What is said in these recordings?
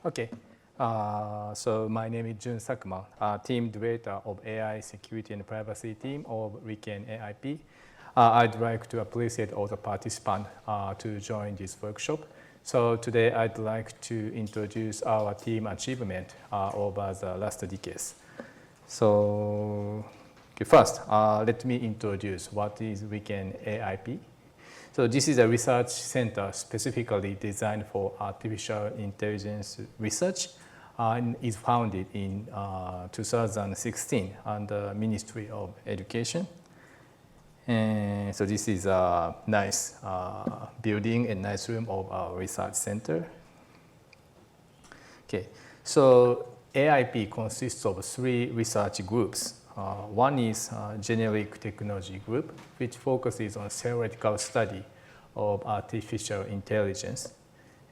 Okay, so my name is Sakuma, Team Director of AI Security and Privacy Team of RIKEN AIP. I'd like to appreciate all the participants to join this workshop. So today I'd like to introduce our team achievement over the last decades. So first, let me introduce what is RIKEN AIP. So this is a research center specifically designed for artificial intelligence research and is founded in 2016 under Ministry of Education. And so this is a nice building and nice room of our research center. Okay, so AIP consists of 3 research groups. One is generic technology group, which focuses on theoretical study of artificial intelligence.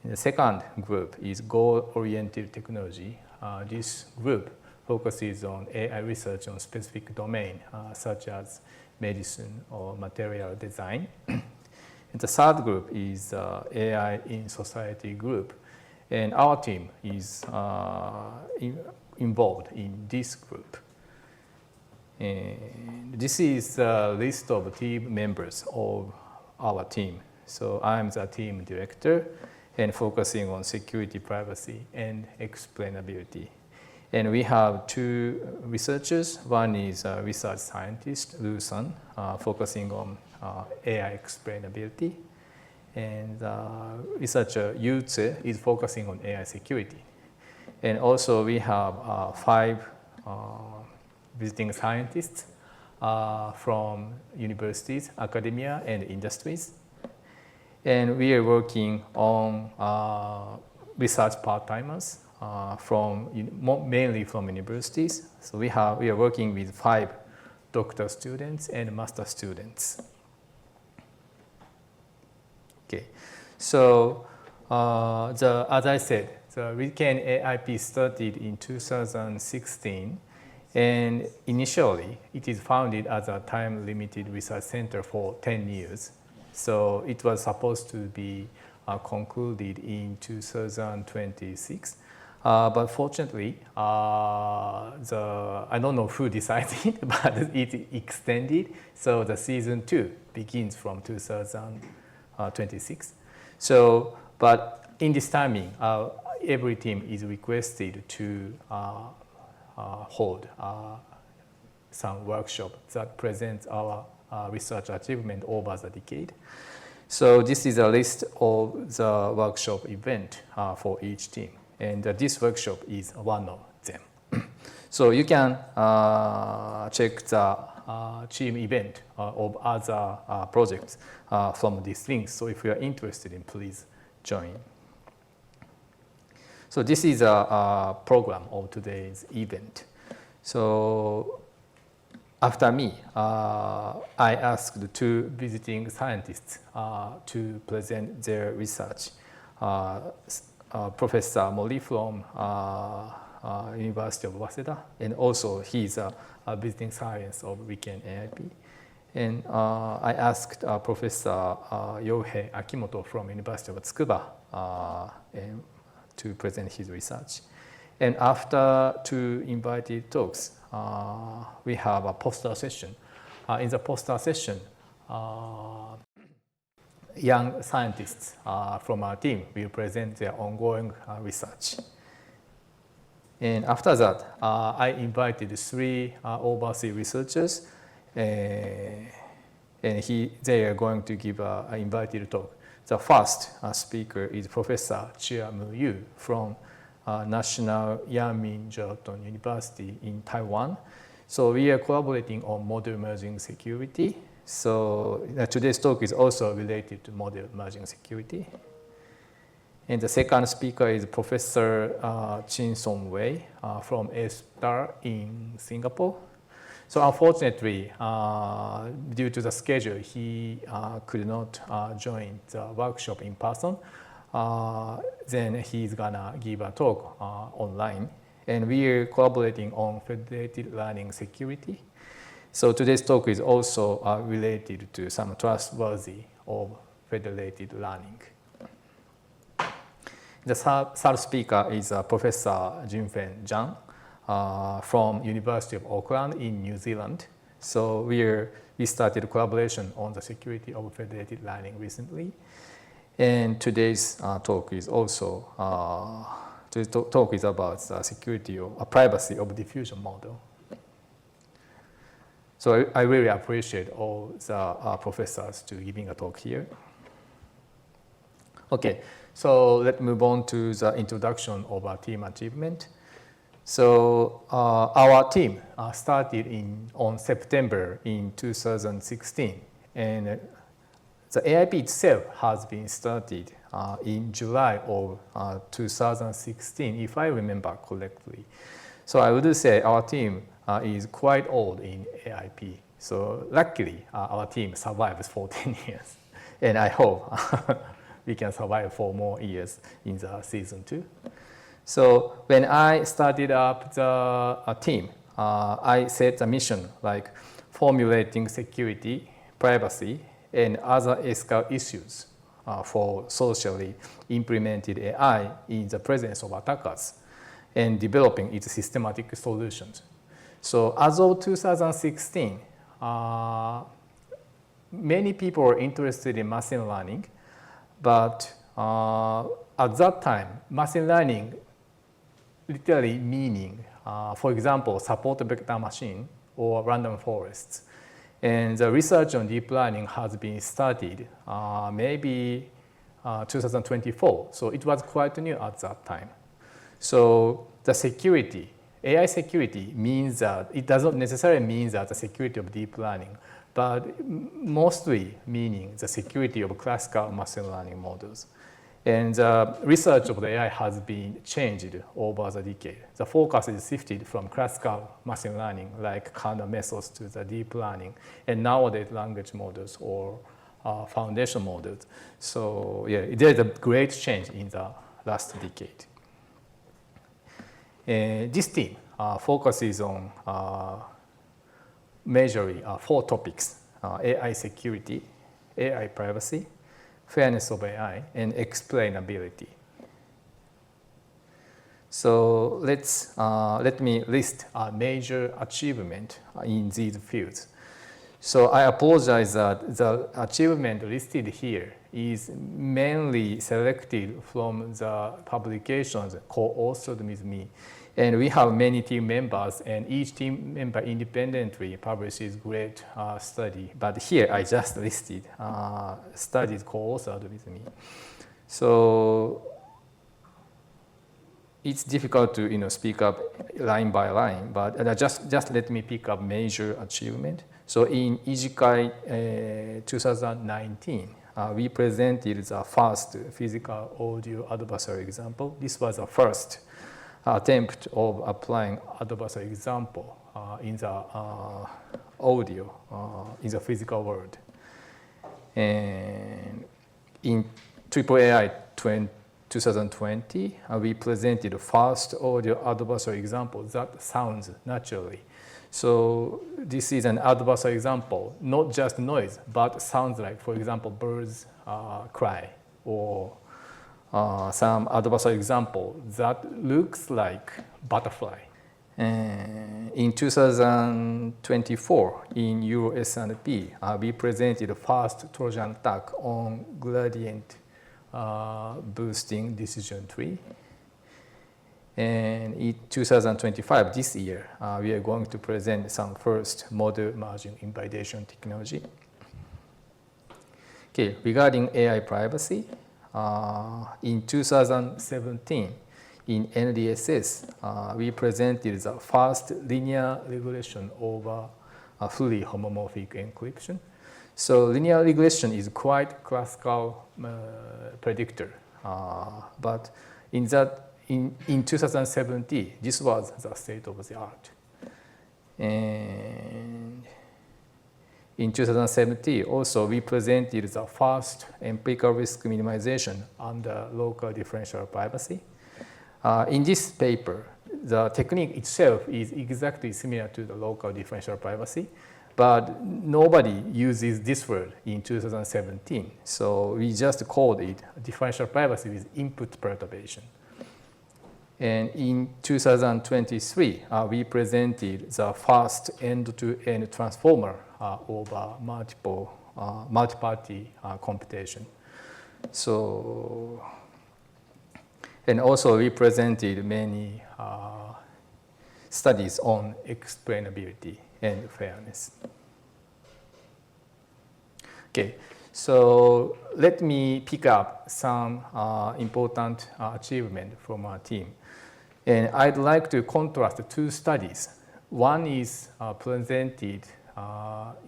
And the second group is goal-oriented technology. This group focuses on AI research on specific domain, such as medicine or material design. And the third group is AI in society group. And our team is involved in this group. And this is a list of team members of our team. So I'm the team director and focusing on security, privacy, and explainability. And we have 2 researchers. One is a research scientist, Lu-san, focusing on AI explainability. And researcher Yu-tse is focusing on AI security. And also we have 5 visiting scientists from universities, academia, and industries. And we are working on research part-timers mainly from universities. So we are working with 5 doctor students and master students. Okay, so as I said, the RIKEN AIP started in 2016. And initially, it is founded as a time-limited research center for 10 years. So it was supposed to be concluded in 2026. But fortunately, I don't know who decided, but it extended. So the season 2 begins from 2026. So, but in this timing, every team is requested to hold some workshop that presents our research achievement over the decade. So this is a list of the workshop event for each team. And this workshop is one of them. So you can check the team event of other projects from these links. So if you are interested in, please join. So this is a program of today's event. So after me, I asked 2 visiting scientists to present their research. Professor Mori from University of Waseda, and also he's a visiting scientist of RIKEN AIP. And I asked Professor Youhei Akimoto from University of Tsukuba to present his research. And after 2 invited talks, we have a poster session. In the poster session, young scientists from our team will present their ongoing research. And after that, I invited 3 overseas researchers, and they are going to give an invited talk. The first speaker is Professor Chia-Mu from National Yanmin-Zhejiang University in Taiwan. So we are collaborating on model merging security. So today's talk is also related to model merging security. And the second speaker is Professor Qingsong from A-Star in Singapore. So unfortunately, due to the schedule, he could not join the workshop in person. Then he's gonna give a talk online. And we are collaborating on federated learning security. So today's talk is also related to some trustworthy of federated learning. The third speaker is Professor Jingfeng Zhang from University of Auckland in New Zealand. So we started a collaboration on the security of federated learning recently. And today's talk is also talk is about the security or privacy of diffusion model. So I really appreciate all the professors to giving a talk here. Okay, so let's move on to the introduction of our team achievement. So our team started on September in 2016, and the AIP itself has been started in July of 2016, if I remember correctly. So I would say our team is quite old in AIP. So luckily, our team survives for 10 years, and I hope we can survive for more years in the season 2. So when I started up the team, I set the mission like formulating security, privacy, and other ethical issues for socially implemented AI in the presence of attackers and developing its systematic solutions. So as of 2016, many people are interested in machine learning, but at that time, machine learning literally meaning, for example, support vector machine or random forests. And the research on deep learning has been started maybe 2024. So it was quite new at that time. So the security, AI security means that it doesn't necessarily mean that the security of deep learning, but mostly meaning the security of classical machine learning models. And the research of the AI has been changed over the decade. The focus is shifted from classical machine learning, like kernel methods, to the deep learning, and nowadays language models or foundation models. So yeah, there's a great change in the last decade. This team focuses on measuring 4 topics: AI security, AI privacy, fairness of AI, and explainability. So let me list a major achievement in these fields. So I apologize that the achievement listed here is mainly selected from the publications co-authored with me. And we have many team members, and each team member independently publishes great study. But here I just listed studies co-authored with me. So it's difficult to speak up line by line, but just let me pick up major achievement. So in Ijikai 2019, we presented the first physical audio adversary example. This was the first attempt of applying adversary example in the audio, in the physical world. And in AAAI 2020, we presented the first audio adversary example that sounds naturally. So this is an adversary example, not just noise, but sounds like, for example, birds cry, or some adversary example that looks like butterfly. And in 2024, in Euro S&P, we presented the first Trojan attack on gradient boosting decision tree. And in 2025, this year, we are going to present some first model margin invalidation technology. Okay, regarding AI privacy, in 2017, in NDSS, we presented the first linear regression over a fully homomorphic encryption. So linear regression is quite classical predictor, but in 2017, this was the state of the art. And in 2017, also, we presented the first empirical risk minimization under local differential privacy. In this paper, the technique itself is exactly similar to the local differential privacy, But nobody uses this word in 2017. So we just called it differential privacy with input perturbation. And in 2023, we presented the first end-to-end transformer over multi-party computation. So, and also we presented many studies on explainability and fairness. Okay, so let me pick up some important achievement from our team. And I'd like to contrast two studies. One is presented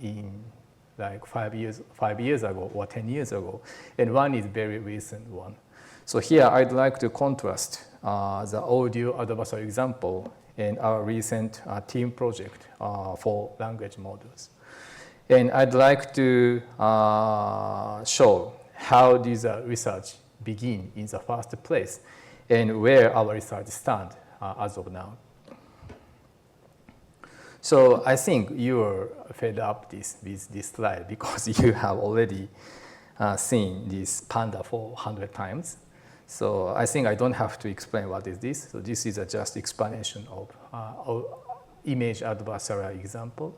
in like 5 years ago or 10 years ago, and one is very recent one. So here I'd like to contrast the audio adversarial example and our recent team project for language models. And I'd like to show how this research began in the first place and where our research stands as of now. So I think you're fed up with this slide because you have already seen this panda 400 times. So I think I don't have to explain what is this. So this is just explanation of image adversarial example.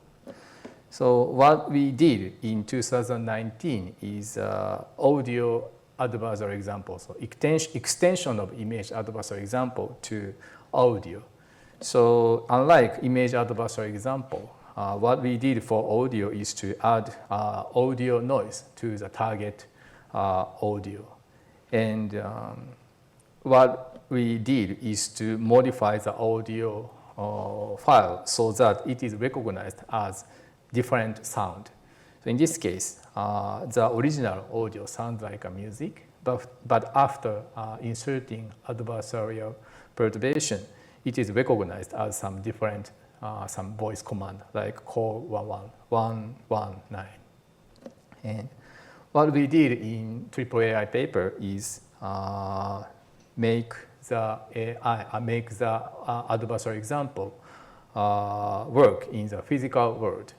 So what we did in 2019 is audio adversarial example. So extension of image adversarial example to audio. So unlike image adversarial example, what we did for audio is to add audio noise to the target audio. And what we did is to modify the audio file so that it is recognized as different sound. So in this case, the original audio sounds like a music, but after inserting adversarial perturbation, it is recognized as some different, some voice command, like call 11119. And what we did in AI paper is make the adversarial example work in the physical world.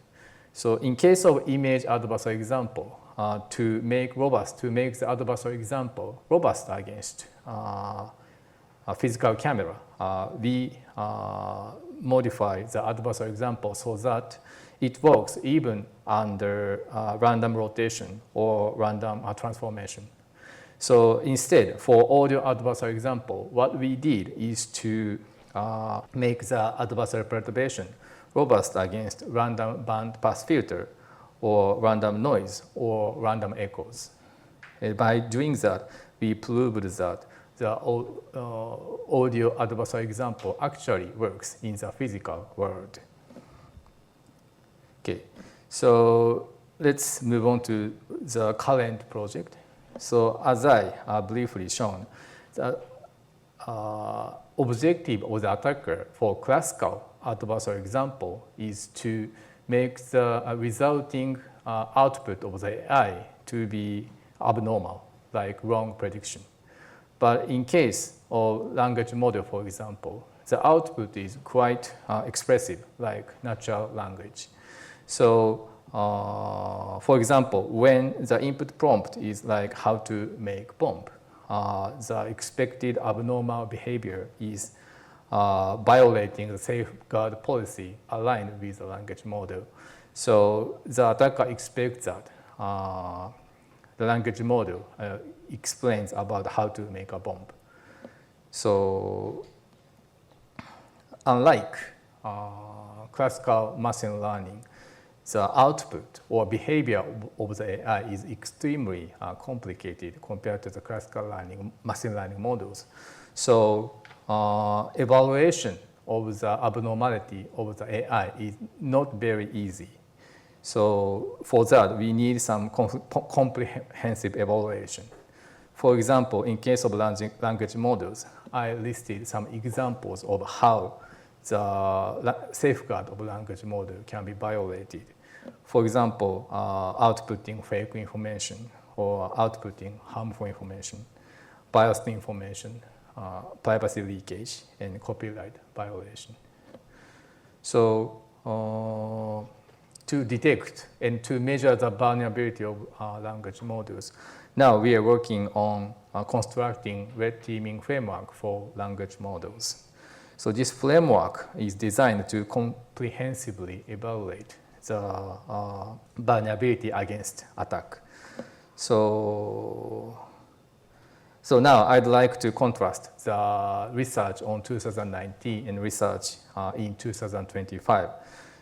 So in case of image adversarial example, to make the adversarial example robust against a physical camera, we modify the adversarial example so that it works even under random rotation or random transformation. So instead, for audio adversarial example, what we did is to make the adversarial perturbation robust against random band pass filter or random noise or random echoes. And by doing that, we proved that the audio adversarial example actually works in the physical world. Okay, so let's move on to the current project. So as I briefly shown, the objective of the attacker for classical adversarial example is to make the resulting output of the AI to be abnormal, like wrong prediction. But in case of language model, for example, the output is quite expressive, like natural language. So for example, when the input prompt is like how to make bomb, the expected abnormal behavior is violating the safeguard policy aligned with the language model. So the attacker expects that the language model explains about how to make a bomb. So unlike classical machine learning, the output or behavior of the AI is extremely complicated compared to the classical machine learning models. So evaluation of the abnormality of the AI is not very easy. So for that, we need some comprehensive evaluation. For example, in case of language models, I listed some examples of how the safeguard of language model can be violated. For example, outputting fake information or outputting harmful information, biased information, privacy leakage, and copyright violation. So to detect and to measure the vulnerability of language models. Now we are working on constructing red teaming framework for language models. So this framework is designed to comprehensively evaluate the vulnerability against attack. So now I'd like to contrast the research on 2019 and research in 2025.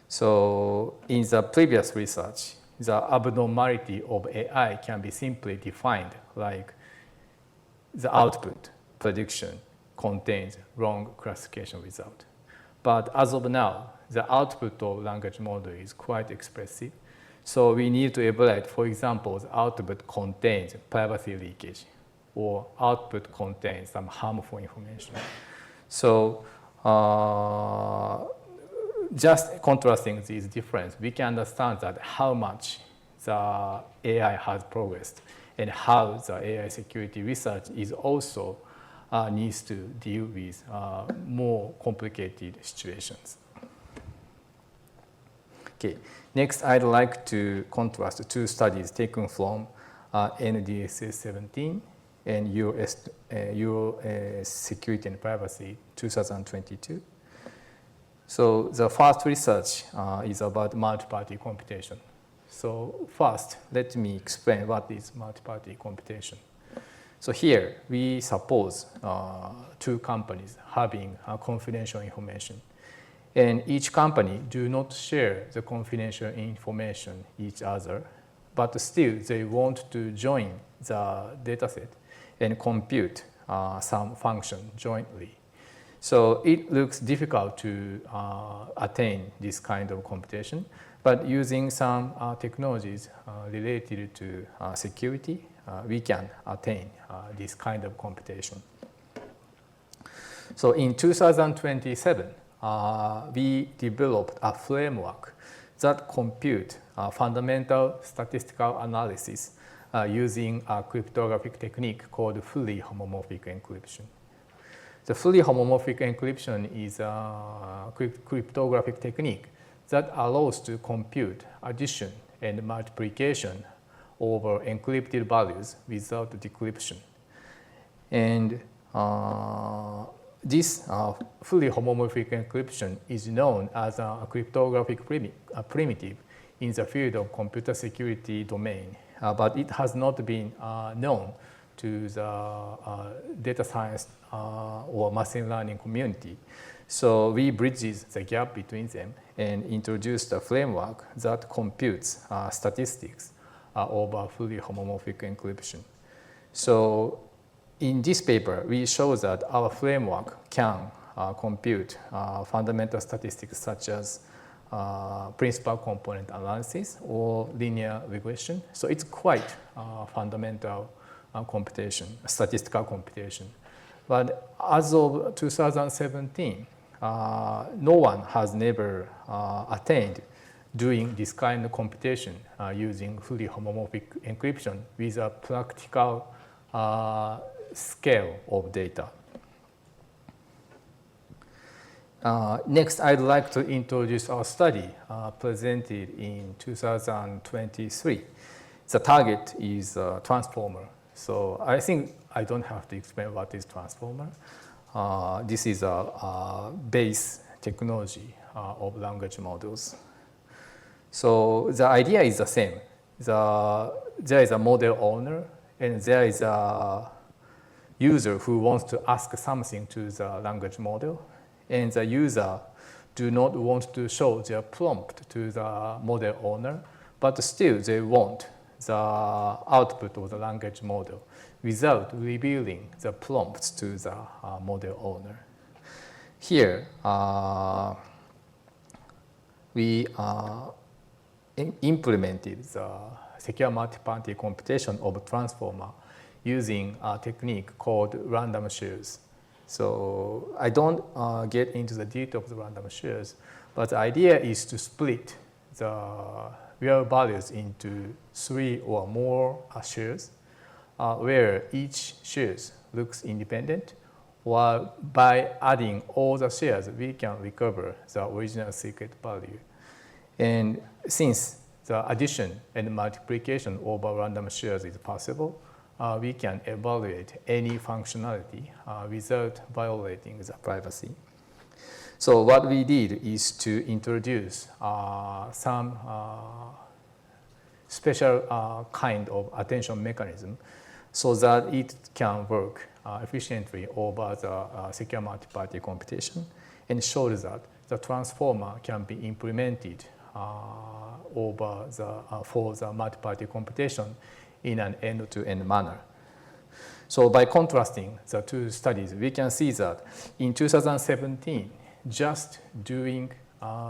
So in the previous research, the abnormality of AI can be simply defined like the output prediction contains wrong classification result. But as of now, the output of language model is quite expressive. So we need to evaluate, for example, the output contains privacy leakage or output contains some harmful information. So just contrasting these differences, we can understand that how much the AI has progressed and how the AI security research is also needs to deal with more complicated situations. Okay, next I'd like to contrast two studies taken from NDSS 17 and US Security and Privacy 2022. So the first research is about multi-party computation. So first, let me explain what is multi-party computation. So here, we suppose two companies having confidential information. And each company do not share the confidential information each other, but still they want to join the dataset and compute some function jointly. So it looks difficult to attain this kind of computation, but using some technologies related to security, we can attain this kind of computation. So in 2027, we developed a framework that compute fundamental statistical analysis using a cryptographic technique called fully homomorphic encryption. The fully homomorphic encryption is a cryptographic technique that allows to compute addition and multiplication over encrypted values without decryption. And this fully homomorphic encryption is known as a cryptographic primitive in the field of computer security domain, but it has not been known to the data science or machine learning community. So we bridges the gap between them and introduced a framework that computes statistics over fully homomorphic encryption. So in this paper, we show that our framework can compute fundamental statistics such as principal component analysis or linear regression. So it's quite fundamental computation, statistical computation. But as of 2017, no one has never attained doing this kind of computation using fully homomorphic encryption with a practical scale of data. Next, I'd like to introduce our study presented in 2023. The target is transformer. So I think I don't have to explain what is transformer. This is a base technology of language models. So the idea is the same. There is a model owner, and there is a user who wants to ask something to the language model, and the user do not want to show their prompt to the model owner, but still they want the output of the language model without revealing the prompts to the model owner. Here, we implemented the secure multi-party computation of transformer using a technique called random shares. So I don't get into the detail of the random shares, but the idea is to split the real values into 3 or more shares, where each shares looks independent, while by adding all the shares, we can recover the original secret value. And since the addition and multiplication over random shares is possible, we can evaluate any functionality without violating the privacy. So what we did is to introduce some special kind of attention mechanism so that it can work efficiently over the secure multi-party computation, and showed that the transformer can be implemented over for the multi-party computation in an end-to-end manner. So by contrasting the two studies, we can see that in 2017, just doing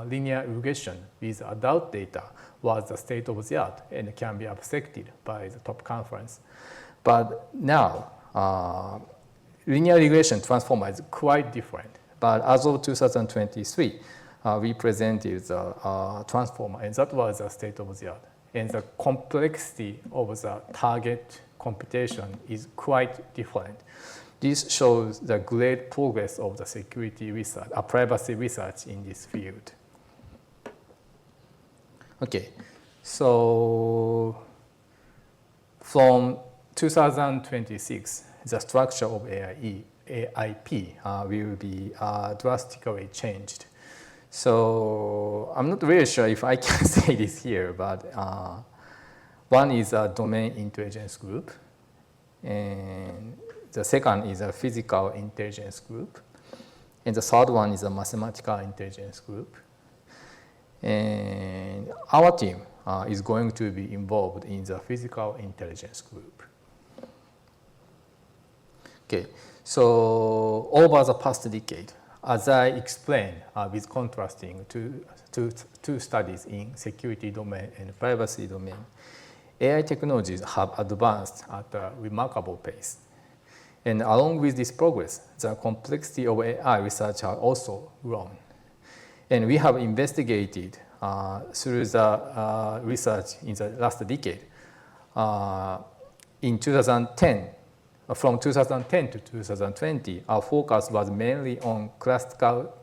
linear regression with adult data was the state of the art and can be accepted by the top conference. But now, linear regression transformer is quite different. But as of 2023, we presented the transformer, and that was the state of the art. And the complexity of the target computation is quite different. This shows the great progress of the security research, privacy research in this field. Okay, so from 2026, the structure of AIP will be drastically changed. So I'm not really sure if I can say this here, but one is a domain intelligence group, and the second is a physical intelligence group, and the third one is a mathematical intelligence group. And our team is going to be involved in the physical intelligence group. Okay, so over the past decade, as I explained with contrasting two studies in security domain and privacy domain, AI technologies have advanced at a remarkable pace. And along with this progress, the complexity of AI research has also grown. And we have investigated through the research in the last decade. In 2010, from 2010 to 2020, our focus was mainly on classical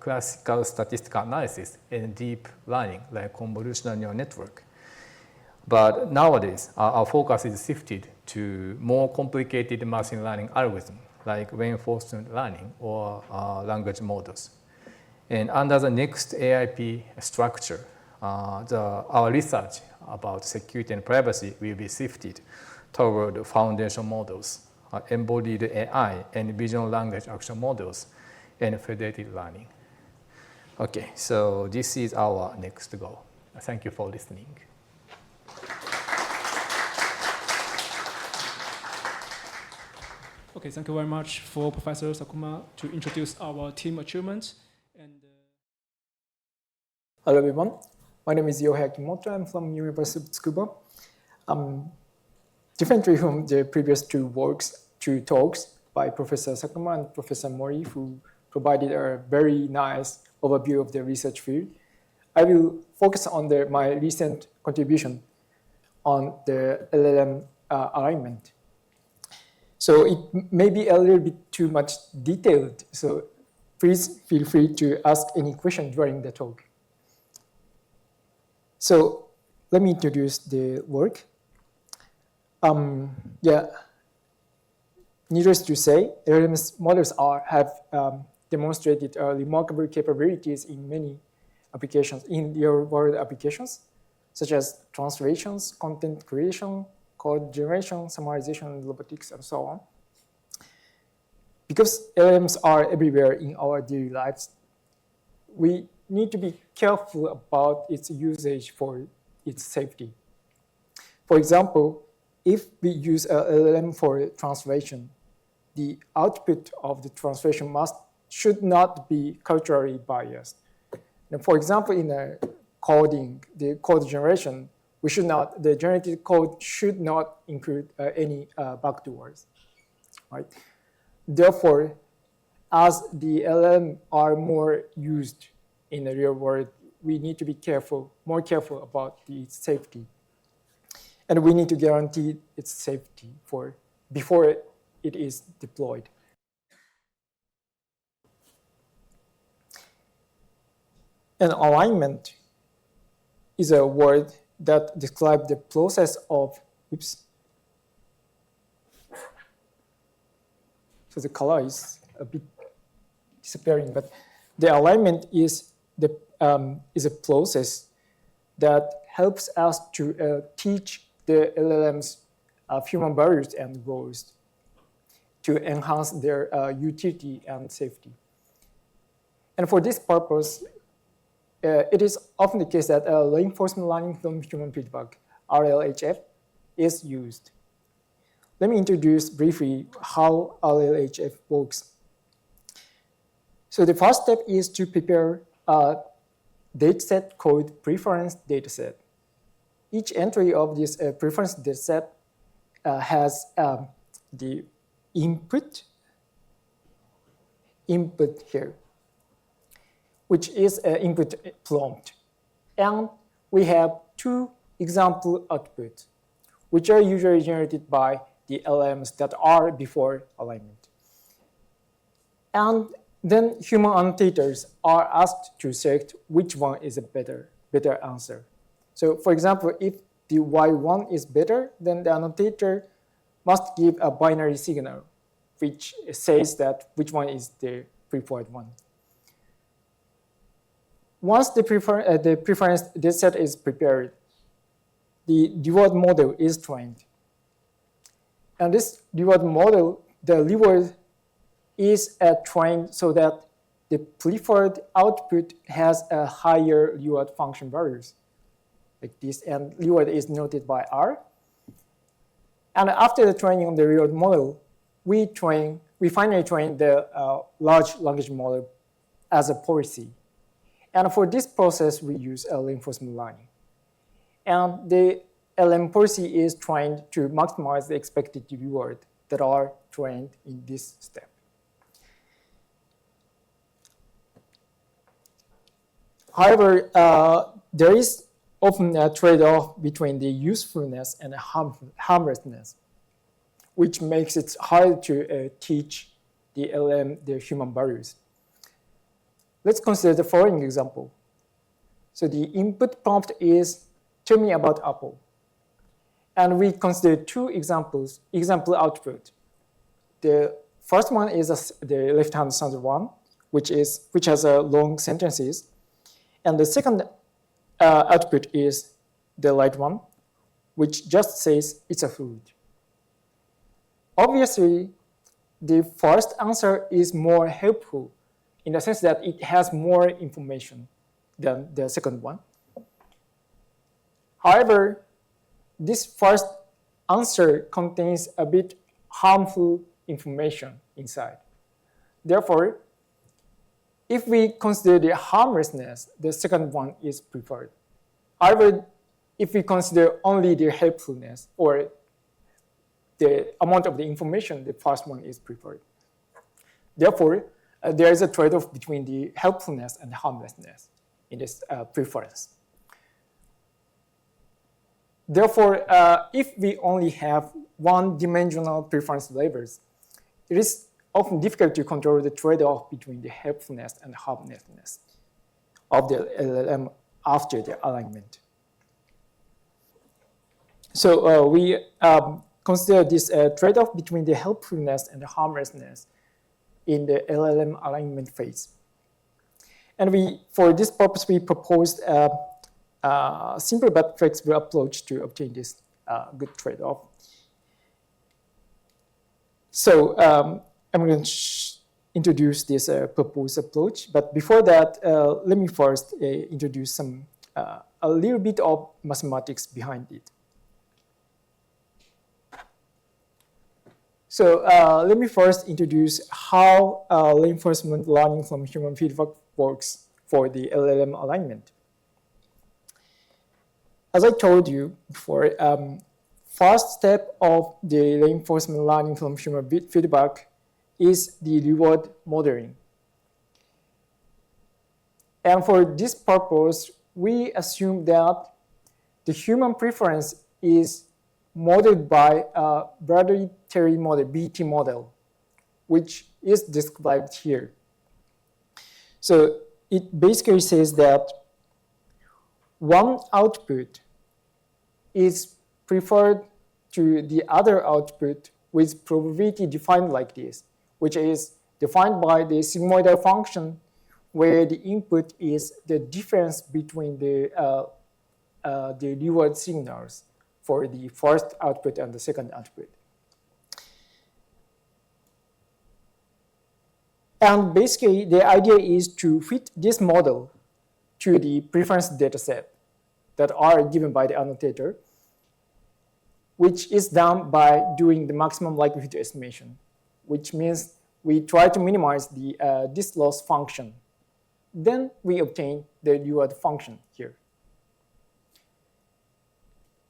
statistical analysis and deep learning, like convolutional neural network. But nowadays, our focus is shifted to more complicated machine learning algorithms, like reinforcement learning or language models. And under the next AIP structure, our research about security and privacy will be shifted toward foundation models, embodied AI, and vision language action models, and federated learning. Okay, so this is our next goal. Thank you for listening. Okay, thank you very much for Professor Sakuma to introduce our team achievements. Hello everyone, my name is Youhei Akimoto. I'm from University of Tsukuba. Differently from the previous two talks by Professor Sakuma and Professor Mori, who provided a very nice overview of the research field, I will focus on my recent contribution on the LLM alignment. So it may be a little bit too much detailed, so please feel free to ask any question during the talk. So let me introduce the work. Needless to say, LLM models have demonstrated remarkable capabilities in many applications, in real-world applications, such as translations, content creation, code generation, summarization, robotics, and so on. Because LLMs are everywhere in our daily lives, we need to be careful about its usage for its safety. For example, if we use a LLM for translation, the output of the translation should not be culturally biased. Now, for example, in the code generation, the generated code should not include any backdoors, right? Therefore, as the LLM are more used in the real world, we need to be more careful about its safety. And we need to guarantee its safety before it is deployed. And alignment is a word that describes the process of, oops. So the color is a bit disappearing, but the alignment is a process that helps us to teach the LLMs human values and goals to enhance their utility and safety. And for this purpose, it is often the case that reinforcement learning from human feedback, RLHF, is used. Let me introduce briefly how RLHF works. So the first step is to prepare a dataset called preference dataset. Each entry of this preference dataset has the input here, which is an input prompt. And we have two example outputs, which are usually generated by the LLMs that are before alignment. And then human annotators are asked to select which one is a better answer. So for example, if the Y1 is better, then the annotator must give a binary signal, which says that which one is the preferred one. Once the preference dataset is prepared, the reward model is trained. And this reward model, the reward is trained so that the preferred output has a higher reward function values, like this, and reward is noted by R. And after the training of the reward model, we finally train the large language model as a policy. And for this process, we use reinforcement learning. And the LM policy is trained to maximize the expected reward that are trained in this step. However, there is often a trade-off between the usefulness and harmlessness, which makes it hard to teach the LM their human values. Let's consider the following example. So the input prompt is, tell me about Apple. And we consider two example output. The first one is the left-hand side one, which has long sentences. And the second output is the right one, which just says it's a food. Obviously, the first answer is more helpful in the sense that it has more information than the second one. However, this first answer contains a bit harmful information inside. Therefore, if we consider the harmlessness, the second one is preferred. However, if we consider only the helpfulness or the amount of the information, the first one is preferred. Therefore, there is a trade-off between the helpfulness and harmlessness in this preference. Therefore, if we only have one-dimensional preference labels, it is often difficult to control the trade-off between the helpfulness and harmlessness of the LLM after the alignment. So we consider this trade-off between the helpfulness and the harmlessness in the LLM alignment phase. And for this purpose, we proposed a simple but flexible approach to obtain this good trade-off. So I'm going to introduce this proposed approach. But before that, let me first introduce a little bit of mathematics behind it. So let me first introduce how reinforcement learning from human feedback works for the LLM alignment. As I told you before, first step of the reinforcement learning from human feedback is the reward modeling. And for this purpose, we assume that the human preference is modeled by a Bradley-Terry model, BT model, which is described here. So it basically says that one output is preferred to the other output with probability defined like this, which is defined by the sigmoidal function where the input is the difference between the reward signals for the first output and the second output. And basically, the idea is to fit this model to the preference dataset that are given by the annotator, which is done by doing the maximum likelihood estimation, which means we try to minimize the this loss function. Then we obtain the reward function here.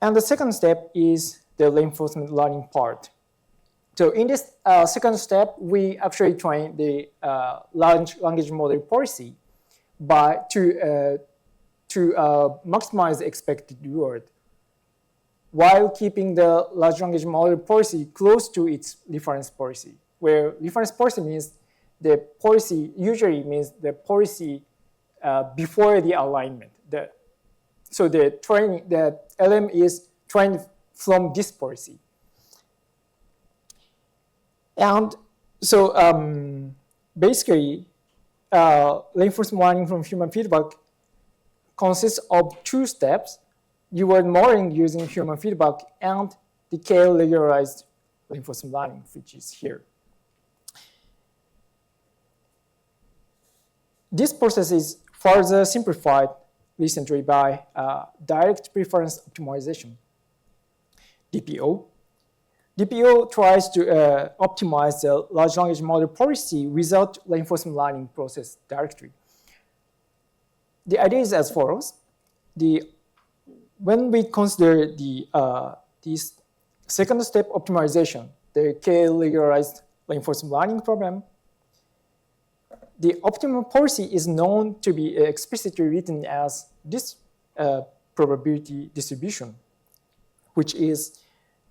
And the second step is the reinforcement learning part. So in this second step, we actually train the large language model policy to maximize the expected reward while keeping the large language model policy close to its reference policy, where reference policy means the policy usually means the policy before the alignment. So the LM is trained from this policy. And so basically, reinforcement learning from human feedback consists of two steps: reward modeling using human feedback and decay regularized reinforcement learning, which is here. This process is further simplified recently by direct preference optimization, DPO. DPO tries to optimize the large language model policy without reinforcement learning process directly. The idea is as follows. When we consider this second step optimization, the K-regularized reinforcement learning problem, the optimal policy is known to be explicitly written as this probability distribution, which is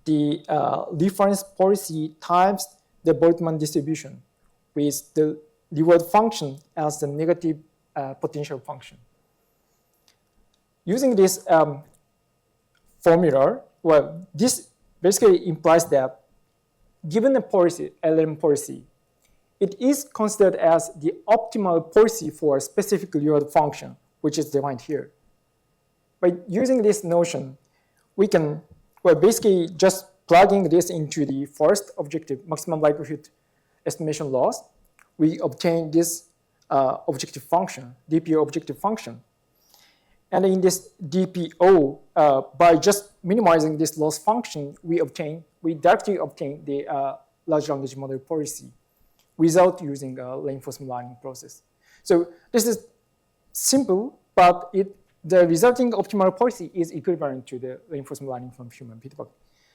the reference policy times the Boltzmann distribution with the reward function as the negative potential function. Using this formula, well, this basically implies that given a policy, LM policy, it is considered as the optimal policy for a specific reward function, which is defined here. By using this notion, we can, well, basically just plugging this into the first objective, maximum likelihood estimation loss, we obtain this objective function, DPO objective function. And in this DPO, by just minimizing this loss function, we directly obtain the large language model policy without using a reinforcement learning process. So this is simple, but the resulting optimal policy is equivalent to the reinforcement learning from human feedback.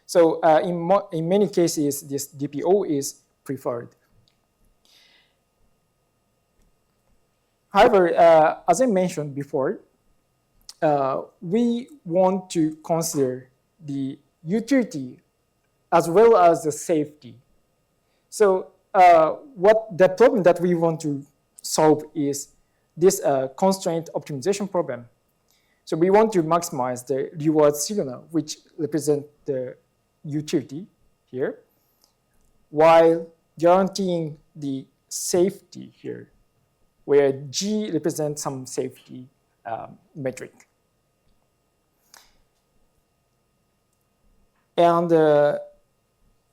So in many cases, this DPO is preferred. However, as I mentioned before, we want to consider the utility as well as the safety. So the problem that we want to solve is this constraint optimization problem. So we want to maximize the reward signal, which represent the utility here, while guaranteeing the safety here, where G represents some safety metric. And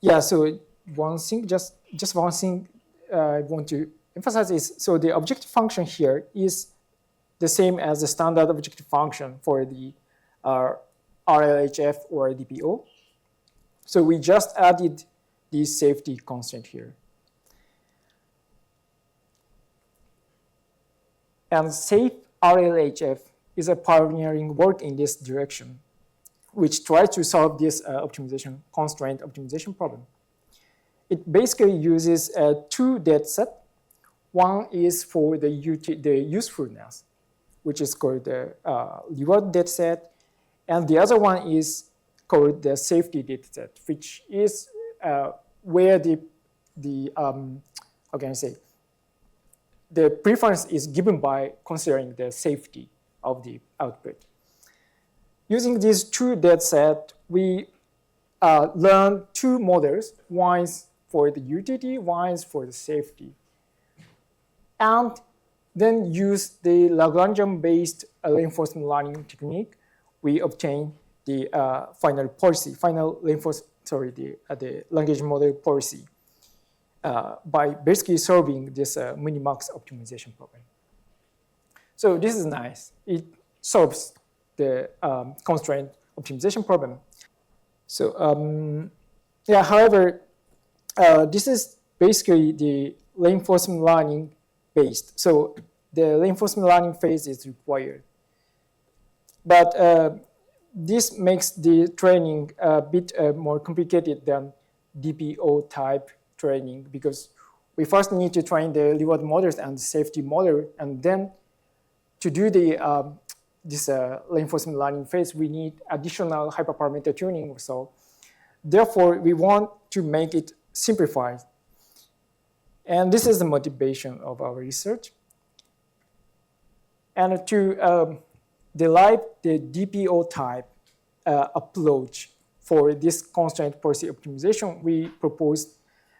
yeah, so one thing, just one thing I want to emphasize is, so the objective function here is the same as the standard objective function for the RLHF or DPO. So we just added the safety constraint here. And safe RLHF is a pioneering work in this direction, which tries to solve this constraint optimization problem. It basically uses two data sets. One is for the usefulness, which is called the reward data set, and the other one is called the safety data set, which is where how can I say, the preference is given by considering the safety of the output. Using these two datasets, we learn two models. One is for the utility, one is for the safety. And then use the Lagrangian-based reinforcement learning technique. We obtain the the language model policy by basically solving this minimax optimization problem. So this is nice. It solves the constraint optimization problem. So yeah, however, this is basically the reinforcement learning based. So the reinforcement learning phase is required. But this makes the training a bit more complicated than DPO type training, because we first need to train the reward models and safety model, and then to do the this reinforcement learning phase, we need additional hyperparameter tuning. So therefore, we want to make it simplified. And this is the motivation of our research. And to derive the DPO type approach for this constraint policy optimization, we proposed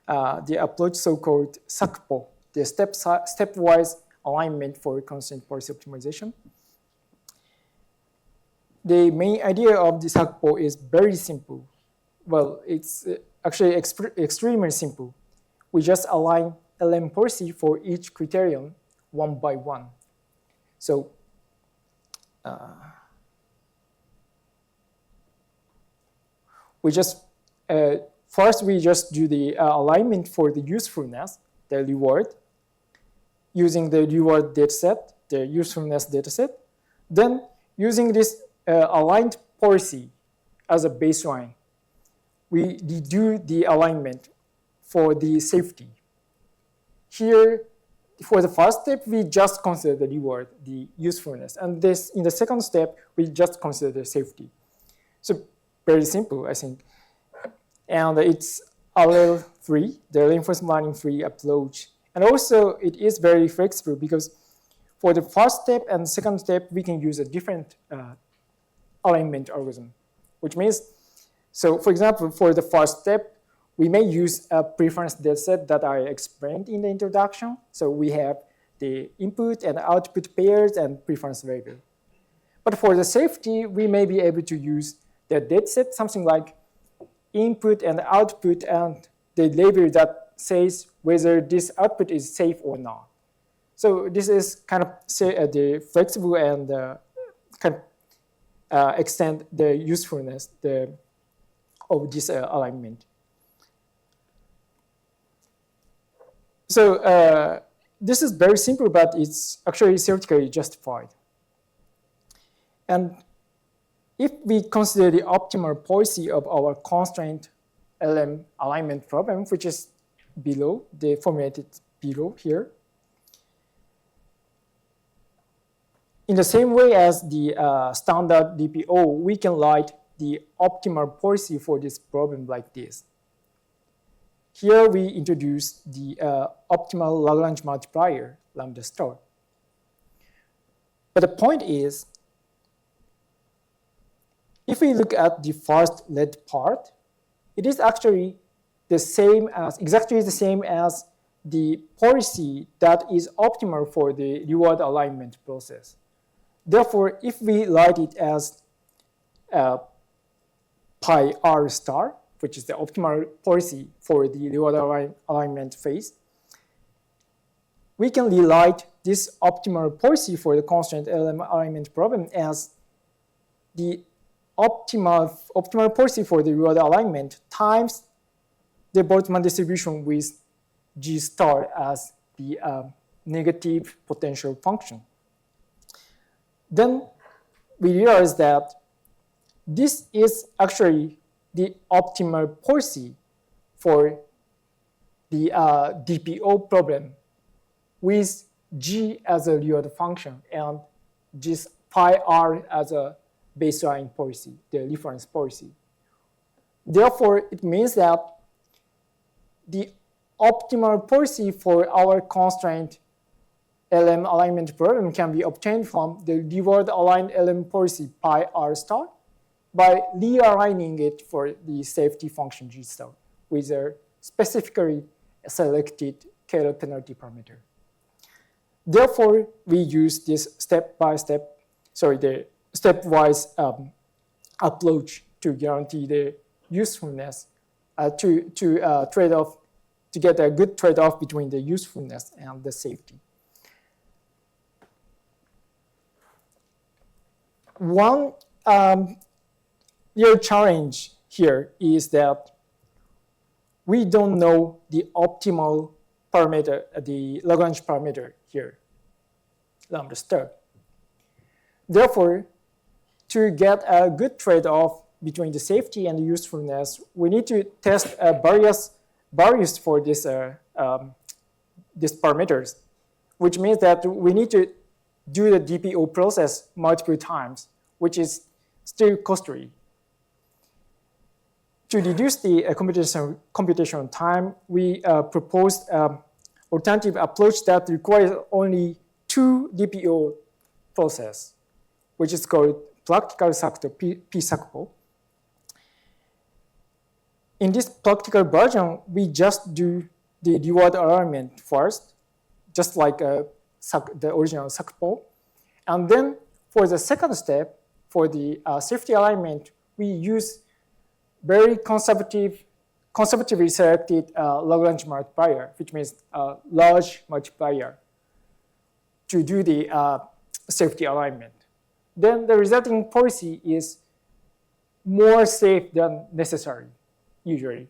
the approach so-called SACPO, the stepwise alignment for constraint policy optimization. The main idea of the SACPO is very simple. Well, it's actually extremely simple. We just align LM policy for each criterion one by one. So first we just do the alignment for the usefulness, the reward, using the reward dataset, the usefulness dataset. Then using this aligned policy as a baseline, we do the alignment for the safety. Here, for the first step, we just consider the reward, the usefulness. And this, in the second step, we just consider the safety. So very simple, I think. And it's RL-free, the reinforcement learning-free approach. And also, it is very flexible because for the first step and second step, we can use a different alignment algorithm, which means, so for example, for the first step, we may use a preference dataset that I explained in the introduction. So we have the input and output pairs and preference label. But for the safety, we may be able to use the dataset, something like input and output and the label that says whether this output is safe or not. So this is kind of the flexible and kind of extend the usefulness of this alignment. So this is very simple, but it's actually theoretically justified. And if we consider the optimal policy of our constraint LM alignment problem, which is below, the formulated below here, in the same way as the standard DPO, we can write the optimal policy for this problem like this. Here we introduce the optimal Lagrange multiplier, lambda star. But the point is, if we look at the first red part, it is actually the same as, exactly the same as the policy that is optimal for the reward alignment process. Therefore, if we write it as pi r star, which is the optimal policy for the reward alignment phase, we can rewrite this optimal policy for the constraint LM alignment problem as the optimal policy for the reward alignment times the Boltzmann distribution with G star as the negative potential function. Then we realize that this is actually the optimal policy for the DPO problem with G as a reward function and this pi r as a baseline policy, the reference policy. Therefore, it means that the optimal policy for our constraint LM alignment problem can be obtained from the reward aligned LM policy pi r star by realigning it for the safety function G star with a specifically selected Kähler penalty parameter. Therefore, we use this stepwise approach to guarantee the usefulness to trade off, to get a good trade-off between the usefulness and the safety. One real challenge here is that we don't know the optimal parameter, the Lagrange parameter here, lambda star. Therefore, to get a good trade-off between the safety and the usefulness, we need to test various values for these parameters, which means that we need to do the DPO process multiple times, which is still costly. To reduce the computation time, we proposed alternative approach that requires only 2 DPO process, which is called practical sector P-Sakuma. In this practical version, we just do the reward alignment first, just like the original Sakuma. And then for the second step, for the safety alignment, we use very conservatively selected Lagrange multiplier, which means large multiplier, to do the safety alignment. Then the resulting policy is more safe than necessary, usually.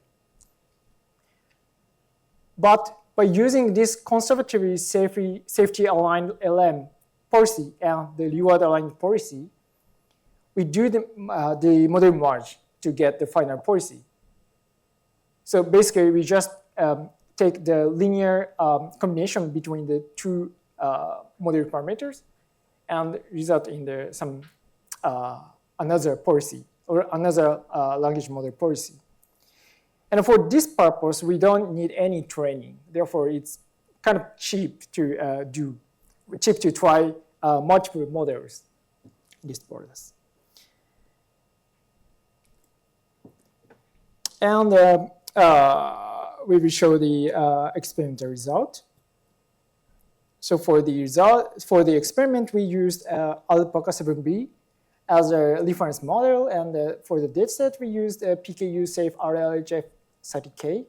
But by using this conservatively safety aligned LM policy and the reward aligned policy, we do the model merge to get the final policy. So basically, we just take the linear combination between the 2 model parameters and result in some another policy or another language model policy. And for this purpose, we don't need any training. Therefore, it's kind of cheap to try multiple models in this process. And we will show the experimental result. So for the experiment, we used Alpaca 7B as a reference model, and for the dataset, we used PKU safe RLHF 30K,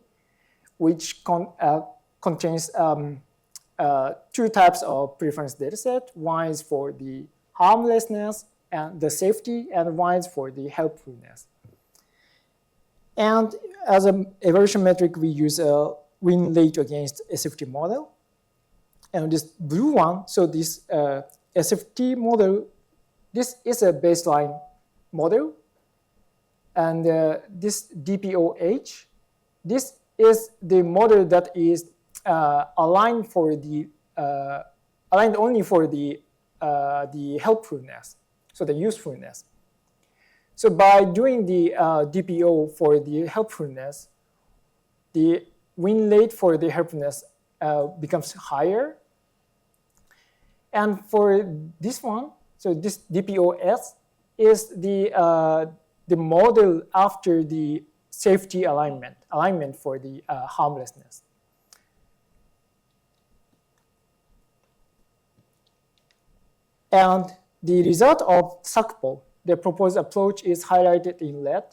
which contains 2 types of preference dataset. One is for the harmlessness and the safety, and one is for the helpfulness. And as an evaluation metric, we use a win rate against SFT model. And this blue one, so this SFT model, this is a baseline model. And this DPOH, this is the model that is aligned only for the helpfulness, so the usefulness. So by doing the DPO for the helpfulness, the win rate for the helpfulness becomes higher. And for this one, so this DPOS is the model after the safety alignment for the harmlessness. And the result of Sakuma, the proposed approach, is highlighted in red,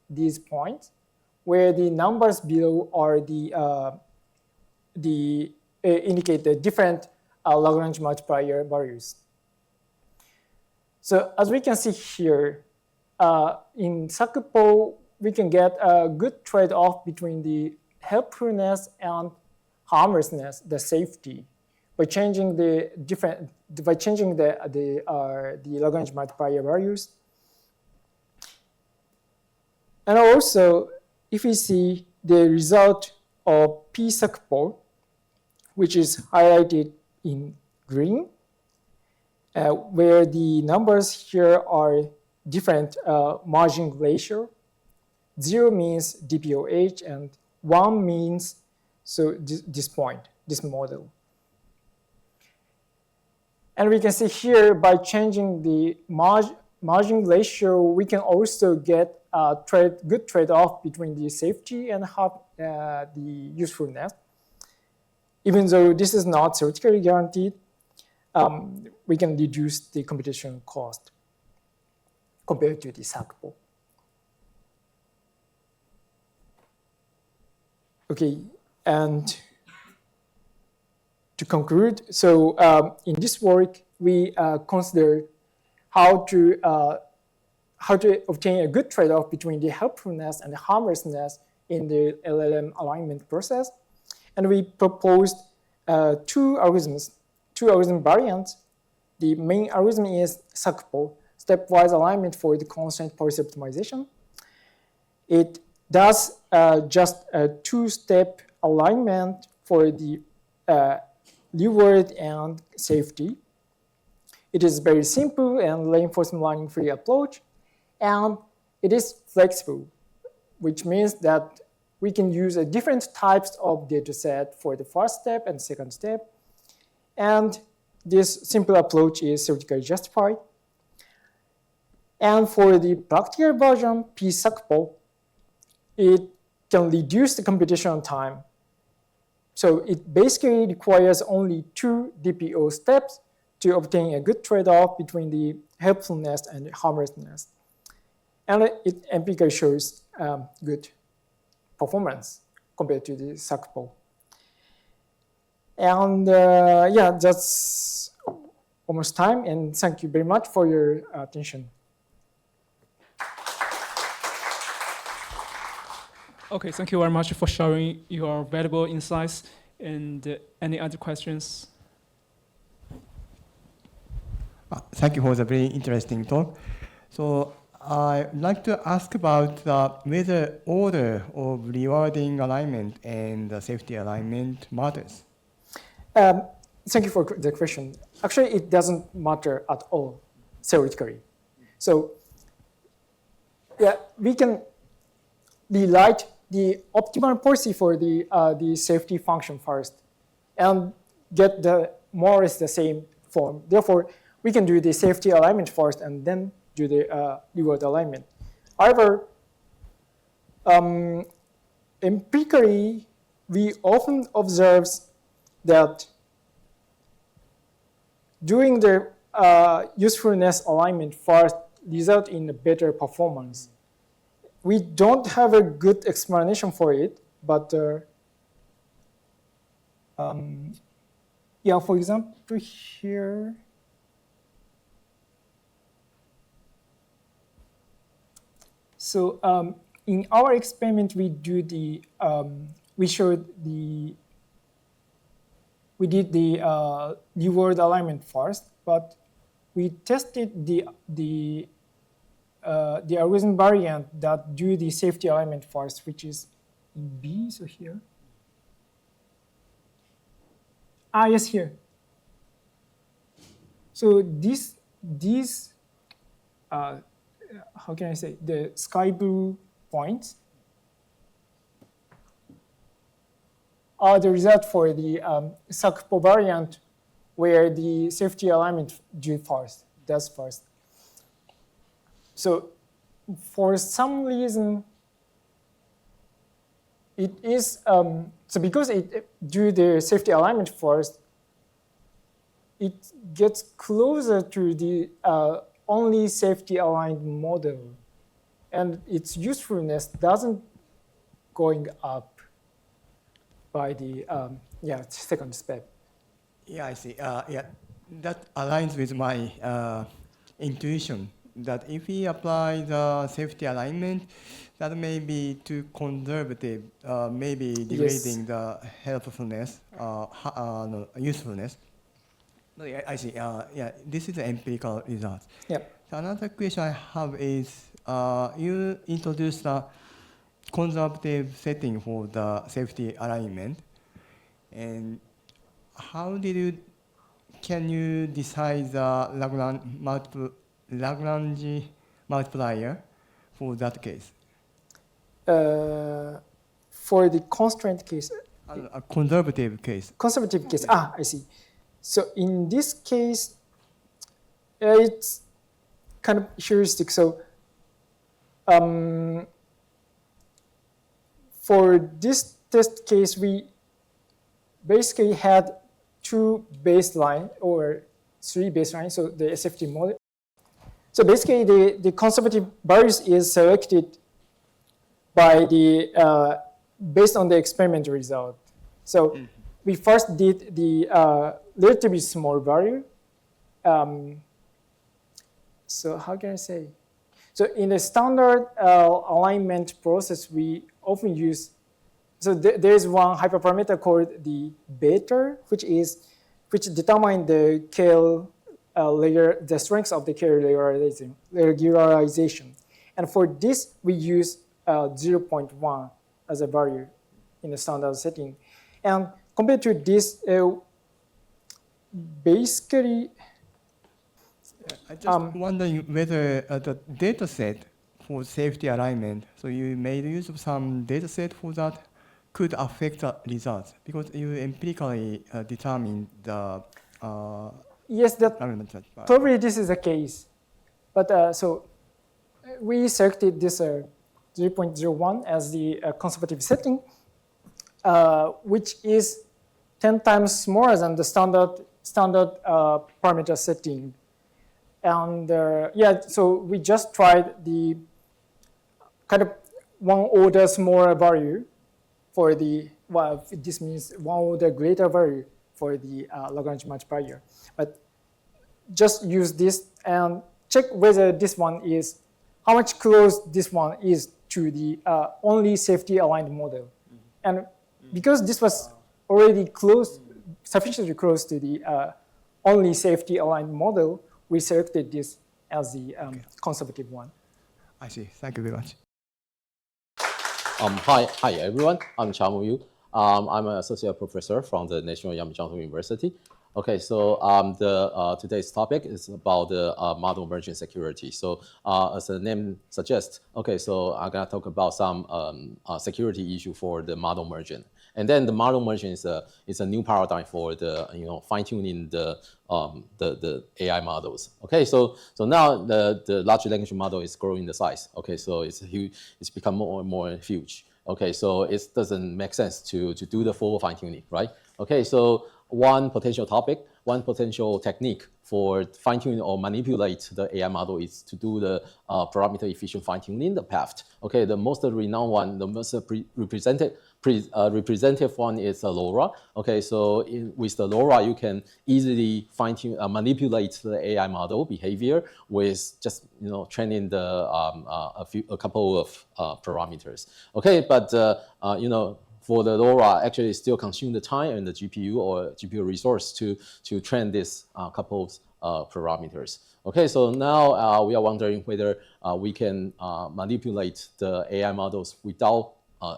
these points, where the numbers below are indicate the different Lagrange multiplier values. So as we can see here, in Sakuma, we can get a good trade-off between the helpfulness and harmlessness, the safety, by changing the Lagrange multiplier values. And also, if we see the result of P-Sakuma, which is highlighted in green, where the numbers here are different margin ratio. 0 means DPOH, and 1 means this point, this model. And we can see here, by changing the margin ratio, we can also get a good trade-off between the safety and the usefulness. Even though this is not theoretically guaranteed, we can reduce the computation cost compared to the Sakuma. Okay, and to conclude, so in this work, we consider how to obtain a good trade-off between the helpfulness and the harmlessness in the LLM alignment process. And we proposed two algorithm variants. The main algorithm is Sakuma, stepwise alignment for the constraint policy optimization. It does just a two-step alignment for the reward and safety. It is very simple and reinforcement learning free approach, and it is flexible, which means that we can use different types of data set for the first step and second step. And this simple approach is theoretically justified. And for the practical version, P-Sakuma, it can reduce the computational time. So it basically requires only 2 DPO steps to obtain a good trade-off between the helpfulness and harmlessness. And it empirically shows good performance compared to the Sakuma. And yeah, that's almost time. And thank you very much for your attention. Okay, thank you very much for sharing your valuable insights. And any other questions? Thank you for the very interesting talk. So I'd like to ask about whether order of rewarding alignment and safety alignment matters. Thank you for the question. Actually, it doesn't matter at all, theoretically. So yeah, we can rewrite the optimal policy for the safety function first and get the more or less the same form. Therefore, we can do the safety alignment first and then do the reward alignment. However, empirically, we often observe that doing the usefulness alignment first result in a better performance. We don't have a good explanation for it, but yeah, for example, here, so in our experiment, we did the reward alignment first, but we tested the algorithm variant that do the safety alignment first, which is in B, so here. Yes, here. So these how can I say, the sky blue points are the result for the Sakuma variant where the safety alignment does first. So for some reason, it is, so because it do the safety alignment first, it gets closer to the only safety aligned model. And its usefulness doesn't going up by the second step. Yeah, I see. Yeah, that aligns with my intuition that if we apply the safety alignment, that may be too conservative, maybe degrading the helpfulness, usefulness. But yeah, I see. Yeah, this is the empirical result. Yeah. So another question I have is, you introduced a conservative setting for the safety alignment, and how can you decide the Lagrange multiplier for that case? For the constraint case? A conservative case. Conservative case, I see. So in this case, it's kind of heuristic. So for this test case, we basically had 2 baseline or 3 baseline, so the SFT model. So basically, the conservative values is selected by the based on the experiment result. So we first did the relatively small value. So how can I say? So in the standard alignment process, we often use, so there is one hyperparameter called the beta, which determines the KL layer, the strength of the KL regularization. And for this, we use 0.1 as a value in the standard setting. And compared to this, basically, I just wondering whether the data set for safety alignment, so you made use of some data set for that, could affect the results because you empirically determine the yes, that probably this is the case. But so we selected this 0.01 as the conservative setting, which is 10 times smaller than the standard parameter setting. And yeah, so we just tried the kind of 1 order smaller value for the, well, this means 1 order greater value for the Lagrange multiplier. But just use this and check whether this one is, how much close this one is to the only safety aligned model. And because this was already close, sufficiently close to the only safety aligned model, we selected this as the conservative one. I see. Thank you very much. Hi everyone. I'm Chia-Mu. I'm an associate professor from the National Yamachita University. Okay, so today's topic is about the model merging security. So as the name suggests, okay, so I'm gonna talk about some security issue for the model merging. And then the model merging is a new paradigm for the fine-tuning the AI models. Okay, so now the large language model is growing the size. Okay, so it's huge. It's become more and more huge. Okay, so it doesn't make sense to do the full fine-tuning, right? Okay, so one potential topic, one potential technique for fine-tuning or manipulate the AI model is to do the parameter efficient fine-tuning the path. Okay, the most renowned one, the most representative one is LoRa. Okay, so with the LoRa, you can easily fine-tune, manipulate the AI model behavior with just training the a couple of parameters. Okay, but for the LoRa, actually it still consume the time and the GPU or GPU resource to train this couple of parameters. Okay, so now we are wondering whether we can manipulate the AI models without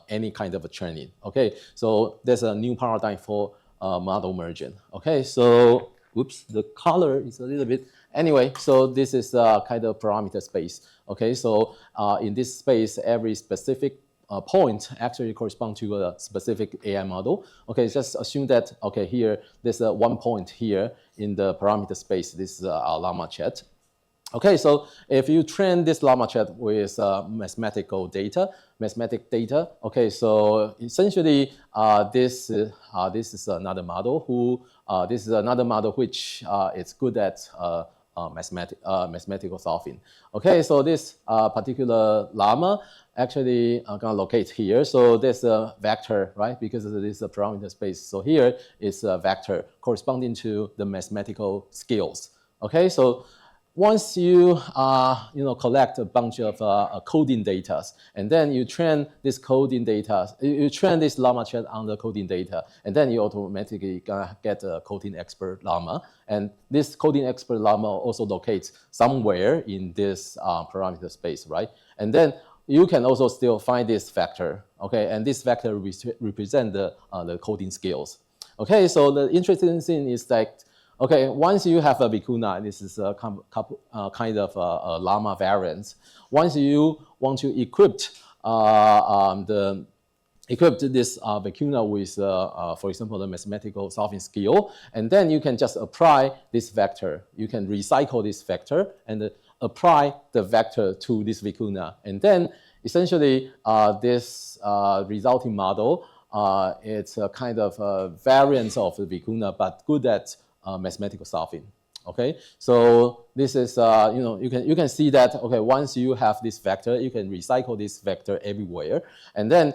any kind of a training. Okay, so there's a new paradigm for model merging. Okay, so oops, the color is a little bit. Anyway, so this is a kind of parameter space. Okay, so in this space, every specific point actually correspond to a specific AI model. Okay, just assume that, okay, here, there's one point here in the parameter space. This is our llama chat. Okay, so if you train this llama chat with mathematic data, okay, so essentially this is another model which is good at mathematical solving. Okay, so this particular llama actually gonna locate here. So there's a vector, right? Because this is a parameter space. So here is a vector corresponding to the mathematical skills. Okay, so once you collect a bunch of coding data, and then you train this coding data, you train this llama chat on the coding data, and then you automatically gonna get a coding expert llama. And this coding expert llama also locates somewhere in this parameter space, right? And then you can also still find this vector, okay? And this vector represent the coding skills. Okay, so the interesting thing is that, okay, once you have a vicuna, this is a kind of a llama variant. Once you want to equip this vicuna with, for example, the mathematical solving skill, and then you can just apply this vector. You can recycle this vector and apply the vector to this vicuna. And then essentially this resulting model, it's a kind of a variant of the vicuna, but good at mathematical solving. Okay, so this is you can see that once you have this vector, you can recycle this vector everywhere, and then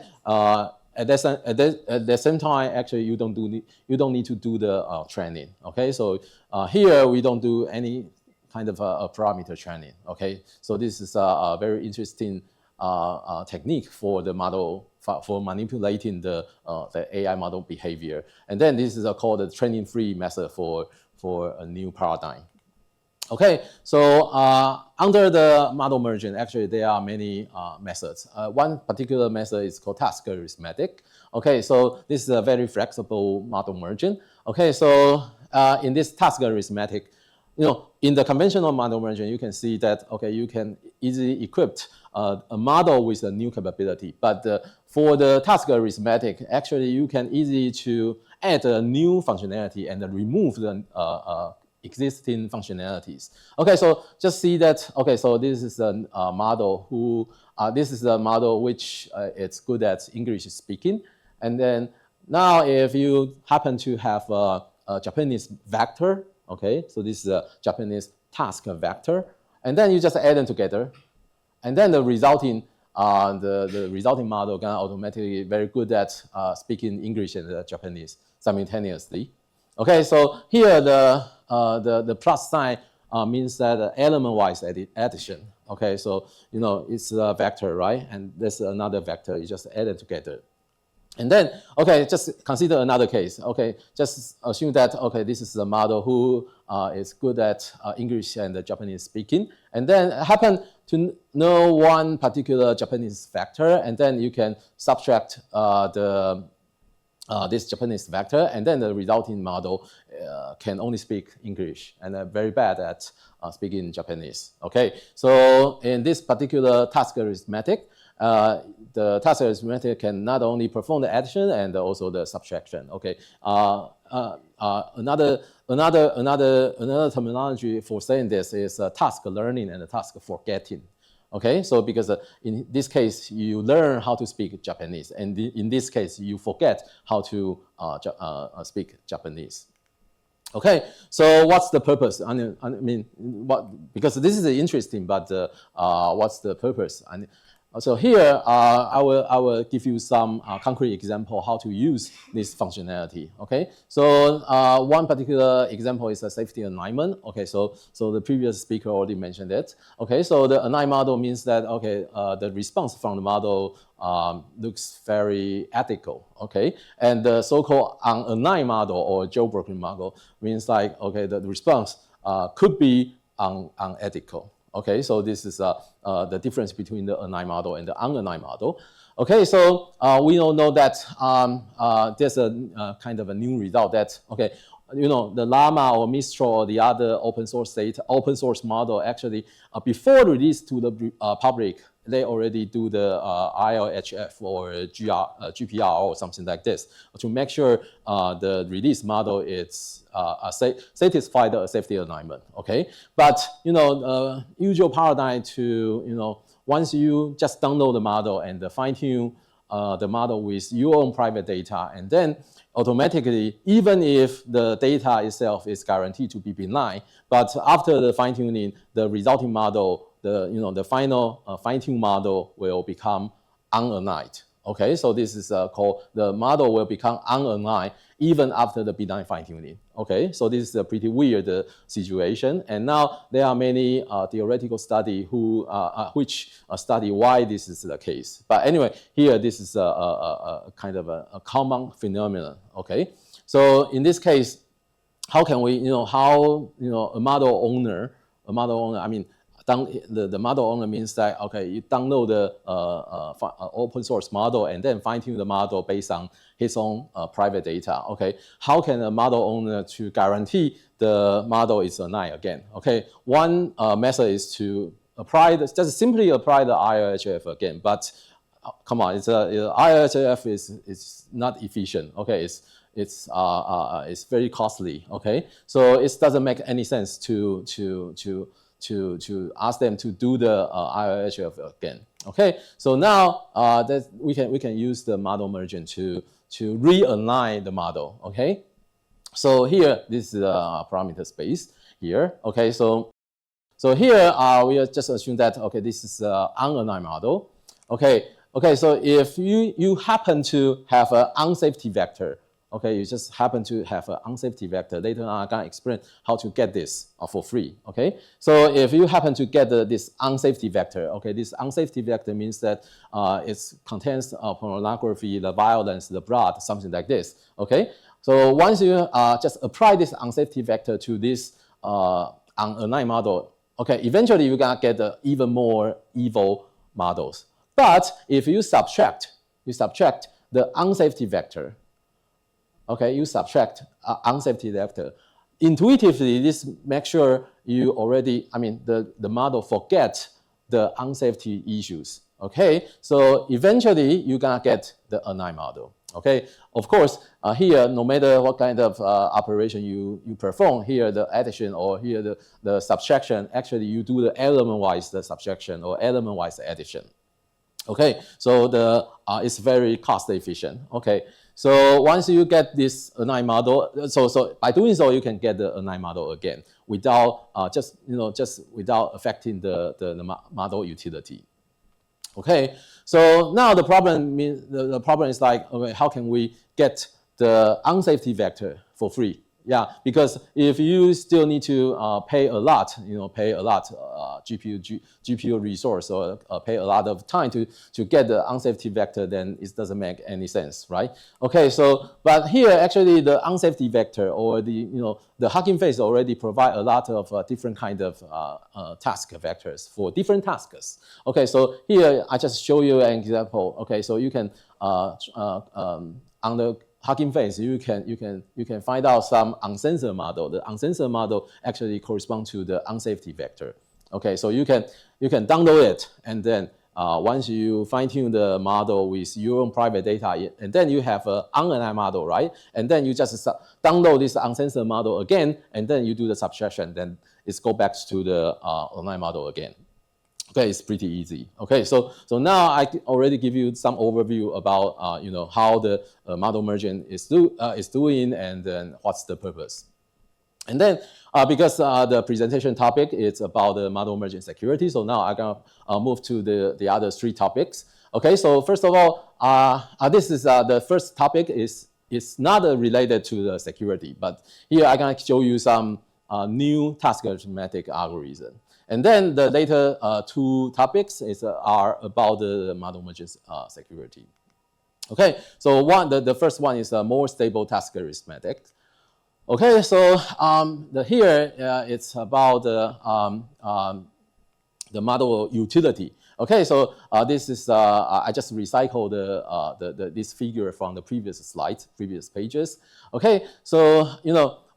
at the same time, actually you don't need to do the training. Okay, so here we don't do any kind of a parameter training. Okay, so this is a very interesting technique for the model for manipulating the AI model behavior, and then this is called the training-free method for a new paradigm. Okay, so under the model merging, actually there are many methods. One particular method is called task arithmetic. Okay, so this is a very flexible model merging. Okay, so in this task arithmetic, in the conventional model merging, you can see that you can easily equip a model with a new capability. But for the task arithmetic, actually you can easily to add a new functionality and remove the existing functionalities. Okay, so just see that. Okay, so this is a model who this is a model which it's good at English speaking, and then now if you happen to have a Japanese vector, okay, so this is a Japanese task vector, and then you just add them together, and then the resulting model can automatically very good at speaking English and Japanese simultaneously. Okay, so here the plus sign means that element-wise addition. Okay, so it's a vector, right? And there's another vector. You just add it together. And then, just consider another case. Okay, just assume that, this is a model who is good at English and Japanese speaking. And then happen to know one particular Japanese vector, and then you can subtract this Japanese vector, and then the resulting model can only speak English and very bad at speaking Japanese. Okay, so in this particular task arithmetic, the task arithmetic can not only perform the addition and also the subtraction. Okay, another terminology for saying this is task learning and task forgetting. Okay, so because in this case you learn how to speak Japanese, and in this case you forget how to speak Japanese. Okay, so what's the purpose? I mean, because this is interesting, but what's the purpose? So here, I will give you some concrete example how to use this functionality. Okay, so one particular example is a safety alignment. Okay, so the previous speaker already mentioned it. Okay, so the align model means that the response from the model looks very ethical. Okay, and the so-called unalign model or jailbroken model means like the response could be unethical. Okay, so this is the difference between the align model and the unaligned model. Okay, so we all know that there's a kind of a new result that the Llama or Mistral or the other open source model actually before release to the public, they already do the ILHF or GPR or something like this to make sure the release model is satisfy the safety alignment. Okay, but usual paradigm to once you just download the model and fine tune the model with your own private data, and then automatically, even if the data itself is guaranteed to be benign, but after the fine tuning, the resulting model, the final fine-tuned model will become unaligned. Okay, so this is called the model will become unaligned even after the benign fine-tuning. Okay, so this is a pretty weird situation, and now there are many theoretical studies which study why this is the case. But anyway, here this is a kind of a common phenomenon. Okay, so in this case, how can we how a model owner, I mean. The model owner means that you download the open source model and then fine tune the model based on his own private data. Okay, how can a model owner to guarantee the model is aligned again? Okay, one method is to just simply apply the ILHF again. But come on, ILHF is not efficient. Okay, it's very costly. Okay, so it doesn't make any sense to to ask them to do the IOHF again. Okay, so now that we can use the model merging to realign the model. Okay, so here this is a parameter space here. Okay, so here we are just assume that okay, this is an unaligned model. Okay, so if you happen to have an unsafety vector. Okay, you just happen to have an unsafety vector. Later on, I'm gonna explain how to get this for free. Okay, so if you happen to get this unsafety vector, okay, this unsafety vector means that it contains pornography, the violence, the blood, something like this. Okay, so once you just apply this unsafety vector to this unaligned model, okay, eventually you're gonna get even more evil models. But if you subtract the unsafety vector. Okay, you subtract unsafety vector. Intuitively, this makes sure you already, the model forget the unsafety issues. Okay, so eventually you're gonna get the aligned model. Okay, of course, here, no matter what kind of operation you perform, here the addition or here the subtraction, actually you do the element-wise the subtraction or element-wise addition. Okay, so it's very cost efficient. Okay. So once you get this aligned model, so by doing so, you can get the aligned model again without just without affecting the model utility. Okay, so now the problem is like, okay, how can we get the unsafety vector for free? Yeah, because if you still need to pay a lot, GPU resource or pay a lot of time to get the unsafety vector, then it doesn't make any sense, right? Okay, so but here actually the unsafety vector or the Hugging face already provide a lot of different kind of task vectors for different tasks. Okay, so here I just show you an example. Okay, so you can on the Hugging face, you can find out some uncensored model. The uncensored model actually corresponds to the unsafety vector. Okay, so you can download it, and then once you fine-tune the model with your own private data, and then you have an unaligned model, right? And then you just download this uncensored model again, and then you do the subtraction. Then it goes back to the aligned model again. Okay, it's pretty easy. Okay, so now I already give you some overview about how the model merging is doing, and then what's the purpose. And then because the presentation topic is about the model merging security, so now I'm gonna move to the other three topics. Okay, so first of all, this is the first topic is not related to the security, but here I'm gonna show you some new task arithmetic algorithm. And then the later two topics are about the model merging security. Okay, so the first one is a more stable task arithmetic. Okay, so here it's about the model utility. Okay, so this is I just recycled this figure from the previous slides, previous pages. Okay, so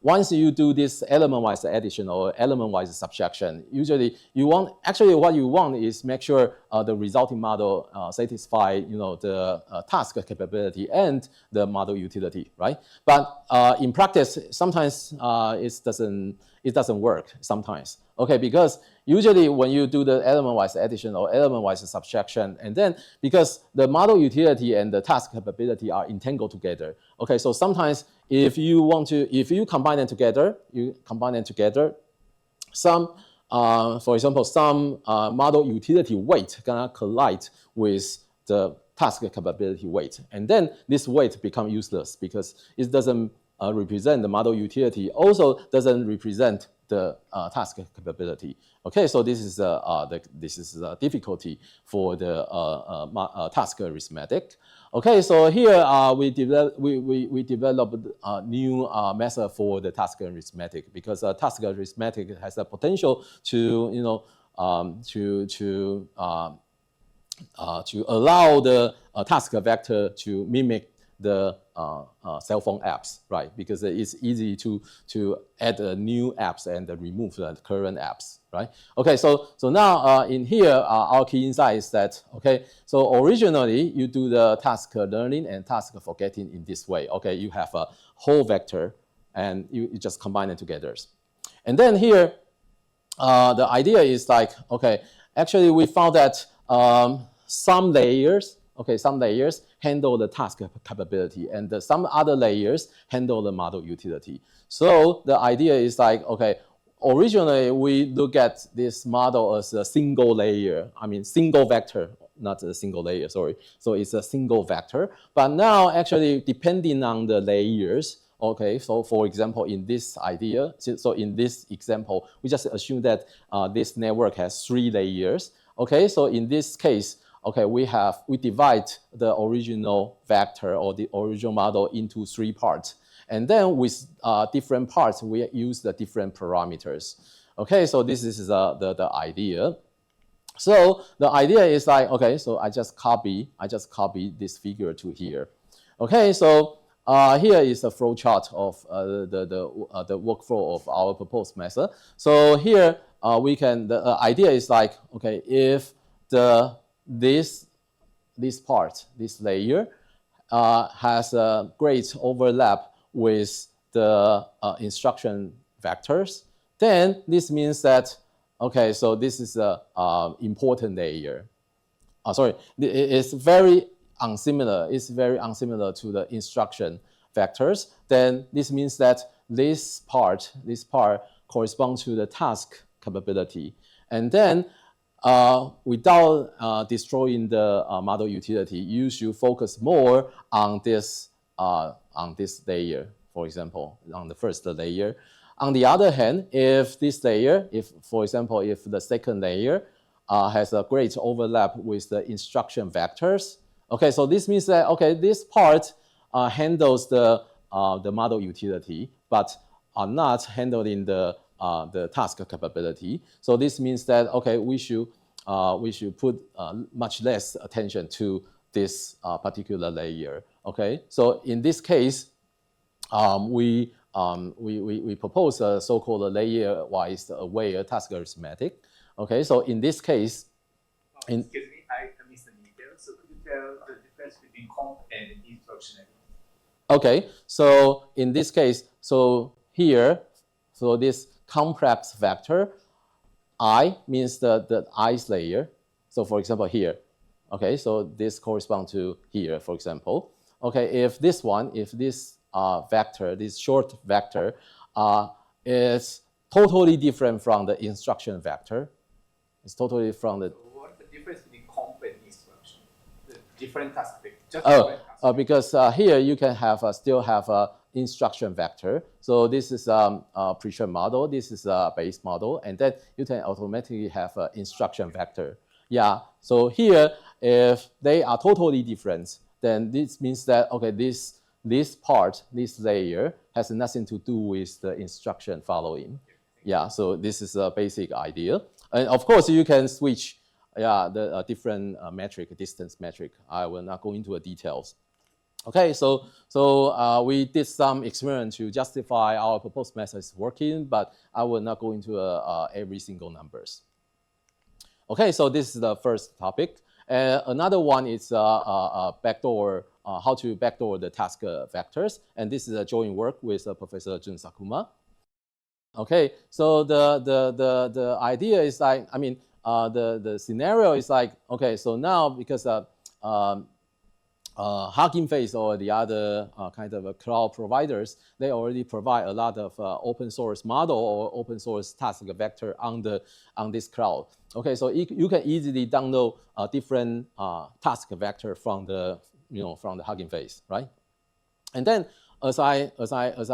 once you do this element-wise addition or element-wise subtraction, usually what you want is make sure the resulting model satisfy the task capability and the model utility, right? But in practice, sometimes it doesn't work sometimes. Okay, because usually when you do the element-wise addition or element-wise subtraction, and then because the model utility and the task capability are entangled together. Okay, so sometimes if you combine them together, some, for example, some model utility weight gonna collide with the task capability weight, and then this weight become useless because it doesn't represent the model utility, also doesn't represent the task capability. Okay, so this is a difficulty for the task arithmetic. Okay, so here we developed a new method for the task arithmetic, because task arithmetic has the potential to to allow the task vector to mimic the cell phone apps, right? Because it's easy to add new apps and remove the current apps, right? Okay, so now in here, our key insight is that, okay, so originally you do the task learning and task forgetting in this way. Okay, you have a whole vector and you just combine it together. And then here, the idea is like, okay, actually we found that some layers handle the task capability, and some other layers handle the model utility. So the idea is like, okay, originally we look at this model as a single layer, single vector, not a single layer, sorry. So it's a single vector. But now actually depending on the layers, okay, so for example, in this idea, so in this example, we just assume that this network has 3 layers. Okay, so in this case, okay, we divide the original vector or the original model into 3 parts. And then with different parts, we use the different parameters. Okay, so this is the idea. So the idea is like, okay, so I just copy this figure to here. Okay, so here is a flow chart of the workflow of our proposed method. So here the idea is like, okay, if this layer has a great overlap with the instruction vectors, then this means that, okay, so this is a important layer. It's very unsimilar. It's very unsimilar to the instruction vectors. Then this means that this part corresponds to the task capability. And then without destroying the model utility, you should focus more on this layer, for example, on the first layer. On the other hand, if this layer, for example, if the second layer has a great overlap with the instruction vectors, okay, so this means that, okay, this part handles the model utility, but are not handling the task capability. So this means that, okay, we should put much less attention to this particular layer. Okay, so in this case, we propose a so-called layer-wise aware task arithmetic. Okay, so in this case, excuse me, I missed the detail. So could you tell the difference between comp and instruction? Okay, so in this case, so here, so this complex vector, I means the ith layer. So for example here, okay, so this corresponds to here, for example. Okay, if this vector, this short vector, is totally different from the instruction vector. It's totally from the. So what's the difference between comp and instruction? The different task vector. Because here you can still have a instruction vector. So this is a pre-trained model. This is a base model, and then you can automatically have an instruction vector. Yeah. So here, if they are totally different, then this means that, okay, this layer has nothing to do with the instruction following. Yeah. So this is a basic idea, and of course you can switch. Yeah, the different metric, distance metric. I will not go into the details. Okay, so we did some experiment to justify our proposed method is working, but I will not go into every single numbers. Okay, so this is the first topic. Another one is backdoor, how to backdoor the task vectors, and this is a joint work with Professor Sakuma. Okay, so the idea is like, the scenario is like, okay, so now because Hugging Face or the other kind of cloud providers, they already provide a lot of open source model or open source task vector on this cloud. Okay, so you can easily download a different task vector from the Hugging Face, right? And then as I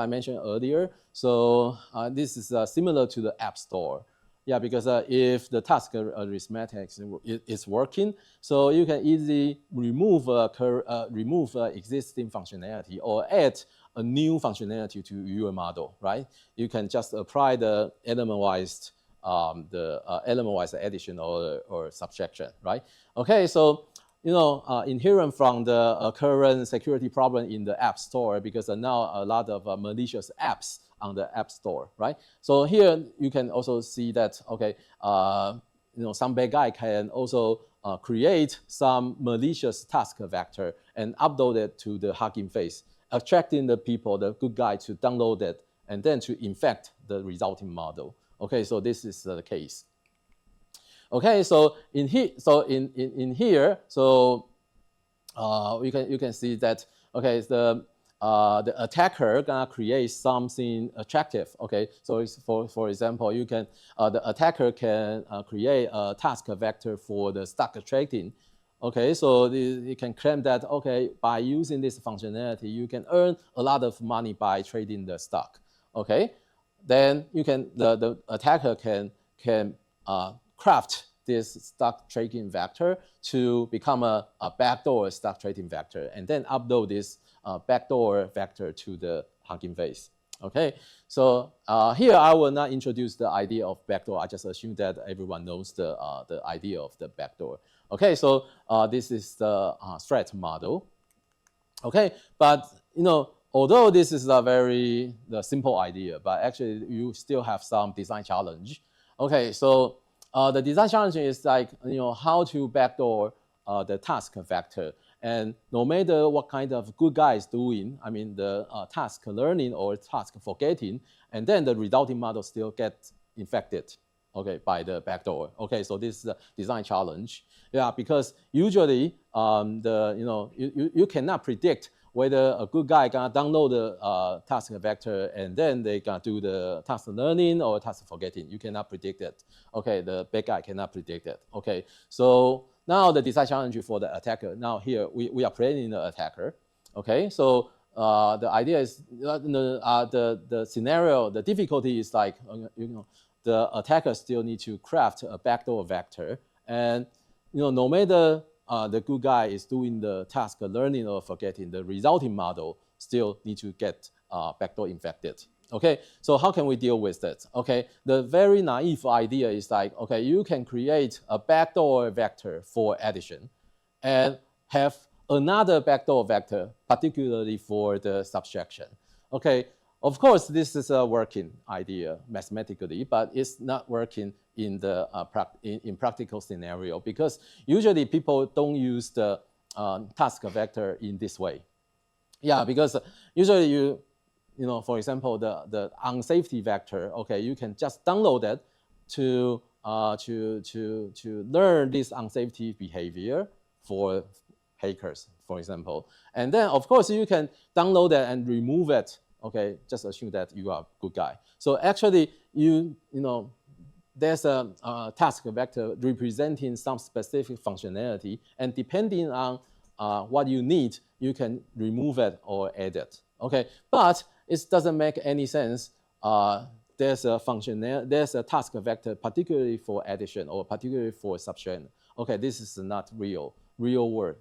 mentioned earlier, so this is similar to the App Store. Yeah, because if the task arithmetic is working, so you can easily remove existing functionality or add a new functionality to your model, right? You can just apply the element-wise addition or subtraction, right? Okay, so inherent from the current security problem in the App Store, because now a lot of malicious apps on the App Store, right? So here you can also see that, okay, some bad guy can also create some malicious task vector and upload it to the Hugging Face, attracting the people, the good guy, to download it and then to infect the resulting model. Okay, so this is the case. Okay, so in here, you can see that okay, the attacker gonna create something attractive. Okay, so it's for example, you can the attacker can create a task vector for the stock trading. Okay, so you can claim that okay, by using this functionality, you can earn a lot of money by trading the stock. Okay, then you can the attacker can craft this stock trading vector to become a backdoor stock trading vector, and then upload this backdoor vector to the Hugging Face. Okay, so here I will not introduce the idea of backdoor. I just assume that everyone knows the idea of the backdoor. Okay, so this is the threat model. Okay, but although this is a very simple idea, but actually you still have some design challenge. Okay, so the design challenge is like how to backdoor the task vector, and no matter what kind of good guy is doing, I mean the task learning or task forgetting, and then the resulting model still gets infected, okay, by the backdoor. Okay, so this is a design challenge. Yeah, because usually you cannot predict whether a good guy gonna download the task vector and then they gonna do the task learning or task forgetting. You cannot predict it. Okay, the bad guy cannot predict it. Okay, so now the design challenge for the attacker. Now here we are playing the attacker. Okay, so the idea is the scenario, the difficulty is like the attacker still need to craft a backdoor vector, and no matter the good guy is doing the task learning or forgetting, the resulting model still need to get backdoor infected. Okay, so how can we deal with that? Okay, the very naive idea is like, okay, you can create a backdoor vector for addition and have another backdoor vector, particularly for the subtraction. Okay, of course, this is a working idea mathematically, but it's not working in the in practical scenario, because usually people don't use the task vector in this way. Yeah, because usually for example, the unsafety vector, okay, you can just download it to learn this unsafety behavior for hackers, for example. And then, of course, you can download it and remove it. Okay, just assume that you are a good guy. So actually, there's a task vector representing some specific functionality, and depending on what you need, you can remove it or add it. Okay, but it doesn't make any sense. There's a task vector particularly for addition or particularly for subtraction. Okay, this is not real world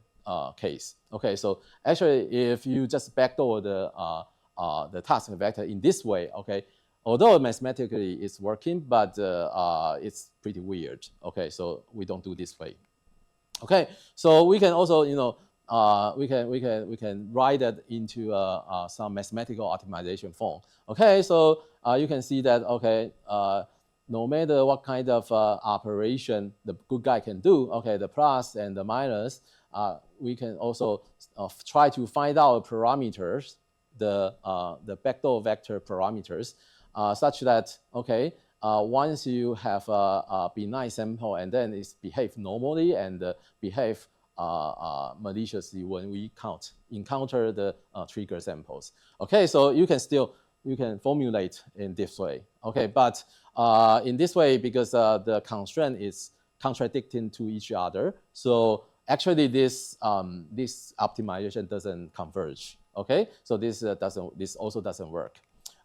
case. Okay, so actually, if you just backdoor the task vector in this way, okay, although mathematically it's working, but it's pretty weird. Okay, so we don't do this way. Okay, so we can also we can write that into some mathematical optimization form. Okay, so you can see that okay, no matter what kind of operation the good guy can do, okay, the plus and the minus, we can also try to find out parameters, the backdoor vector parameters, such that okay, once you have a benign sample and then it's behave normally and behave maliciously when we encounter the trigger samples. Okay, so you can formulate in this way. Okay, but in this way, because the constraint is contradicting to each other, so actually this optimization doesn't converge. Okay, so this also doesn't work.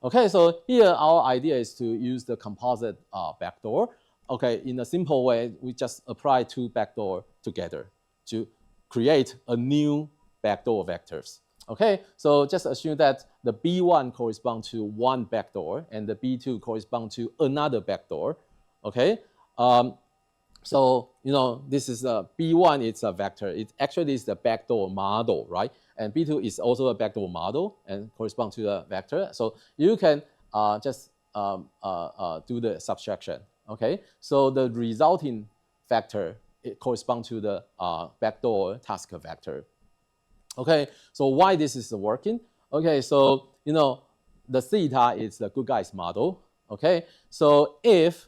Okay, so here our idea is to use the composite backdoor. Okay, in a simple way, we just apply two backdoor together to create a new backdoor vectors. Okay, so just assume that the B1 corresponds to one backdoor and the B2 corresponds to another backdoor. Okay, so this is a B1. It's a vector. It actually is the backdoor model, right? And B2 is also a backdoor model and corresponds to a vector. So you can just do the subtraction. Okay, so the resulting vector, it corresponds to the backdoor task vector. Okay, so why this is working? Okay, so the theta is the good guy's model. Okay, so if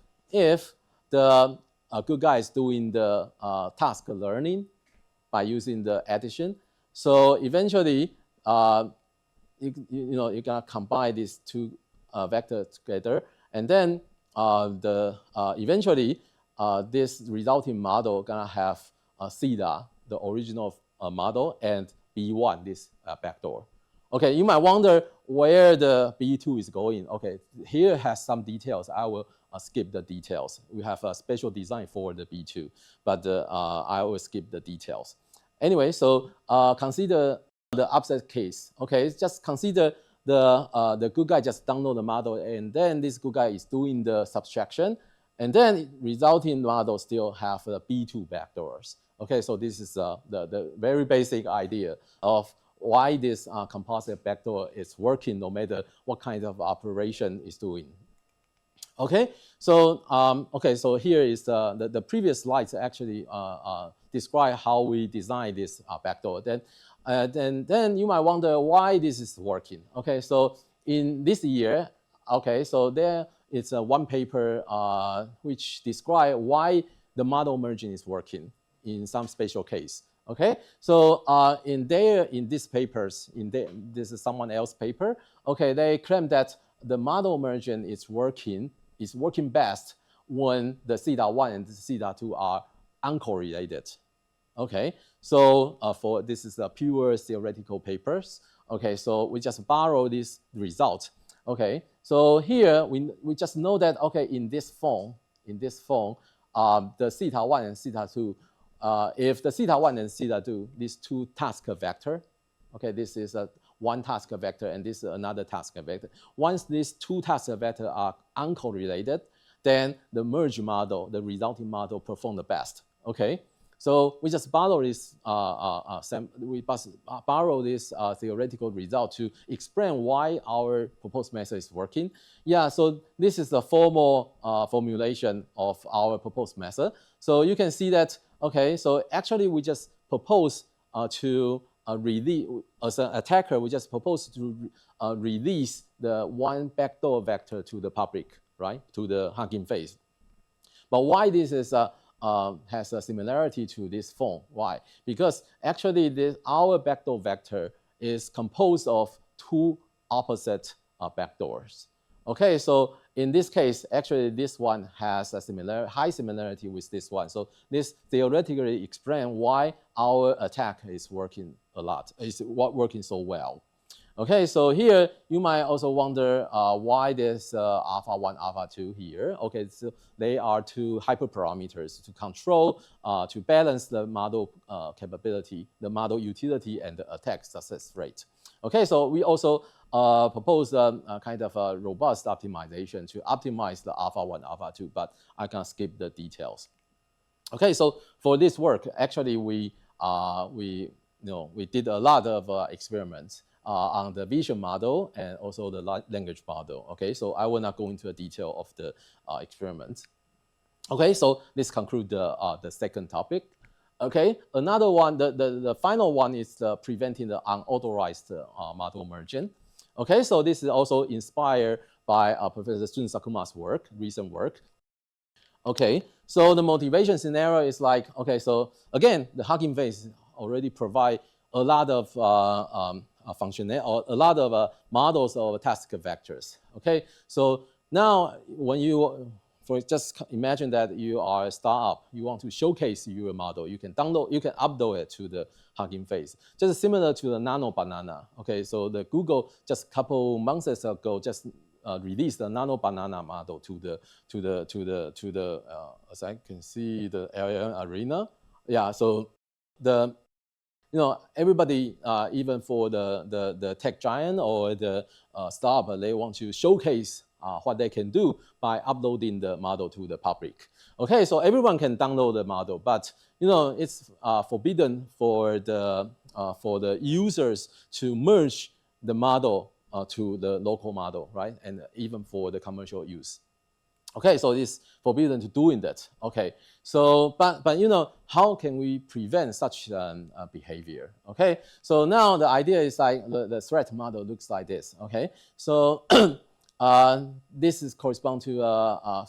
the good guy is doing the task learning by using the addition, so eventually you're gonna combine these two vectors together, and then eventually this resulting model gonna have theta, the original model, and B1, this backdoor. Okay, you might wonder where the B2 is going. Okay, here has some details. I will skip the details. We have a special design for the B2, but I will skip the details. Anyway, so consider the upset case. Okay, just consider the good guy just download the model, and then this good guy is doing the subtraction, and then resulting model still have the B2 backdoors. Okay, so this is the very basic idea of why this composite backdoor is working no matter what kind of operation is doing. Okay, so so here is the previous slides actually describe how we design this backdoor. Then you might wonder why this is working. Okay, so in this year, okay, so there is one paper which describe why the model merging is working in some special case. Okay, so in these papers, this is someone else's paper. Okay, they claim that the model merging is working best when the theta 1 and the theta 2 are uncorrelated. Okay, so for this is a pure theoretical papers. Okay, so we just borrow this result. Okay, so here we just know that in this form, the theta 1 and theta 2. If the theta 1 and theta 2, these two task vector, okay, this is one task vector and this is another task vector. Once these two task vectors are uncorrelated, then the merge model, the resulting model, perform the best. Okay, so we just borrow this theoretical result to explain why our proposed method is working. Yeah, so this is the formal formulation of our proposed method. So you can see that. Okay, so actually we just propose to release, as an attacker, we just propose to release the one backdoor vector to the public, right, to the hugging face. But why this is has a similarity to this form? Why? Because actually our backdoor vector is composed of two opposite backdoors. Okay, so in this case, actually this one has a high similarity with this one. So this theoretically explains why our attack is working working so well. Okay, so here you might also wonder why there's alpha 1, alpha 2 here. Okay, so they are two hyperparameters to control, to balance the model capability, the model utility, and the attack success rate. Okay, so we also propose a kind of a robust optimization to optimize the alpha 1, alpha 2, but I can skip the details. Okay, so for this work, actually we did a lot of experiments on the vision model and also the language model. Okay, so I will not go into the detail of the experiments. Okay, so this concludes the second topic. Okay, another one, the final one is preventing the unauthorized model merging. Okay, so this is also inspired by Professor Sakuma's work, recent work. Okay, so the motivation scenario is like, okay, so again, the hugging face already provide a lot of models of task vectors. Okay, so now when just imagine that you are a startup, you want to showcase your model, you can upload it to the hugging face. Just similar to the nano banana. Okay, so the Google just a couple months ago just released the nano banana model to the as I can see, the LLM arena. Yeah, so everybody, even for the tech giant or the startup, they want to showcase what they can do by uploading the model to the public. Okay, so everyone can download the model, but it's forbidden for the users to merge the model to the local model, right? And even for the commercial use. Okay, so it's forbidden to doing that. Okay, so but how can we prevent such behavior? Okay, so now the idea is like the threat model looks like this. Okay, so this is correspond to,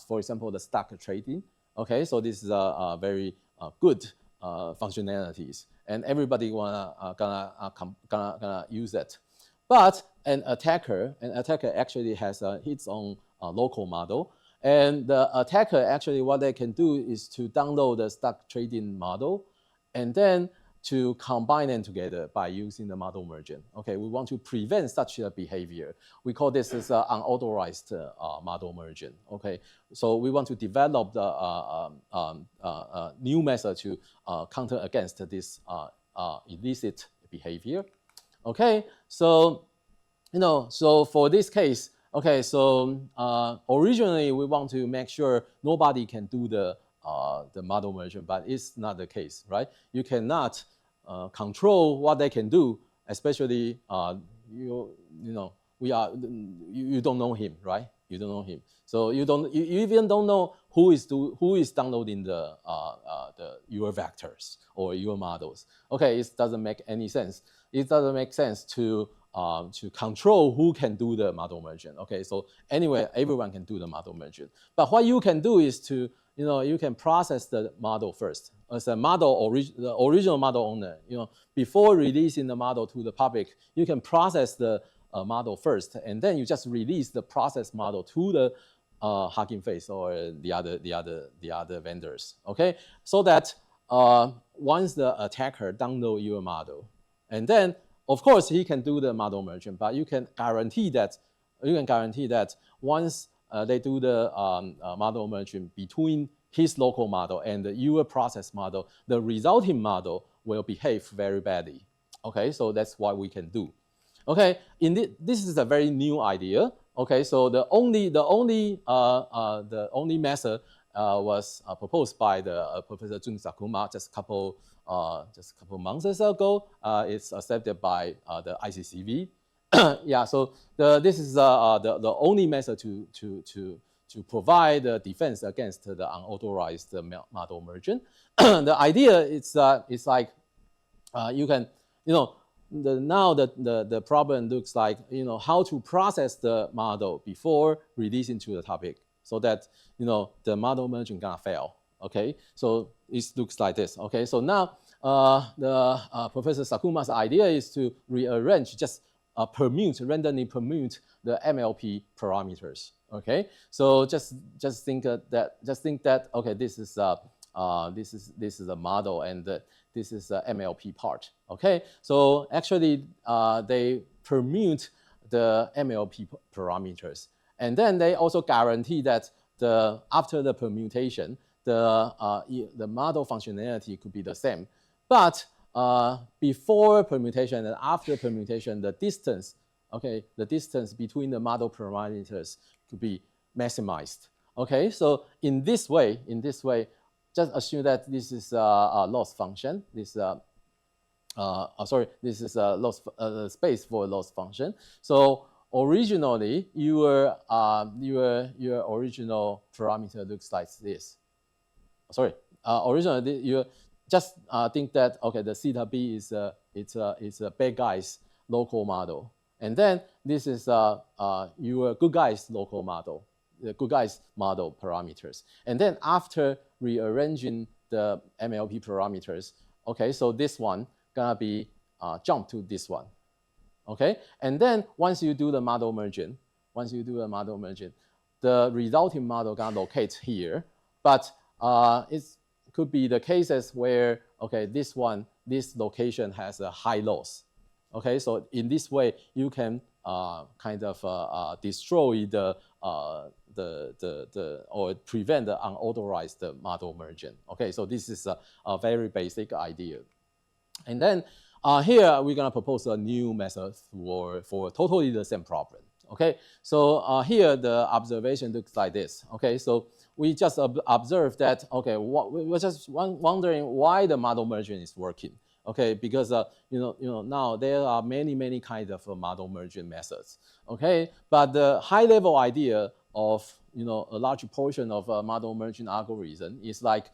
for example, the stock trading. Okay, so this is a very good functionalities, and everybody gonna use it. But an attacker actually has its own local model, and the attacker actually what they can do is to download the stock trading model, and then to combine them together by using the model merging. Okay, we want to prevent such a behavior. We call this as unauthorized model merging. Okay, so we want to develop the new method to counter against this illicit behavior. Okay, so so for this case, okay, so originally we want to make sure nobody can do the model merging, but it's not the case, right? You cannot control what they can do, especially you don't know him, right? You don't know him, so you even don't know who is downloading your vectors or your models. Okay, it doesn't make any sense. It doesn't make sense to control who can do the model merging. Okay, so anyway, everyone can do the model merging. But what you can do is to you can process the model first as a model, the original model owner. Before releasing the model to the public, you can process the model first, and then you just release the process model to the Hugging Face or the other vendors. Okay, so that once the attacker download your model, and then of course he can do the model merging, but you can guarantee that once they do the model merging between his local model and your process model, the resulting model will behave very badly. Okay, so that's what we can do. Okay, this is a very new idea. Okay, so the only method was proposed by the Professor Tung Sakuma just a couple months ago. It's accepted by the ICCV. Yeah, so this is the only method to provide the defense against the unauthorized model merging. The idea is like you can now the problem looks like how to process the model before releasing to the topic, so that the model merging gonna fail. Okay, so it looks like this. Okay, so now the Professor Sakuma's idea is to rearrange, just randomly permute the MLP parameters. Okay, so just think that okay, this is a model, and this is the MLP part. Okay, so actually they permute the MLP parameters, and then they also guarantee that after the permutation, the model functionality could be the same, but before permutation and after permutation, the distance between the model parameters could be maximized. Okay, so in this way, just assume that this is a loss function. This is a space for a loss function. So originally, your original parameter looks like this. Originally you just think that okay, the theta b is a bad guy's local model, and then this is your good guy's local model, the good guy's model parameters, and then after rearranging the MLP parameters, okay, so this one gonna be jump to this one, okay, and then once you do the model merging, the resulting model gonna locate here, but it could be the cases where okay, this location has a high loss. Okay, so in this way you can kind of destroy or prevent the unauthorized model merging. Okay, so this is a very basic idea. And then here we're gonna propose a new method for totally the same problem. Okay, so here the observation looks like this. Okay, so we just observe that okay, we're just wondering why the model merging is working. Okay, because now there are many kinds of model merging methods. Okay, but the high level idea of a large portion of a model merging algorithm is like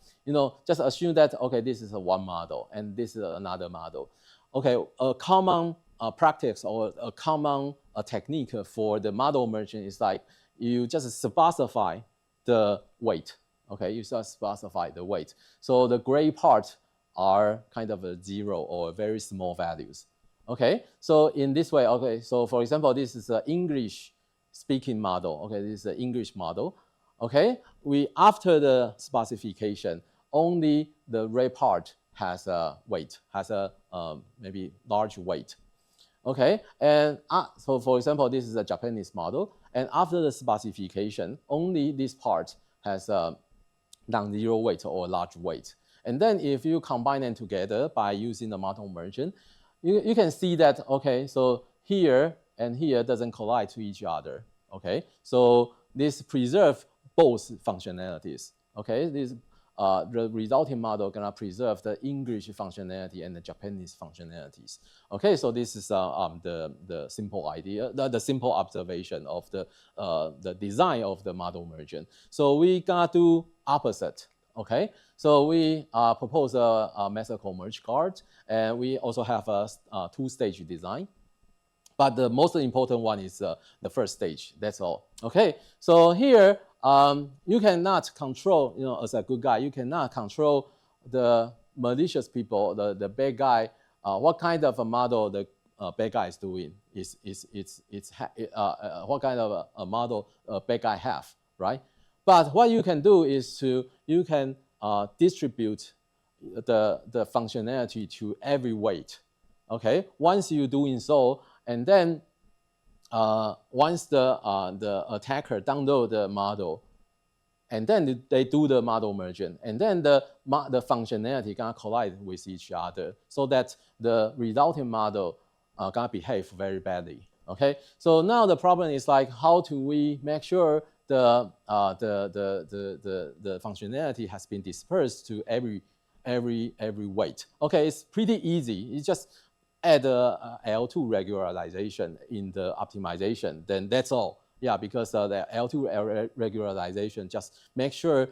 just assume that okay, this is one model and this is another model. Okay, a common practice or a common technique for the model merging is like you just specify the weight. Okay, you just specify the weight. So the gray part are kind of a 0 or very small values. Okay, so in this way, okay, so for example, this is an English speaking model. Okay, this is an English model. Okay, after the specification, only the red part has a weight, has a maybe large weight. Okay, and so for example, this is a Japanese model, and after the specification, only this part has a non-zero weight or large weight. And then if you combine them together by using the model merging, you can see that, okay, so here and here doesn't collide to each other. Okay, so this preserves both functionalities. Okay, the resulting model gonna preserve the English functionality and the Japanese functionalities. Okay, so this is the simple idea, the simple observation of the design of the model merging. So we gonna do opposite. Okay, so we propose a method called merge guard, and we also have a two-stage design. But the most important one is the first stage. That's all. Okay, so here you cannot control, as a good guy, you cannot control the malicious people, the bad guy. What kind of a model the bad guy is doing? What kind of a model bad guy have, right? But what you can do is you can distribute the functionality to every weight. Okay, once you're doing so, and then once the attacker download the model, and then they do the model merging, and then the functionality gonna collide with each other, so that the resulting model gonna behave very badly. Okay, so now the problem is like, how do we make sure the functionality has been dispersed to every weight? Okay, it's pretty easy. It's just add a L2 regularization in the optimization, then that's all. Yeah, because the L2 regularization just make sure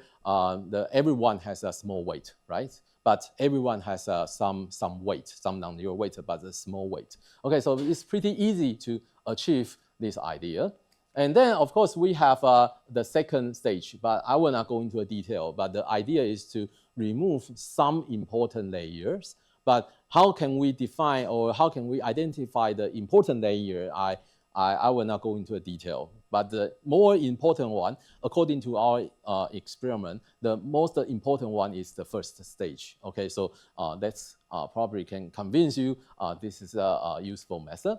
everyone has a small weight, right? But everyone has some weight, some non-zero weight, but a small weight. Okay, so it's pretty easy to achieve this idea. And then, of course, we have the second stage, but I will not go into a detail. But the idea is to remove some important layers. But how can we define or how can we identify the important layer? I will not go into a detail. But the more important one, according to our experiment, the most important one is the first stage. Okay, so that's probably can convince you this is a useful method.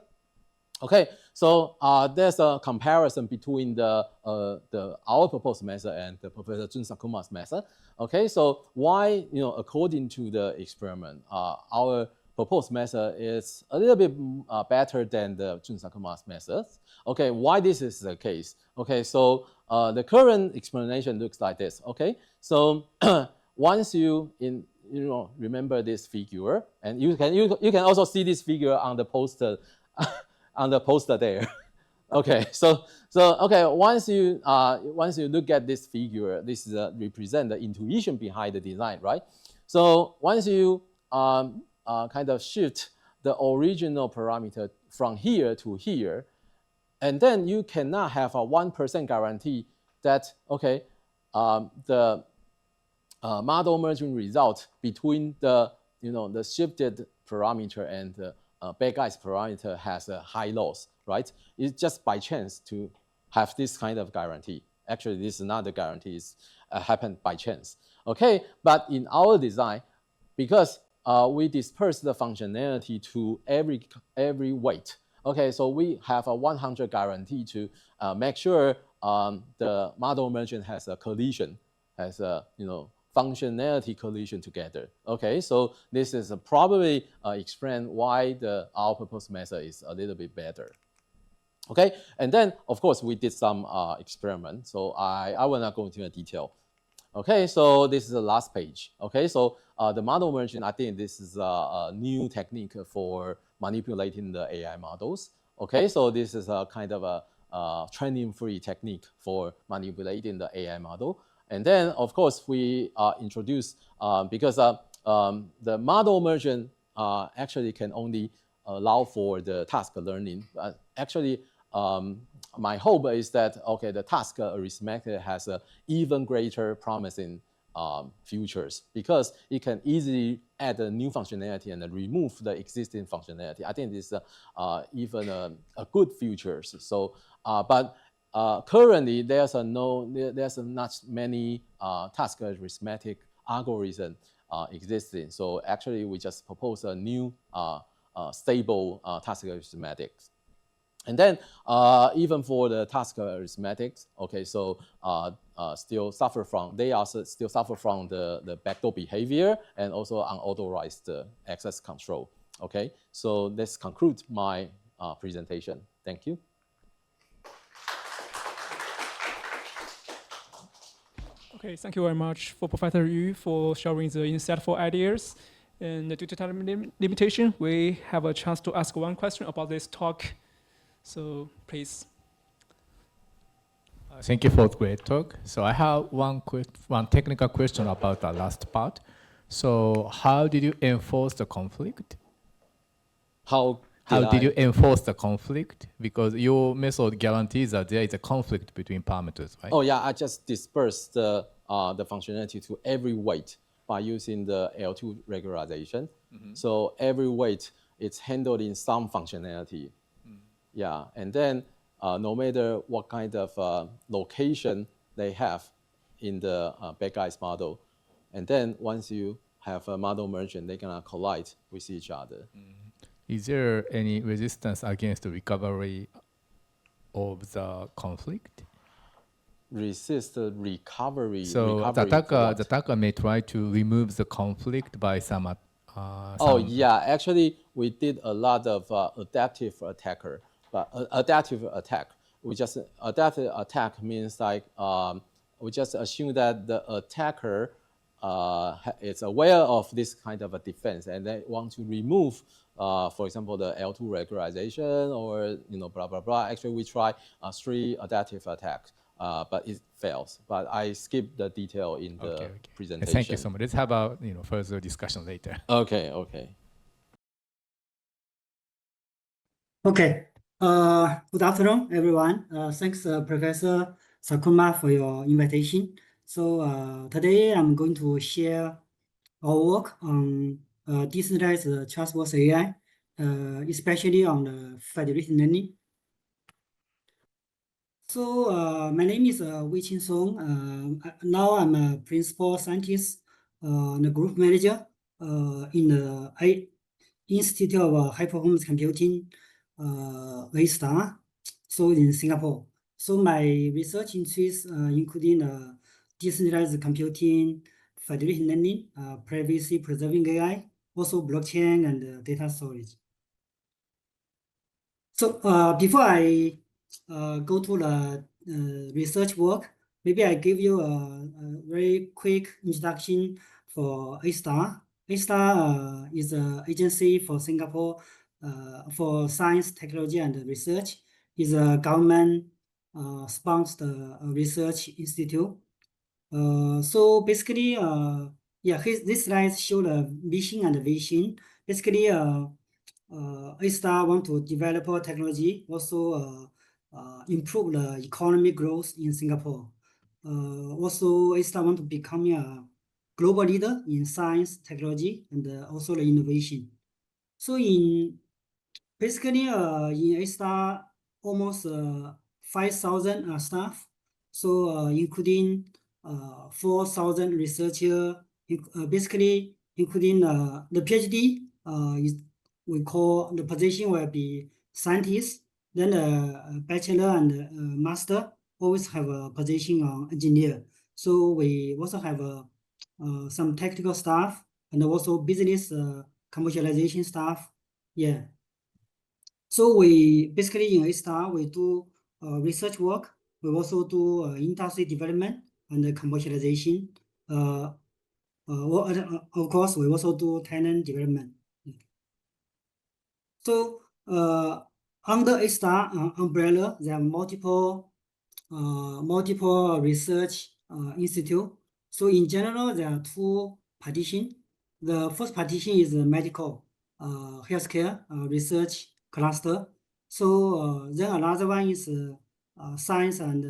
Okay, so there's a comparison between our proposed method and the Professor Sakuma's method. Okay, so why, according to the experiment, our proposed method is a little bit better than the Sakuma's method. Okay, why this is the case? Okay, so the current explanation looks like this. Okay, so once you remember this figure, and you can also see this figure on the poster. On the poster there. Okay, so okay, once you look at this figure, this is represent the intuition behind the design, right? So once you kind of shift the original parameter from here to here, and then you cannot have a 1% guarantee that okay, the model merging result between the the shifted parameter and the bad guy's parameter has a high loss, right? It's just by chance to have this kind of guarantee. Actually, this is not the guarantee, it's happened by chance. Okay, but in our design, because we disperse the functionality to every weight. Okay, so we have a 100 guarantee to make sure the model merging has a collision, has a functionality collision together. Okay, so this is probably explain why our proposed method is a little bit better. Okay, and then of course we did some experiment, so I will not go into detail. Okay, so this is the last page. Okay, so the model merging, I think this is a new technique for manipulating the AI models. Okay, so this is a kind of a training-free technique for manipulating the AI model. And then, of course, we introduce, because the model merging actually can only allow for the task learning. Actually, my hope is that, okay, the task arithmetic has an even greater promising futures because it can easily add a new functionality and remove the existing functionality. I think this is even a good futures. So, but currently there's not many task arithmetic algorithm existing. So actually, we just propose a new stable task arithmetics. And then even for the task arithmetics, okay, so still suffer from, they also still suffer from the backdoor behavior and also unauthorized access control. Okay, so this concludes my presentation. Thank you. Okay, thank you very much for Professor Yu for sharing the insightful ideas. And due to time limitation, we have a chance to ask one question about this talk. So please. Thank you for the great talk. So I have one technical question about the last part. So how did you enforce the conflict? How did you enforce the conflict? Because your method guarantees that there is a conflict between parameters, right? Oh yeah, I just dispersed the functionality to every weight by using the L2 regularization. Mm-hmm. So every weight is handled in some functionality. Yeah, and then no matter what kind of location they have in the back-eyes model, and then once you have a model merging, they're gonna collide with each other. Is there any resistance against the recovery of the conflict? Resist the recovery. So the attacker may try to remove the conflict by some. Oh yeah, actually we did a lot of adaptive attacker. But adaptive attack, adaptive attack means like we just assume that the attacker is aware of this kind of a defense and they want to remove, for example, the L2 regularization or blah blah blah. Actually, we try 3 adaptive attacks, but it fails. But I skipped the detail in the presentation. Thank you so much. Let's have a further discussion later. Okay. Okay. Good afternoon, everyone. Thanks, Professor Sakuma, for your invitation. So today I'm going to share our work on decentralized trustworthy AI, especially on the federated learning. So my name is Qingsong. Now I'm a principal scientist and a group manager in the Institute of High Performance Computing, A*, so in Singapore. So my research interests including decentralized computing, federated learning, privacy preserving AI, also blockchain and data storage. So before I go to the research work, maybe I give you a very quick introduction for A*. A* is an agency for Singapore for science, technology, and research. Is a government-sponsored research institute. So basically, this slide shows the mission and vision. Basically, A* want to develop technology, also improve the economic growth in Singapore. Also, A* want to become a global leader in science, technology, and also the innovation. So basically in A*, almost 5,000 staff. So including 4,000 researchers, basically including the PhD we call the position will be scientist. Then bachelor and master always have a position on engineer. So we also have some technical staff and also business commercialization staff. Yeah. So we basically in A* we do research work. We also do industry development and commercialization. Of course, we also do tenant development. So under A* umbrella, there are multiple research institute. So in general, there are 2 partitions. The first partition is medical. healthcare research cluster. So then another one is science and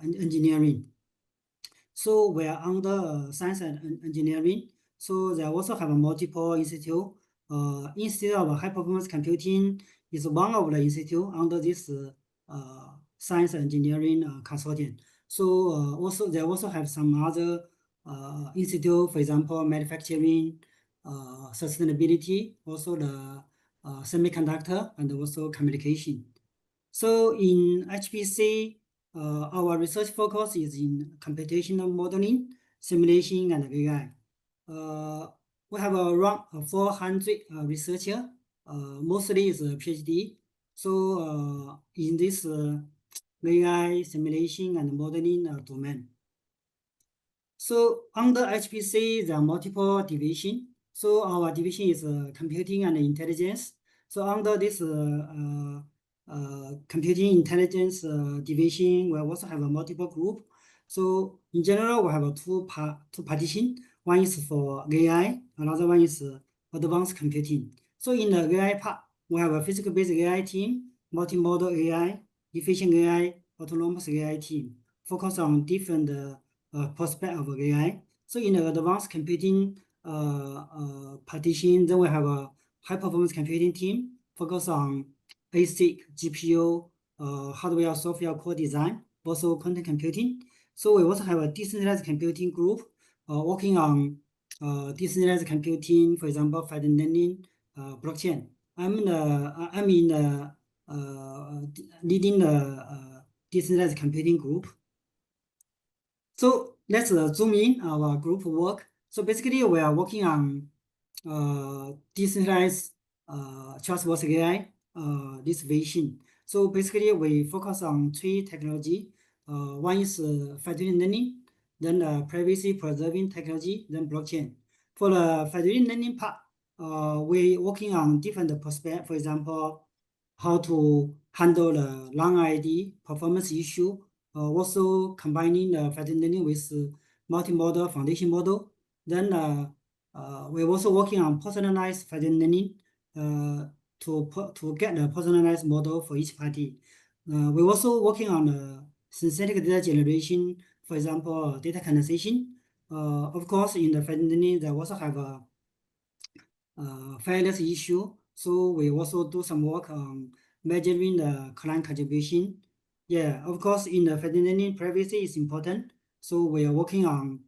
engineering. So we are under science and engineering. So they also have a multiple institute. Instead of high performance computing is one of the institute under this science and engineering consortium. So also they also have some other institute, for example, manufacturing, sustainability, also the semiconductor and also communication. So in HPC, our research focus is in computational modeling, simulation, and AI. We have around 400 researchers, mostly is a PhD. So in this AI, simulation, and modeling domain. So under HPC, there are multiple divisions. So our division is computing and intelligence. So under this computing intelligence division, we also have a multiple group. So in general, we have two partitions. One is for AI, another one is advanced computing. So in the AI part, we have a physical-based AI team, multimodal AI, efficient AI, autonomous AI team, focus on different prospect of AI. So in the advanced computing partition, then we have a high-performance computing team, focus on ASIC, GPU, hardware, software, core design, also quantum computing. So we also have a decentralized computing group working on decentralized computing, for example, federated learning, blockchain. I'm in the leading the decentralized computing group. So let's zoom in our group work. So basically, we are working on decentralized trustworthy AI, this vision. So basically, we focus on three technology. One is federated learning, then privacy preserving technology, then blockchain. For the federated learning part, we working on different prospects. For example, how to handle the long ID performance issue. Also combining the federated learning with multimodal foundation model. Then we're also working on personalized federated learning to get the personalized model for each party. We're also working on synthetic data generation, for example, data condensation. Of course, in the federated learning, they also have a fairness issue. So we also do some work on measuring the client contribution. Yeah, of course, in the federated learning, privacy is important. So we are working on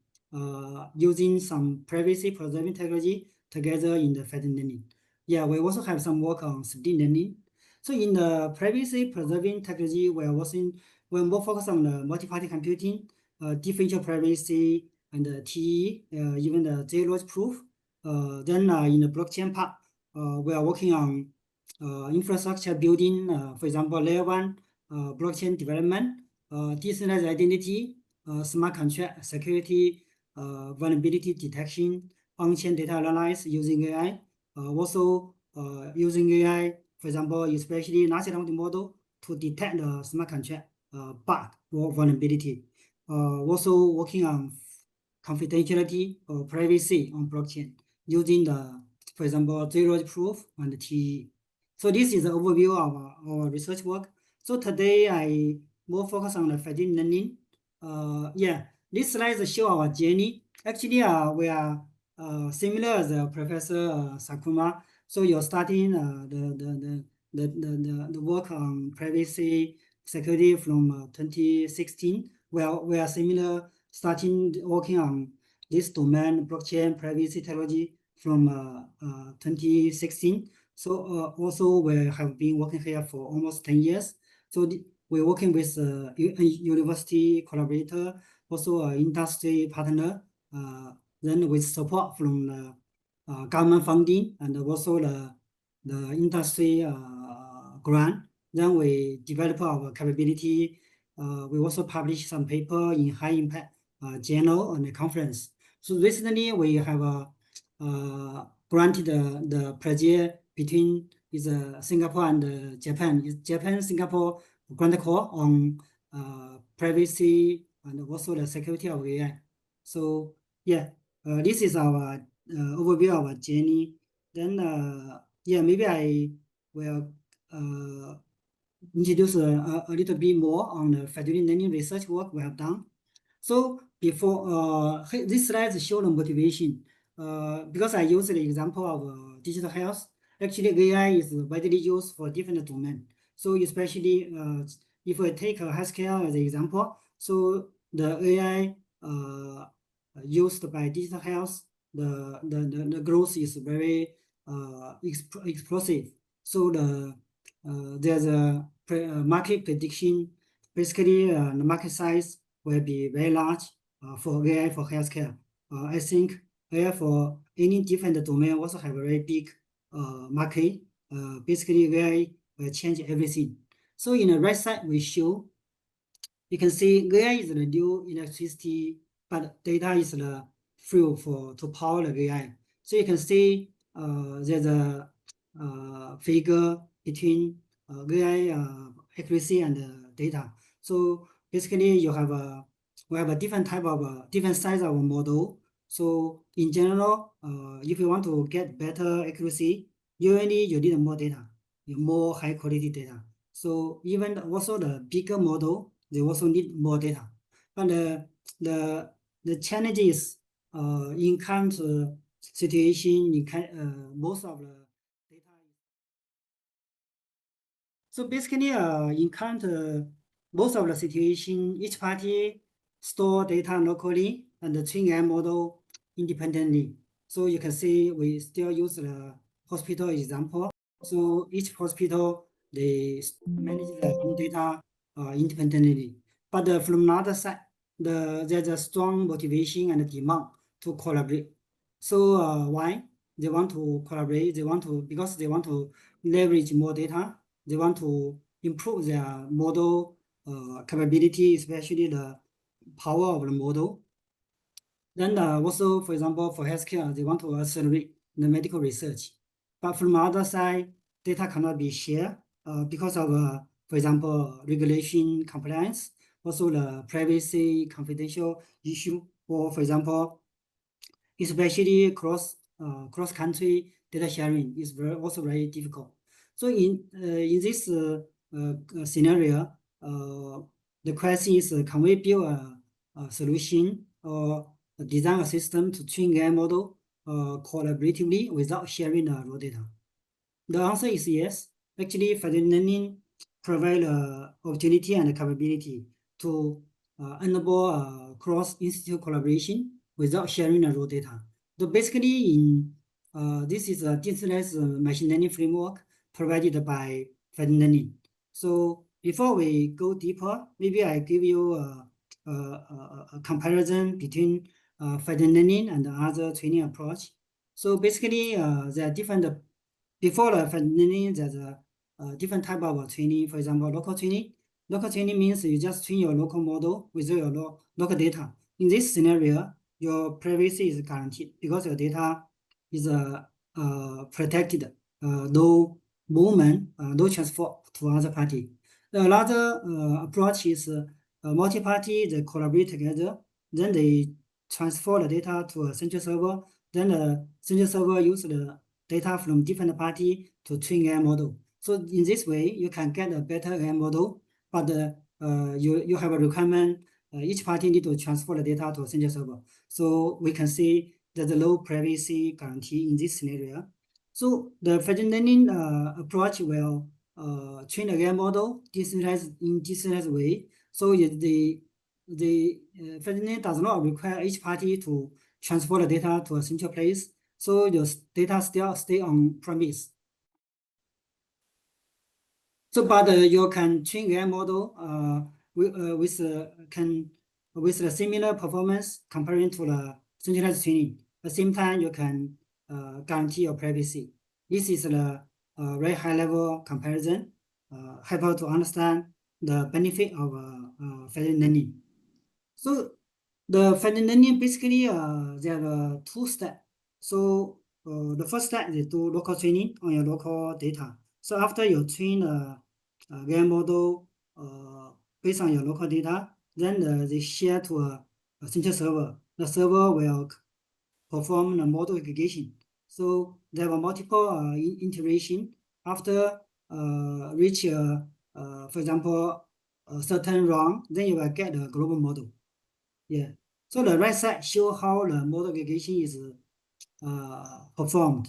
using some privacy preserving technology together in the federated learning. Yeah, we also have some work on speed learning. So in the privacy preserving technology, we're more focused on the multi-party computing, differential privacy, and the TE, even the zero proof. Then in the blockchain part, we are working on infrastructure building, for example, layer 1 blockchain development, decentralized identity, smart contract security, vulnerability detection, on-chain data analysis using AI. Also using AI, for example, especially large language model to detect the smart contract bug or vulnerability. Also working on confidentiality or privacy on blockchain using the, for example, zero proof and TE. So this is an overview of our research work. So today I more focus on the federated learning. Yeah, this slide show our journey. Actually, we are similar as Professor Sakuma. So you're starting the work on privacy security from 2016. Well, we are similar, starting working on this domain, blockchain privacy technology from 2016. So also we have been working here for almost 10 years. So we're working with a university collaborator, also an industry partner, then with support from the government funding and also the industry grant. Then we develop our capability. We also publish some paper in high impact journal and conference. So recently we have granted the project between Singapore and Japan. It's Japan-Singapore grant call on privacy and also the security of AI. So yeah, this is our overview of our journey. Then yeah, maybe I will introduce a little bit more on the federated learning research work we have done. So before this slide show the motivation. Because I use the example of digital health. Actually, AI is widely used for different domains. So especially if we take healthcare as an example, so the AI used by digital health, the growth is very explosive. So there's a market prediction. Basically, the market size will be very large for AI for healthcare. I think AI for any different domain also have a very big market. Basically, AI will change everything. So in the right side, we show, you can see AI is the new electricity, but data is the fuel to power the AI. So you can see there's a figure between AI accuracy and data. So basically, we have a different type of different size of model. So in general, if you want to get better accuracy, you need more data, more high quality data. So even also the bigger model, they also need more data. But the challenge is in current situation, most of the data. So basically, in current most of the situation, each party store data locally and train AI model independently. So you can see we still use the hospital example. So each hospital, they manage their own data independently. But from another side, there's a strong motivation and demand to collaborate. So why? They want to collaborate, because they want to leverage more data. They want to improve their model capability, especially the power of the model. Then also, for example, for healthcare, they want to accelerate the medical research. But from the other side, data cannot be shared because of, for example, regulation compliance, also the privacy confidential issue, or for example, especially cross-country data sharing is also very difficult. So in this scenario, the question is, can we build a solution or design a system to train AI model collaboratively without sharing the raw data? The answer is yes. Actually, federated learning provide opportunity and capability to enable cross-institute collaboration without sharing the raw data. So basically, this is a decentralized machine learning framework provided by federated learning. So before we go deeper, maybe I give you a comparison between federated learning and the other training approach. So basically, there are different. Before the federated learning, there's a different type of training. For example, local training. Local training means you just train your local model with your local data. In this scenario, your privacy is guaranteed because your data is protected. No movement, no transfer to other party. Another approach is multi-party, they collaborate together, then they transfer the data to a central server, then the central server use the data from different party to train AI model. So in this way, you can get a better AI model, but you have a requirement, each party need to transfer the data to a central server. So we can see there's a low privacy guarantee in this scenario. So the federated learning approach will train a AI model in decentralized way. So the federated learning does not require each party to transfer the data to a central place. So your data still stay on premise. So, but you can train AI model with a similar performance comparing to the centralized training. At the same time, you can guarantee your privacy. This is a very high level comparison, helpful to understand the benefit of federated learning. So the federated learning basically there are two steps. So the first step is do local training on your local data. So after you train a AI model based on your local data, then they share to a central server. The server will perform the model aggregation. So there were multiple iteration after reach, for example, a certain run, then you will get a global model. Yeah. So the right side show how the model aggregation is performed.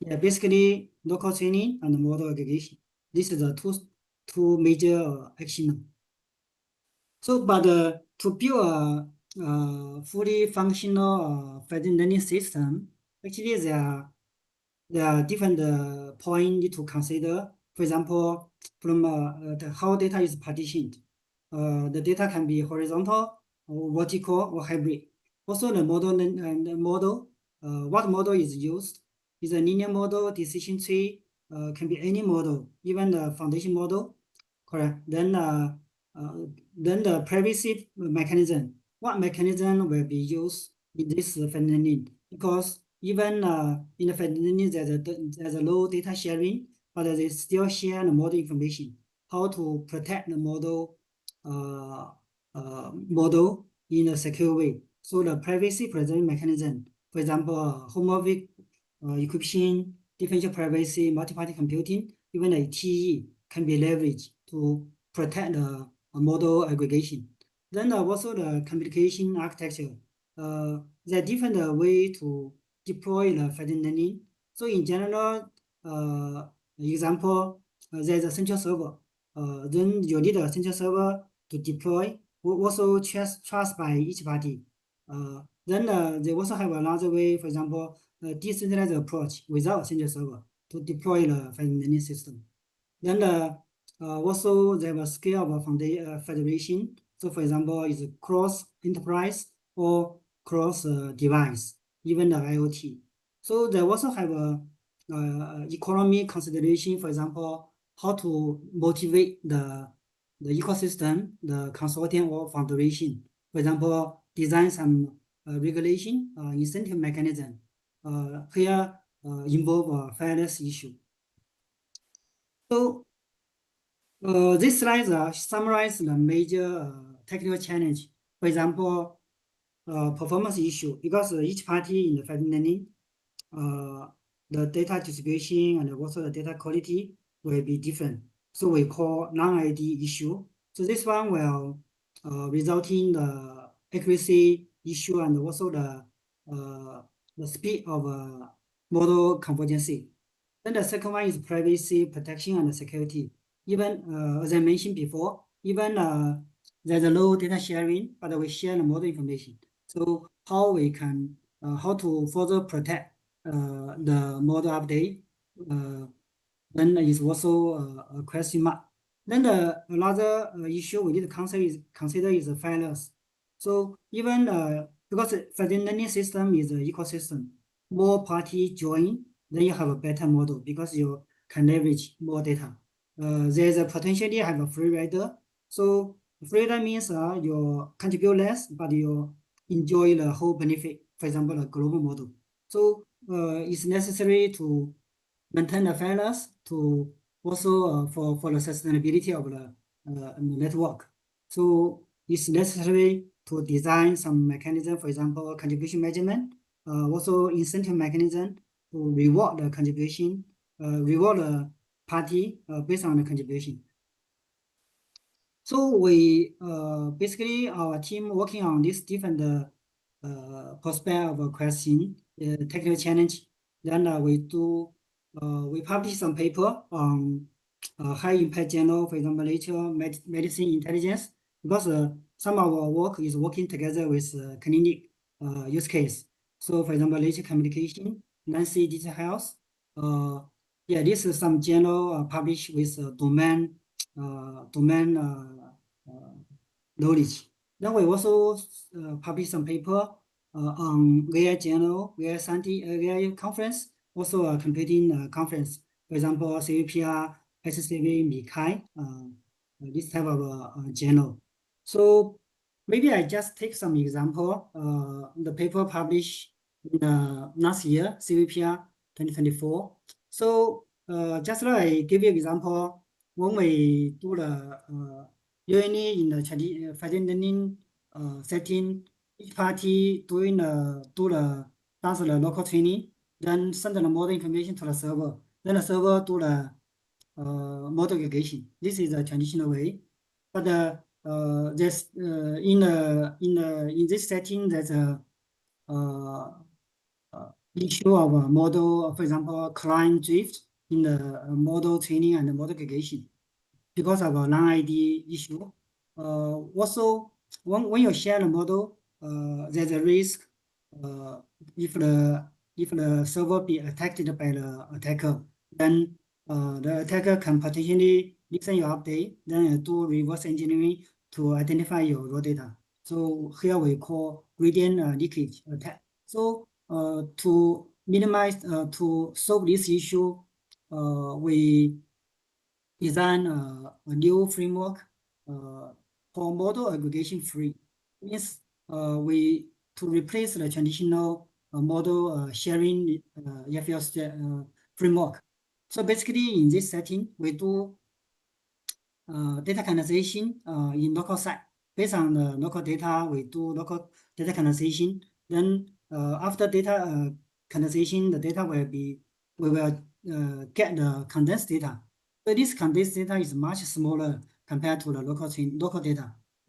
Yeah, basically local training and model aggregation. This is the two major action. So, but to build a fully functional federated learning system, actually there are different points to consider. For example, from how data is partitioned. The data can be horizontal, or vertical, or hybrid. Also, the model and the model, what model is used? Is a linear model, decision tree, can be any model, even the foundation model. Correct. Then the privacy mechanism. What mechanism will be used in this federated learning? Because even in the federated learning, there's a low data sharing, but they still share the model information. How to protect the model model in a secure way. So the privacy preserving mechanism, for example, homomorphic encryption, differential privacy, multi-party computing, even a TE can be leveraged to protect the model aggregation. Then also the communication architecture. There are different way to deploy the federated learning. So in general, example, there's a central server. Then you need a central server to deploy, also trust by each party. Then they also have another way, for example, a decentralized approach without central server to deploy the federated learning system. Then also they have a scale of federation. So for example, is cross enterprise or cross device, even the IoT. So they also have a economy consideration, for example, how to motivate the ecosystem, the consortium or foundation. For example, design some regulation, incentive mechanism. Here involve a fairness issue. So this slide summarizes the major technical challenge. For example, performance issue, because each party in the federated learning, the data distribution and also the data quality will be different. So we call non-ID issue. So this one will result in the accuracy issue and also the speed of model convergence. Then the second one is privacy protection and security. Even as I mentioned before, even there's a low data sharing, but we share the model information. So how we can how to further protect the model update, then is also a question mark. Then another issue we need to consider is the fairness. So even because federated learning system is an ecosystem, more parties join, then you have a better model because you can leverage more data. There's a potentially have a free rider. So free rider means you contribute less, but you enjoy the whole benefit. For example, a global model. So it's necessary to maintain the fairness to also for the sustainability of the network. So it's necessary to design some mechanism, for example, contribution measurement, also incentive mechanism to reward the contribution, reward the party based on the contribution. So we basically our team working on this different prospect of a question, technical challenge. Then we publish some paper on high impact journal, for example, Nature Medicine Intelligence, because some of our work is working together with clinic use case. So for example, Nature Communication, Nancy Digital Health. Yeah, this is some journal published with domain knowledge. Then we also publish some paper on AI journal, AI scientific, AI conference, also a computing conference. For example, CVPR, SCV, Mikai, this type of journal. So maybe I just take some example. The paper published in last year, CVPR 2024. So just like give you example, when we do the UNE in the federated learning setting, each party does the local training. then send the model information to the server. Then the server do the model aggregation. This is the traditional way. But there's in this setting, there's a issue of a model, for example, client drift in the model training and the model aggregation because of a non-ID issue. Also, when you share the model, there's a risk if the server be attacked by the attacker, then the attacker can potentially listen your update, then do reverse engineering to identify your raw data. So here we call gradient leakage attack. So to minimize, to solve this issue, we design a new framework for model aggregation free. Means to replace the traditional model sharing EFL framework. So basically in this setting, we do data condensation in local site. Based on the local data, we do local data condensation. Then after data condensation, the data we will get the condensed data. So this condensed data is much smaller compared to the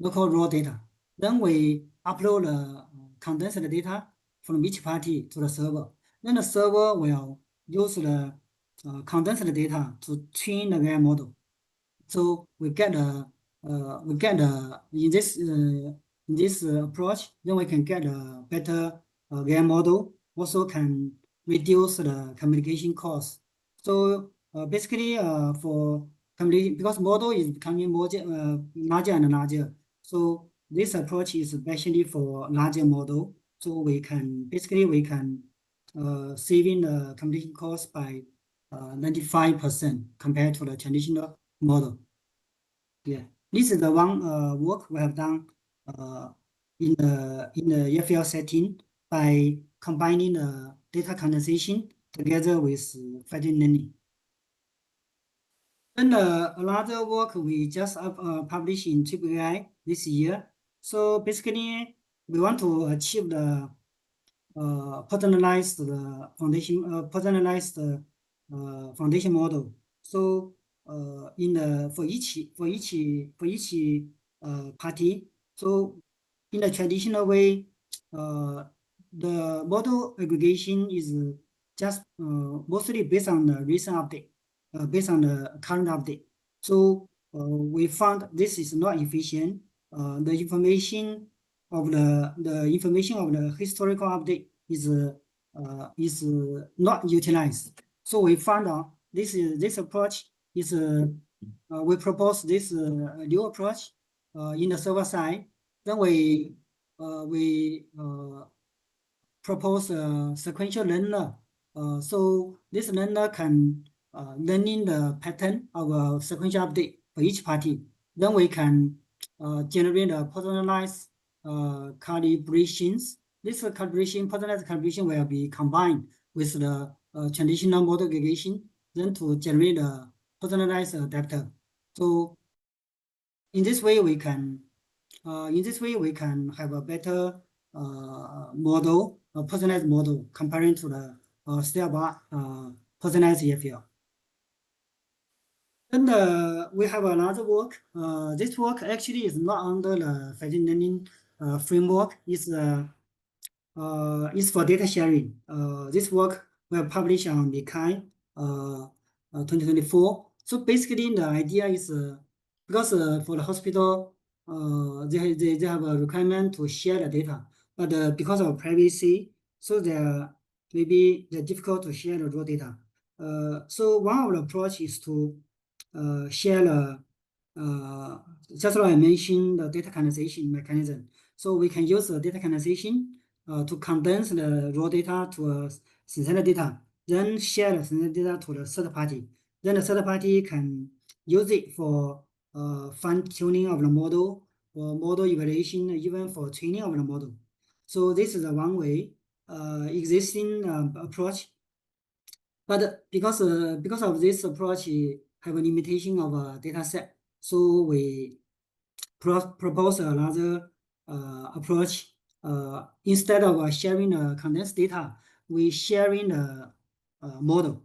local raw data. Then we upload the condensed data from each party to the server. Then the server will use the condensed data to train the AI model. So we get in this approach, then we can get a better AI model. Also can reduce the communication cost. So basically, for communication, because model is becoming more larger and larger. So this approach is especially for larger model. So we can saving the communication cost by 95% compared to the traditional model. Yeah, this is the one work we have done in the EFL setting by combining the data condensation together with federated learning. Then another work we just published in Tsukuba this year. So basically, we want to achieve the personalized foundation model. So for each party, so in the traditional way, the model aggregation is just mostly based on the recent update, based on the current update. So we found this is not efficient. The information of the historical update is not utilized. So we found out this approach is we propose this new approach in the server side. Then we propose a sequential learner. So this learner can learning the pattern of a sequential update for each party. Then we can generate a personalized calibrations. This personalized calibration will be combined with the traditional model aggregation, then to generate a personalized adapter. So in this way we can have a better model, a personalized model comparing to the state-of-art personalized EFL. Then we have another work. This work actually is not under the federated learning framework. It's for data sharing. This work will publish on RIKEN 2024. So basically, the idea is because for the hospital, they have a requirement to share the data, but because of privacy, so they're difficult to share the raw data. So one of the approach is to share the just like I mentioned, the data condensation mechanism. So we can use the data condensation to condense the raw data to a synthetic data, then share the synthetic data to the third party. Then the third party can use it for fine-tuning of the model, or model evaluation, even for training of the model. So this is the one way existing approach. But because of this approach have a limitation of a data set, so we propose another approach. Instead of sharing condensed data, we sharing the model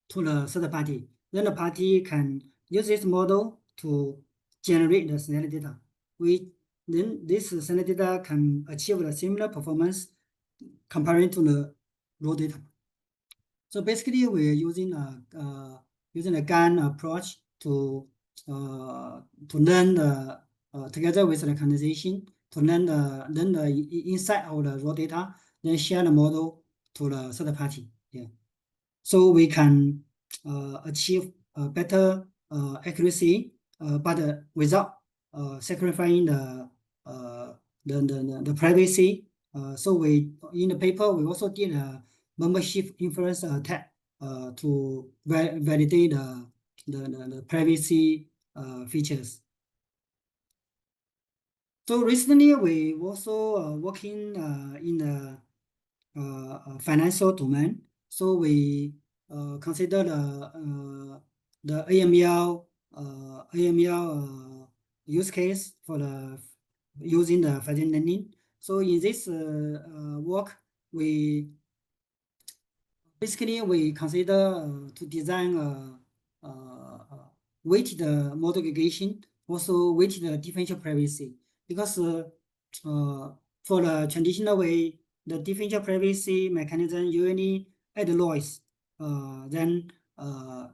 to the third party. Then the party can use this model to generate the scenario data. Then this scenario data can achieve a similar performance comparing to the raw data. So basically, we're using a GAN approach to learn the together with the recognition to learn the inside of the raw data, then share the model to the third party. Yeah, so we can achieve better accuracy, but without sacrificing the privacy. So we in the paper we also did a membership inference attack to validate the privacy features. So recently we also working in the financial domain. So we consider the AML use case for using the Federated learning. So in this work, we consider to design weighted model aggregation, also weighted differential privacy, because for the traditional way, the differential privacy mechanism usually add noise, then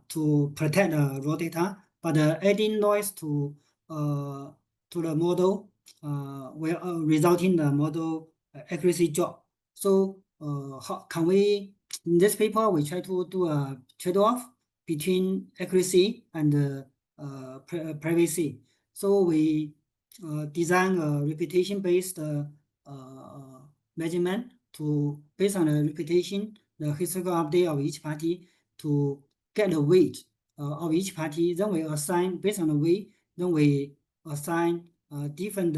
to protect the raw data, but adding noise to the model will result in the model accuracy drop. So how can we, in this paper, we try to do a trade-off between accuracy and privacy. So we design a reputation-based measurement to, based on the reputation, the historical update of each party to get the weight of each party. Then we assign, based on the weight, then we assign different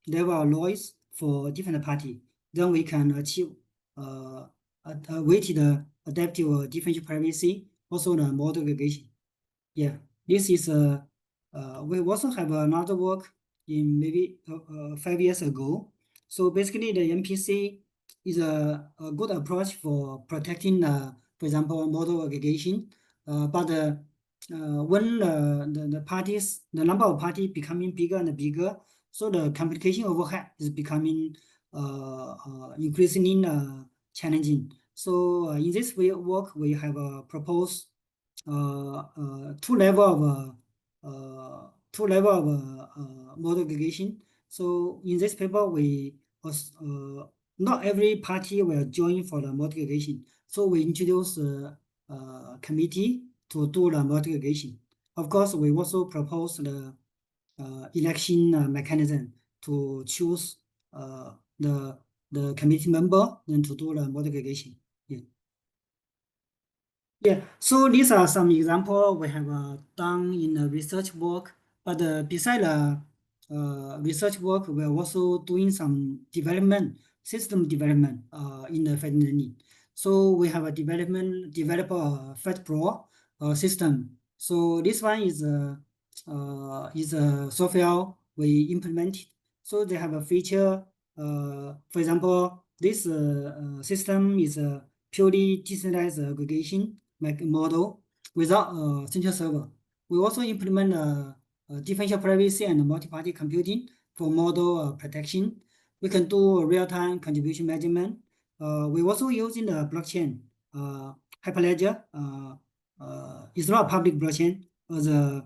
level of noise for different party. Then we can achieve a weighted adaptive differential privacy, also the model aggregation. Yeah, this is we also have another work in maybe 5 years ago. So basically, the MPC is a good approach for protecting, for example, model aggregation. But when the number of parties becoming bigger and bigger, so the computation overhead is becoming increasingly challenging. So in this work, we have proposed two level of model aggregation. So in this paper, we not every party will join for the model aggregation. So we introduce a committee to do the model aggregation. Of course, we also propose the election mechanism to choose the committee member and to do the model aggregation. Yeah, so these are some examples we have done in the research work, but besides the research work, we're also doing some system development in the Federated learning. So we have develop a FedPro system. So this one is a software we implemented. So they have a feature, for example, this system is a purely decentralized aggregation model without a central server. We also implement differential privacy and multi-party computing for model protection. We can do real-time contribution measurement. We also using the blockchain, Hyperledger. It's not a public blockchain, as a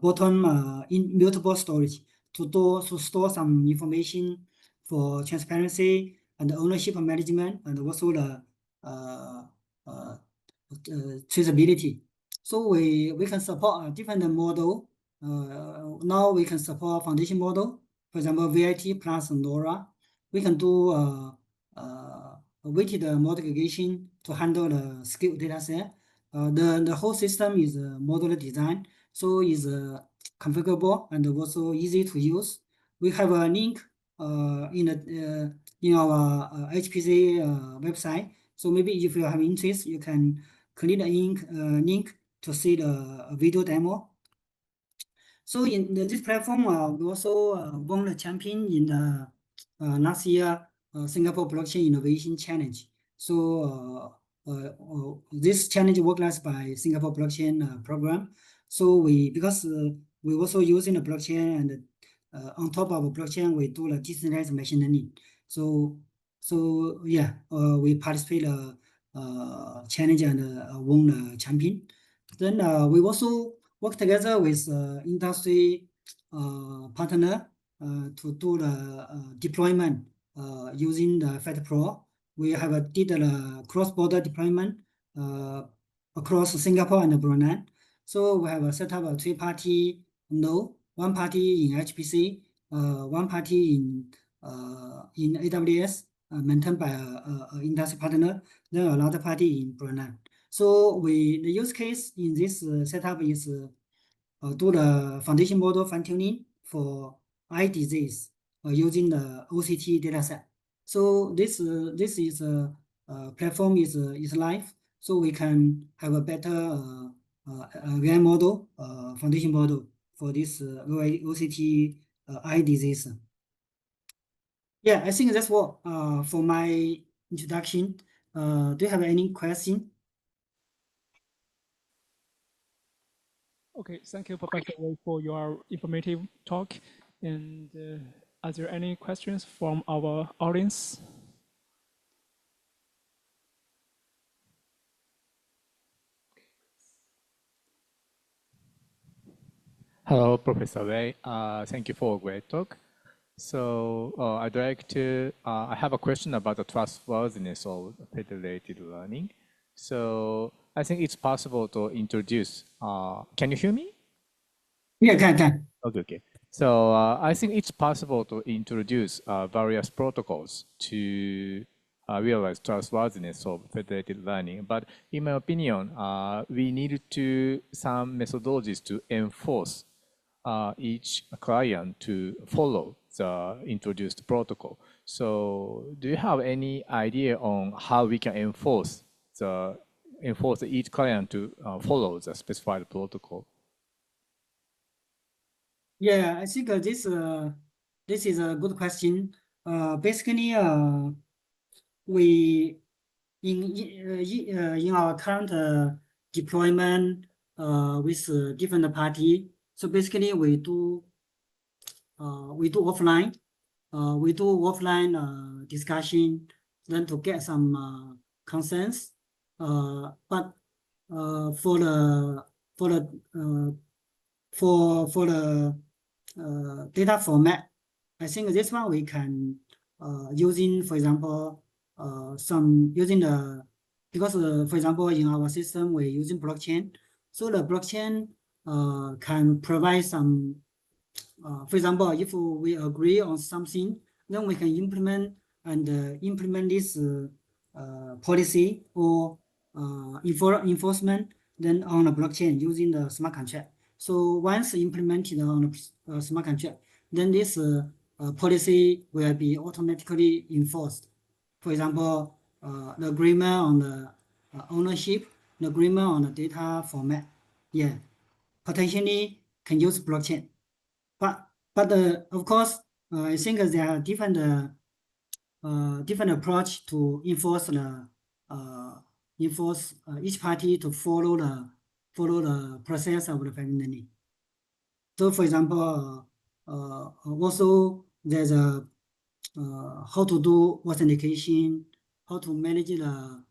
bottom immutable storage to store some information for transparency and ownership management, and also the traceability. So we can support a different model. Now we can support foundation model, for example, VIT plus NORA. We can do a weighted model aggregation to handle the scaled data set. The whole system is modular design, so is configurable and also easy to use. We have a link in our HPC website. So maybe if you have interest, you can click the link to see the video demo. So in this platform, we also won the champion in the last year Singapore Blockchain Innovation Challenge. So this challenge organized by Singapore Blockchain Program. So because we also using the blockchain, and on top of blockchain, we do the decentralized machine learning. So yeah, we participate challenge and won the champion. Then we also work together with industry partner to do the deployment using the FedPro. We have did the cross-border deployment across Singapore and Brunei. So we have set up a three-party node, one party in HPC, one party in AWS, maintained by an industry partner, then another party in Brunei. So the use case in this setup is do the foundation model fine-tuning for eye disease using the OCT dataset. So this is platform is live, so we can have a better AI model, foundation model for this OCT eye disease. Yeah, I think that's what for my introduction. Do you have any question? Okay, thank you, Professor Wei, for your informative talk. And are there any questions from our audience? Hello, Professor Wei. Thank you for a great talk. So I'd like to, I have a question about the trustworthiness of federated learning. So I think it's possible to introduce, can you hear me? Yeah, can. Okay. So I think it's possible to introduce various protocols to realize trustworthiness of federated learning. But in my opinion, we need to some methodologies to enforce each client to follow the introduced protocol. So do you have any idea on how we can enforce each client to follow the specified protocol? Yeah, I think this is a good question. Basically, we in our current deployment with different party. So basically, we do offline. We do offline discussion, then to get some consensus. But for the data format, I think this one we can using, for example, because for example in our system we're using blockchain, so the blockchain can provide some. For example, if we agree on something, then we can implement this policy or enforcement then on the blockchain using the smart contract. So once implemented on the smart contract, then this policy will be automatically enforced. For example, the agreement on the ownership, the agreement on the data format, yeah, potentially can use blockchain. But of course, I think there are different approach to enforce each party to follow the process of the family learning. So, for example, also there's a how to do authentication, how to manage the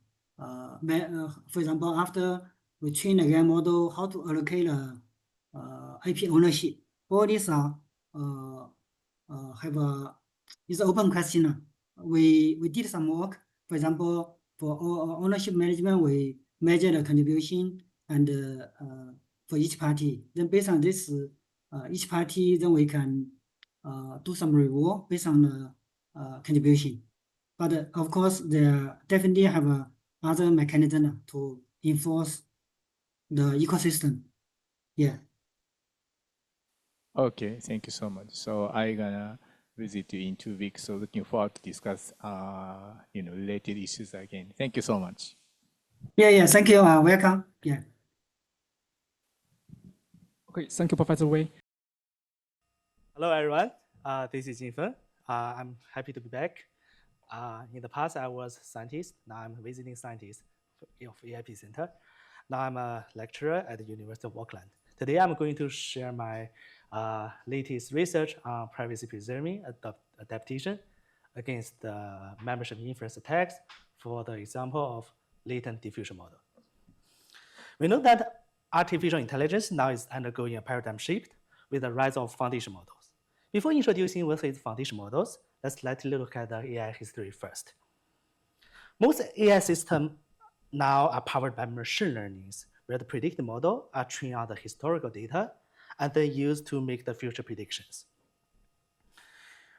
for example, after we train the AI model, how to allocate the IP ownership. All these are is an open question. We did some work. For example, for ownership management, we measure the contribution and for each party. Then based on this, each party, then we can do some reward based on the contribution. But of course, there definitely have other mechanism to enforce the ecosystem. Yeah. Okay, thank you so much. So I'm gonna visit you in 2 weeks. So looking forward to discuss, related issues again. Thank you so much. Yeah. Thank you. Welcome. Yeah. Okay, thank you, Professor Wei. Hello, everyone. This is Jingfeng. I'm happy to be back. In the past, I was a scientist. Now I'm a visiting scientist of AIP Center. Now I'm a lecturer at the University of Auckland. Today, I'm going to share my latest research on privacy preserving adaptation against the membership inference attacks for the example of latent diffusion model. We know that artificial intelligence now is undergoing a paradigm shift with the rise of foundation models. Before introducing what is foundation models, let's look at the AI history first. Most AI systems now are powered by machine learning, where the predicted model are trained on the historical data and then used to make the future predictions.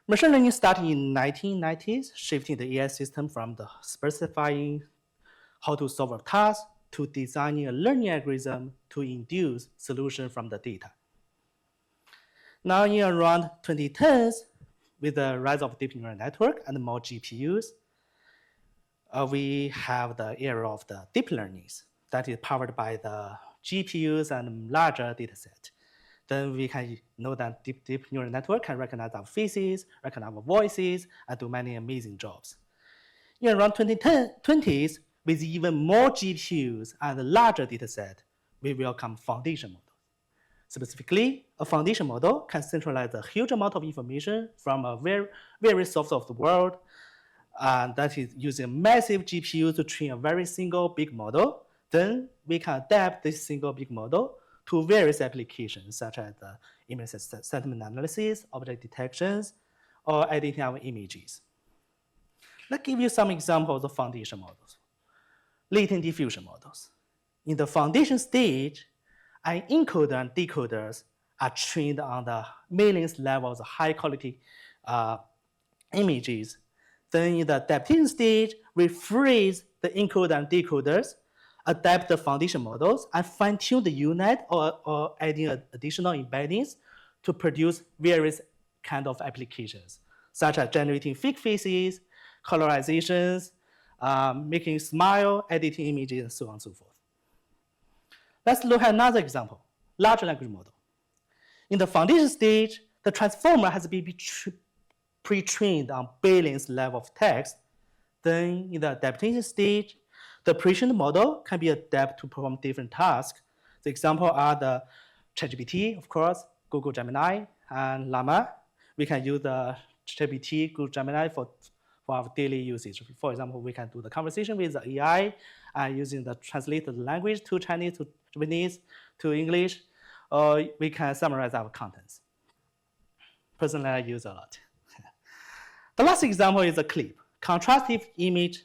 Machine learning started in the 1990s, shifting the AI system from the specifying how to solve a task to designing a learning algorithm to induce solution from the data. Now in around 2010s, with the rise of deep neural network and more GPUs, we have the era of the deep learnings that is powered by the GPUs and larger data set. Then we can know that deep neural network can recognize our faces, recognize our voices, and do many amazing jobs. In around 2020s, with even more GPUs and a larger data set, we welcome foundation models. Specifically, a foundation model can centralize a huge amount of information from a various sources of the world, and that is using massive GPU to train a very single big model. Then we can adapt this single big model to various applications, such as the image sentiment analysis, object detections, or editing our images. Let's give you some examples of foundation models. Latent diffusion models. In the foundation stage, an encoder and decoders are trained on the millions levels of high quality images. Then in the adaptation stage, we freeze the encoder and decoders, adapt the foundation models, and fine-tune the unit or adding additional embeddings to produce various kind of applications, such as generating fake faces, colorizations, making smile, editing images, and so on and so forth. Let's look at another example, large language model. In the foundation stage, the transformer has been pre-trained on billions level of text. Then in the adaptation stage, the pre-trained model can be adapted to perform different tasks. The example are the ChatGPT, of course, Google Gemini, and Llama. We can use the ChatGPT, Google Gemini for our daily usage. For example, we can do the conversation with the AI using the translated language to Chinese, to Japanese, to English, or we can summarize our contents. Personally, I use a lot. The last example is a clip, contrastive image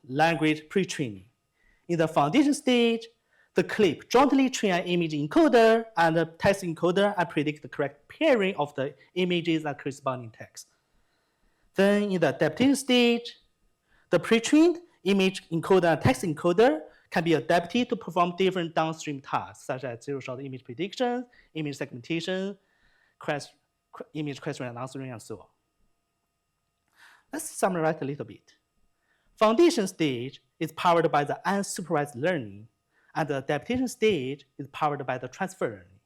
language pre-training. In the foundation stage, the clip jointly train an image encoder and a text encoder and predict the correct pairing of the images and corresponding text. Then in the adaptation stage, the pre-trained image encoder and text encoder can be adapted to perform different downstream tasks, such as zero-shot image prediction, image segmentation, image question and answering, and so on. Let's summarize a little bit. Foundation stage is powered by the unsupervised learning, and the adaptation stage is powered by the transfer learning.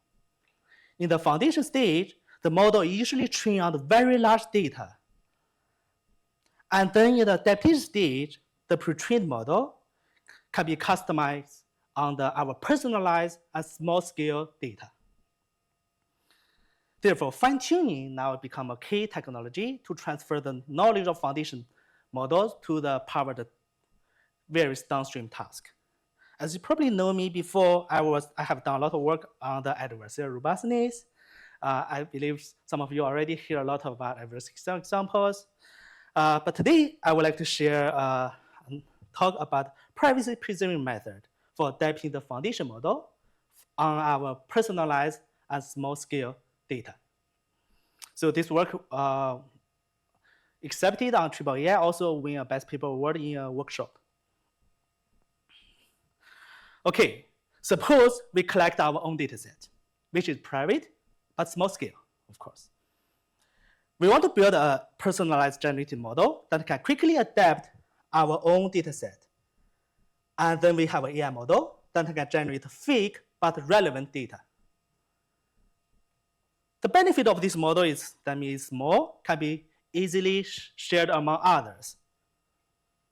In the foundation stage, the model is usually trained on the very large data. And then in the adaptation stage, the pre-trained model can be customized on our personalized and small-scale data. Therefore, fine-tuning now become a key technology to transfer the knowledge of foundation models to the power the various downstream tasks. As you probably know me before, I have done a lot of work on the adversarial robustness. I believe some of you already hear a lot about adversarial examples. But today, I would like to share talk about privacy-preserving method for adapting the foundation model on our personalized and small-scale data. So this work accepted on AAA, also win a Best Paper Award in a workshop. Okay, suppose we collect our own data set, which is private, but small scale, of course. We want to build a personalized generative model that can quickly adapt our own data set. And then we have an AI model that can generate fake but relevant data. The benefit of this model is that it's small, can be easily shared among others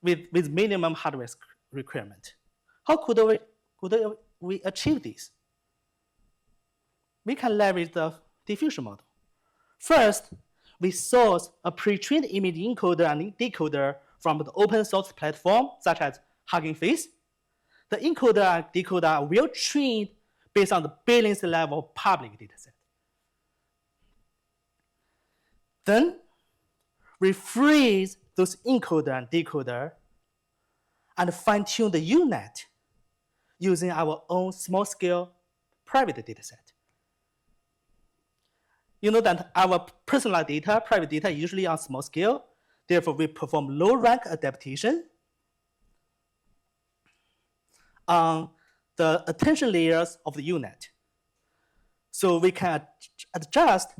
with minimum hardware requirement. How could we achieve this? We can leverage the diffusion model. First, we source a pre-trained image encoder and decoder from the open source platform, such as Hugging Face. The encoder and decoder are well trained based on the billions level public dataset. Then, we freeze those encoder and decoder and fine-tune the UNet using our own small-scale private dataset. You know that our personal data, private data, usually on small scale. Therefore, we perform low-rank adaptation on the attention layers of the UNet. So we can adjust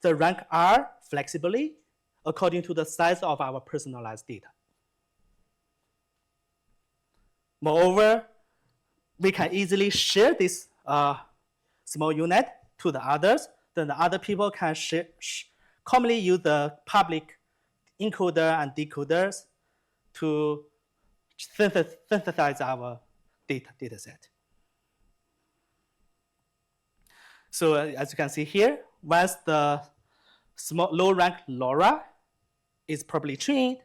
the rank R flexibly according to the size of our personalized data. Moreover, we can easily share this small UNet to the others. Then the other people can commonly use the public encoder and decoders to synthesize our data set. So as you can see here, once the low-rank LoRa is properly trained,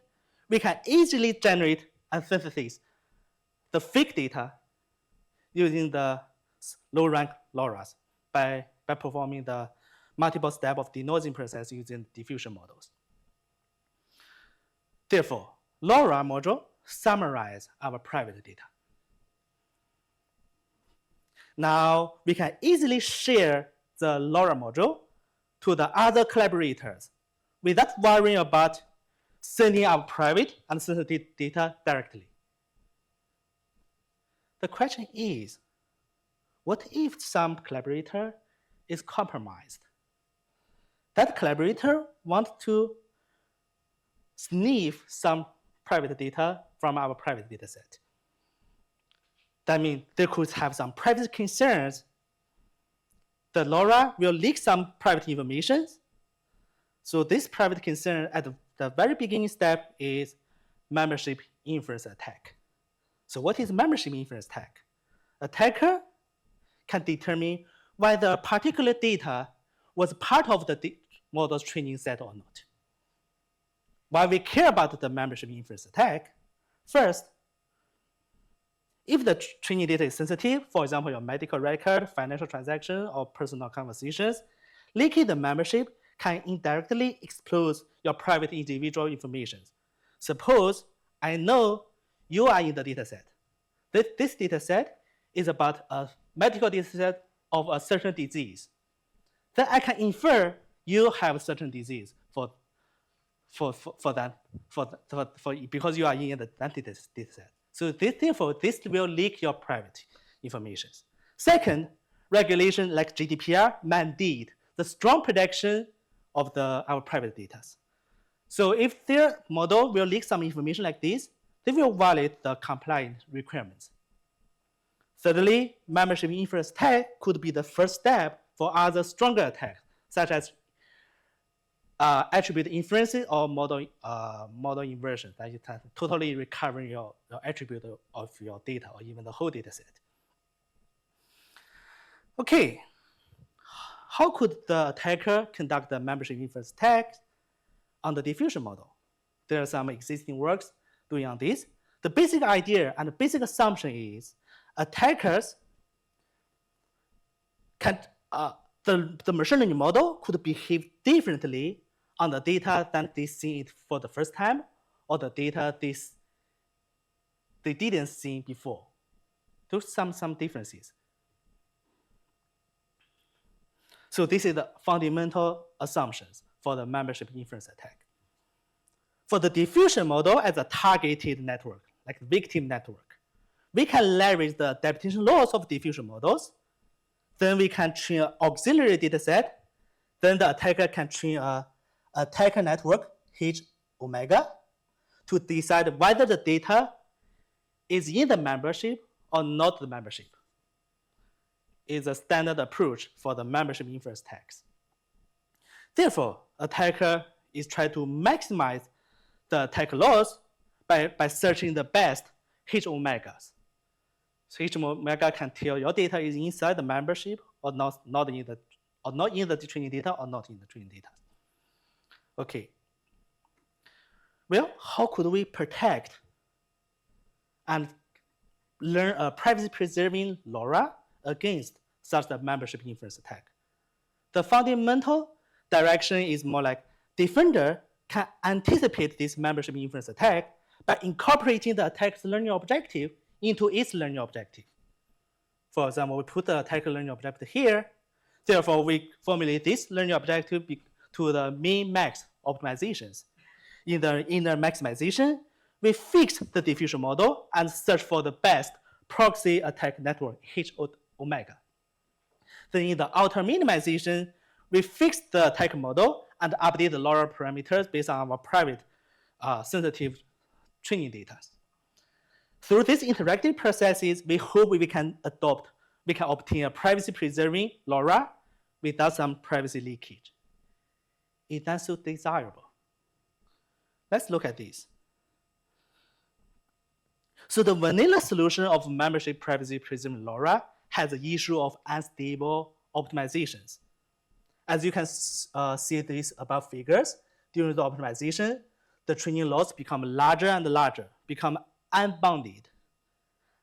we can easily generate and synthesize the fake data using the low-rank LoRa's by performing the multiple step of denoising process using diffusion models. Therefore, LoRa module summarizes our private data. Now, we can easily share the LoRa module to the other collaborators without worrying about sending our private and sensitive data directly. The question is, what if some collaborator is compromised? That collaborator wants to sniff some private data from our private data set. That means they could have some privacy concerns. The LoRa will leak some private information. So this private concern at the very beginning step is membership inference attack. So what is membership inference attack? Attacker can determine whether a particular data was part of the model's training set or not. Why we care about the membership inference attack? First, if the training data is sensitive, for example, your medical record, financial transaction, or personal conversations, leaking the membership can indirectly expose your private individual information. Suppose I know you are in the dataset. This dataset is about a medical dataset of a certain disease. Then I can infer you have a certain disease because you are in the dataset. So therefore, this will leak your private information. Second, regulation like GDPR mandate the strong protection of our private data. So if their model will leak some information like this, they will violate the compliance requirements. Thirdly, membership inference attack could be the first step for other stronger attacks, such as attribute inferences or model inversion, that you can totally recover your attribute of your data or even the whole data set. Okay, how could the attacker conduct the membership inference attack on the diffusion model? There are some existing works doing on this. The basic idea and the basic assumption is attackers can, the machine learning model could behave differently on the data than they see it for the first time or the data they didn't see before. There's some differences. So this is the fundamental assumptions for the membership inference attack. For the diffusion model as a targeted network, like victim network, we can leverage the adaptation laws of diffusion models. Then we can train an auxiliary data set. Then the attacker can train an attacker network, H omega, to decide whether the data is in the membership or not the membership. Is a standard approach for the membership inference attacks. Therefore, attacker is try to maximize the attack loss by searching the best H omegas. So H omega can tell your data is inside the membership or not in the training data or not in the training data. Okay. Well, how could we protect and learn a privacy-preserving LoRa against such a membership inference attack? The fundamental direction is more like defender can anticipate this membership inference attack by incorporating the attack's learning objective into its learning objective. For example, we put the attacker learning objective here. Therefore, we formulate this learning objective to the min-max optimizations. In the inner maximization, we fix the diffusion model and search for the best proxy attack network, H omega. Then in the outer minimization, we fix the attack model and update the LoRa parameters based on our private sensitive training data. Through these interactive processes, we hope we can obtain a privacy-preserving LoRa without some privacy leakage. Is that so desirable? Let's look at this. So the vanilla solution of membership privacy-preserving LoRa has the issue of unstable optimizations. As you can see these above figures, during the optimization, the training loss become larger and larger, become unbounded.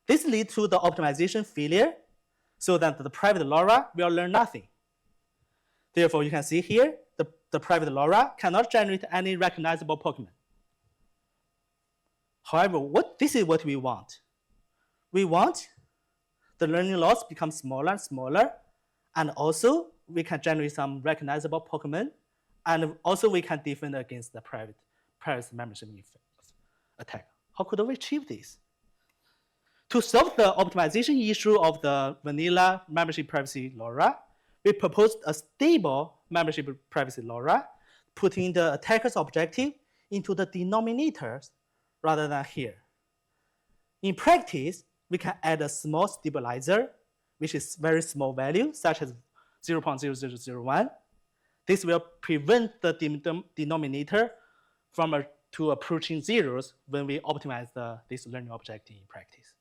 This leads to the optimization failure, so that the private LoRa will learn nothing. Therefore, you can see here, the private LoRa cannot generate any recognizable Pokemon. However, this is what we want. We want the learning loss become smaller and smaller, and also we can generate some recognizable Pokemon, and also we can defend against the private membership attack. How could we achieve this? To solve the optimization issue of the vanilla membership privacy LoRa, we proposed a stable membership privacy LoRa, putting the attacker's objective into the denominators rather than here. In practice, we can add a small stabilizer, which is very small value, such as 0.0001. This will prevent the denominator from approaching zeros when we optimize this learning objective in practice.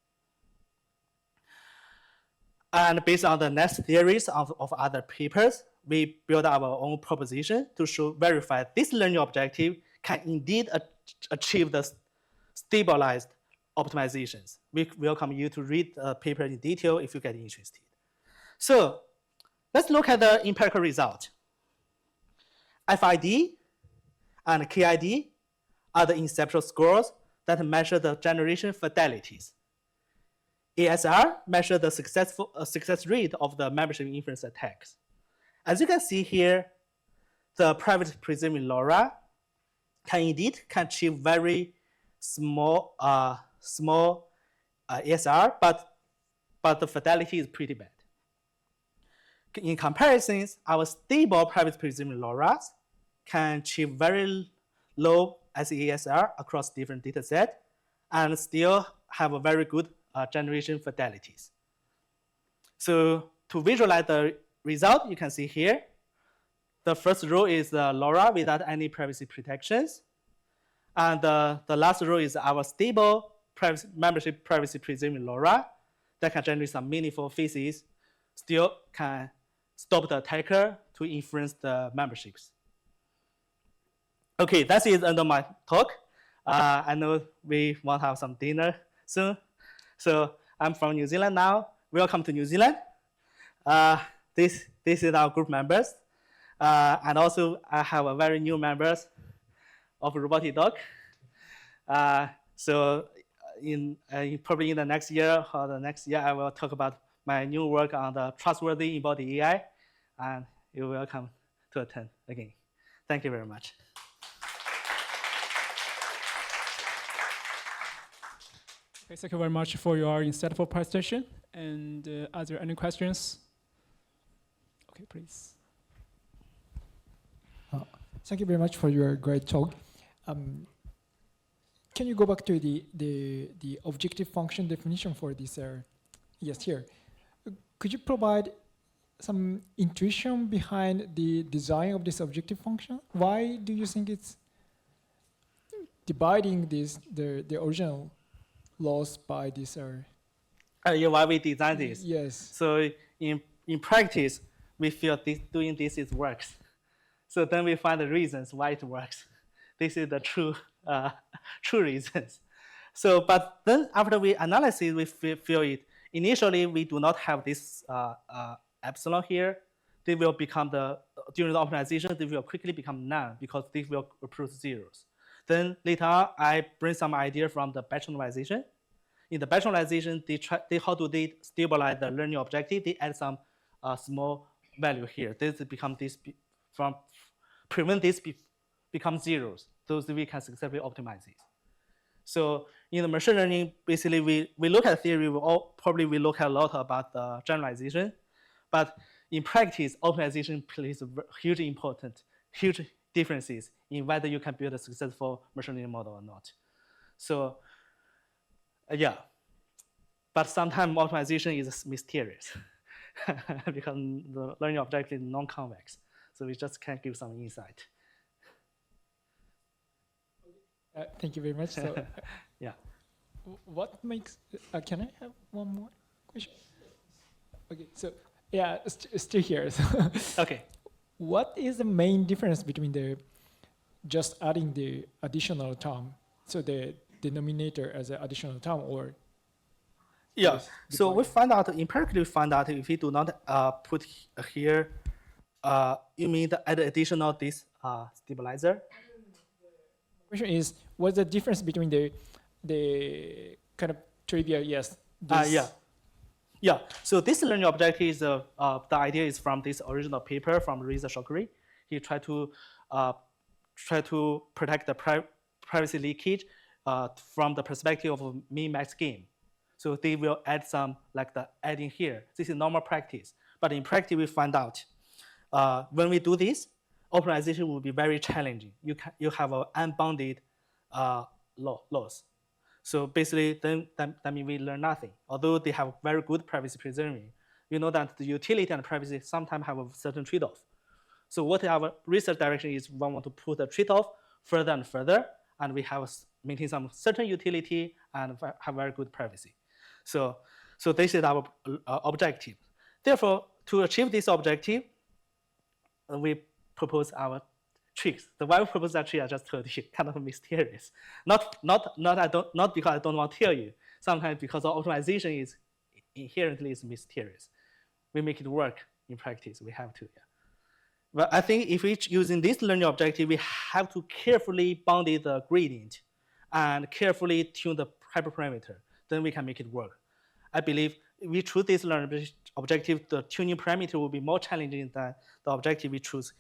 And based on the next theories of other papers, we build our own proposition to verify this learning objective can indeed achieve the stabilized optimizations. We welcome you to read the paper in detail if you get interested. So let's look at the empirical result. FID and KID are the inceptual scores that measure the generation fidelities. ASR measures the success rate of the membership inference attacks. As you can see here, the private preserving LoRa can indeed achieve very small ASR, but the fidelity is pretty bad. In comparisons, our stable private preserving LoRas can achieve very low ASR across different data sets and still have a very good generation fidelities. So to visualize the result, you can see here, the first row is the LoRa without any privacy protections. And the last row is our stable membership privacy preserving LoRa that can generate some meaningful faces, still can stop the attacker to influence the memberships. Okay, that's the end of my talk. I know we want to have some dinner soon. So I'm from New Zealand now. Welcome to New Zealand. This is our group members. And also I have a very new members of Robotic Dog. So probably in the next year or the next year, I will talk about my new work on the Trustworthy embodied AI. And you're welcome to attend again. Thank you very much. Okay, thank you very much for your insightful presentation. And are there any questions? Okay, please. Thank you very much for your great talk. Can you go back to the objective function definition for this? Yes, here. Could you provide some intuition behind the design of this objective function? Why do you think it's dividing the original laws by this? Yeah, why we designed this? Yes. So in practice, we feel doing this works. So then we find the reasons why it works. This is the true reasons. So, but then after we analyze it, we feel it. Initially, we do not have this epsilon here. They will become during the optimization, they will quickly become none because they will produce zeros. Then later on, I bring some idea from the batch normalization. In the batch normalization, how do they stabilize the learning objective? They add some small value here. Prevent this become zeros, so that we can successfully optimize it. So in the machine learning, basically we look at theory, we look at a lot about the generalization, but in practice, optimization plays huge differences in whether you can build a successful machine learning model or not. So yeah, but sometimes optimization is mysterious because the learning objective is non-convex. So we just can't give some insight. Thank you very much. So, yeah. What makes? Can I have one more question? Okay. So yeah, still here. So okay. What is the main difference between just adding the additional term, so the denominator as an additional term, or? Yeah. So we find out empirically. We find out if we do not put here, you mean the add additional this stabilizer. Question is, what's the difference between the kind of trivial? Yes. Yeah. So this learning objective is the idea is from this original paper from Reza Shokri. He tried to protect the privacy leakage from the perspective of a min-max game. So they will add some like the adding here. This is normal practice, but in practice we find out when we do this, optimization will be very challenging. You have an unbounded loss. So basically, that means we learn nothing. Although they have very good privacy preserving, you know that the utility and privacy sometimes have a certain trade-off. So what our research direction is, we want to put the trade-off further and further, and we have maintain some certain utility and have very good privacy. So this is our objective. Therefore, to achieve this objective, we propose our tricks. The why we propose that trick I just told you, kind of mysterious. Not because I don't want to tell you. Sometimes because the optimization is inherently mysterious. We make it work in practice. We have to. Yeah. But I think if we're using this learning objective, we have to carefully bound the gradient and carefully tune the hyperparameter. Then we can make it work. I believe if we choose this learning objective, the tuning parameter will be more challenging than the objective we choose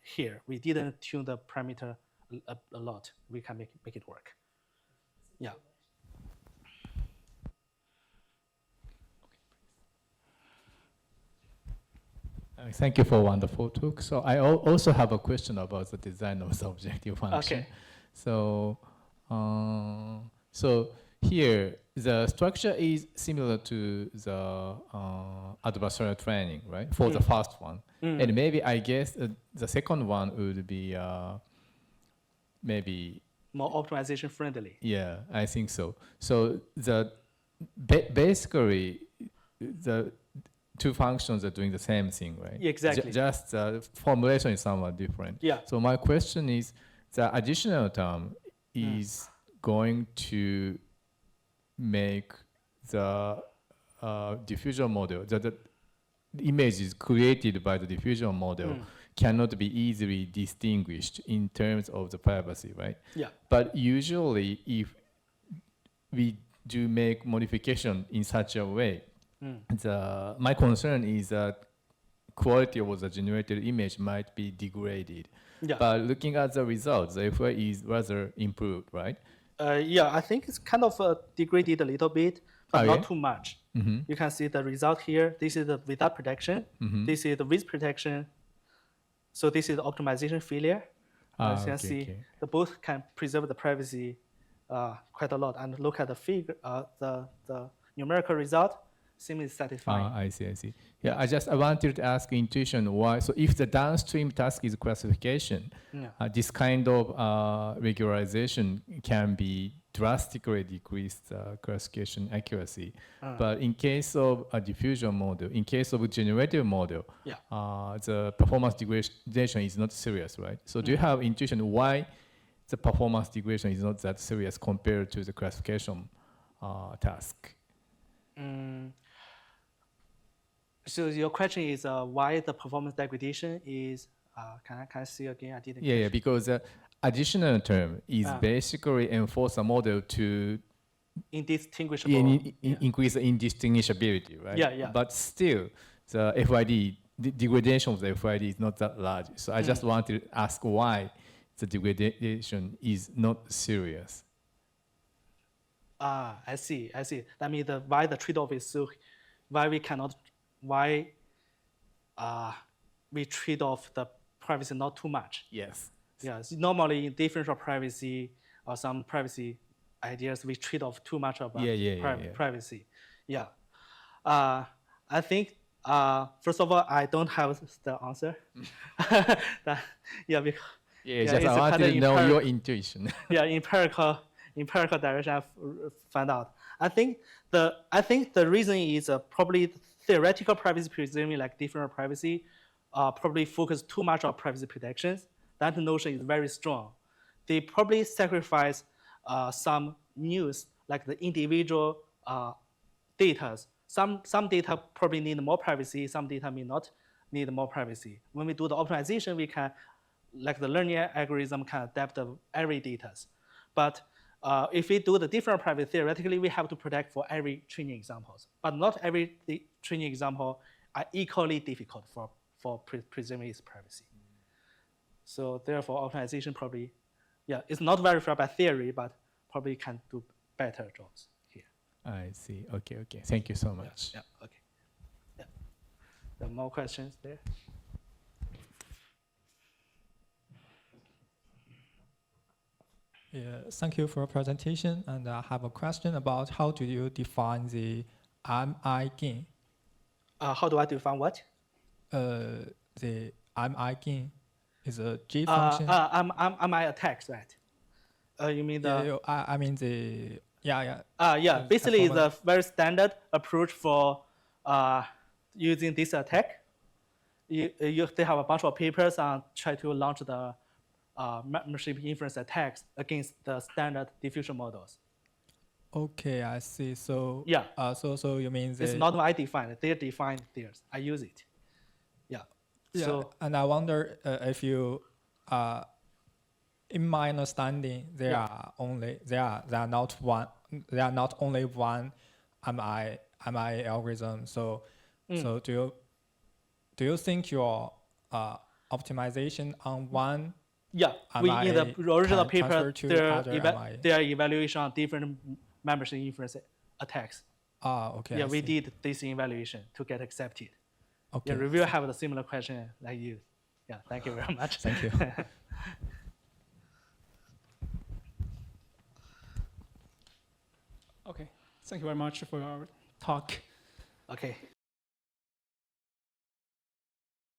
here. We didn't tune the parameter a lot. We can make it work. Yeah. Thank you for a wonderful talk. So I also have a question about the design of the objective function. Okay. So, so here the structure is similar to the adversarial training, right? For the first one, and maybe I guess the second one would be maybe more optimization friendly. Yeah, I think so. So basically the two functions are doing the same thing, right? Exactly. Just the formulation is somewhat different. Yeah. So my question is, the additional term is going to make the diffusion model, the image is created by the diffusion model cannot be easily distinguished in terms of the privacy, right? Yeah. But usually, if we do make modification in such a way, my concern is that quality of the generated image might be degraded. Yeah. But looking at the results, the FA is rather improved, right? Yeah, I think it's kind of degraded a little bit, but not too much. You can see the result here. This is the without protection. This is the with protection. So this is the optimization failure. As you can see, the both can preserve the privacy quite a lot. And look at the figure, the numerical result. seems satisfying. I see, I see. Yeah, I wanted to ask intuition why. So if the downstream task is classification, this kind of regularization can be drastically decrease the classification accuracy. But in case of a diffusion model, in case of a generative model, the performance degradation is not serious, right? So do you have intuition why the performance degradation is not that serious compared to the classification task? So your question is why the performance degradation is, can I see again? I didn't Yeah, because the additional term is basically enforce a model to indistinguishable. increase the indistinguishability, right? Yeah. But still, the FID, the degradation of the FID is not that large. So I just wanted to ask why the degradation is not serious. I see. That means why the trade-off is so, why we trade off the privacy not too much. Yes. Yes. Normally in differential privacy or some privacy ideas, we trade off too much of privacy. Yeah. I think first of all, I don't have the answer. Just I wanted to know your intuition. Empirical direction I've found out. I think the reason is probably theoretical privacy preserving, like differential privacy, probably focus too much on privacy protections. That notion is very strong. They probably sacrifice some news, like the individual data. Some data probably need more privacy. Some data may not need more privacy. When we do the optimization, we can, like the learning algorithm can adapt every data. But if we do the different privacy, theoretically, we have to protect for every training examples. But not every training example are equally difficult for preserving its privacy. So therefore, optimization probably, it's not verified by theory, but probably can do better jobs here. I see. Okay. Thank you so much. Yeah. Okay. Yeah. There are more questions there? Yeah, thank you for your presentation. And I have a question about how do you define the MI gain? How do I define what? The MI gain is a G function. MI attacks, right? You mean the? I mean the basically, it's a very standard approach for using this attack. They have a bunch of papers on try to launch the machine inference attacks against the standard diffusion models. Okay, I see. So so you mean it's not I define; they define theirs. I use it. Yeah. So and I wonder if you, in my understanding, there are not only one MI algorithm. So do you think your optimization on one? Yeah, we in the original paper, their evaluation on different membership inference attacks. Okay. Yeah, we did this evaluation to get accepted. Okay. Yeah, reviewer have a similar question like you. Yeah, thank you very much. Thank you. Okay, thank you very much for your talk. Okay.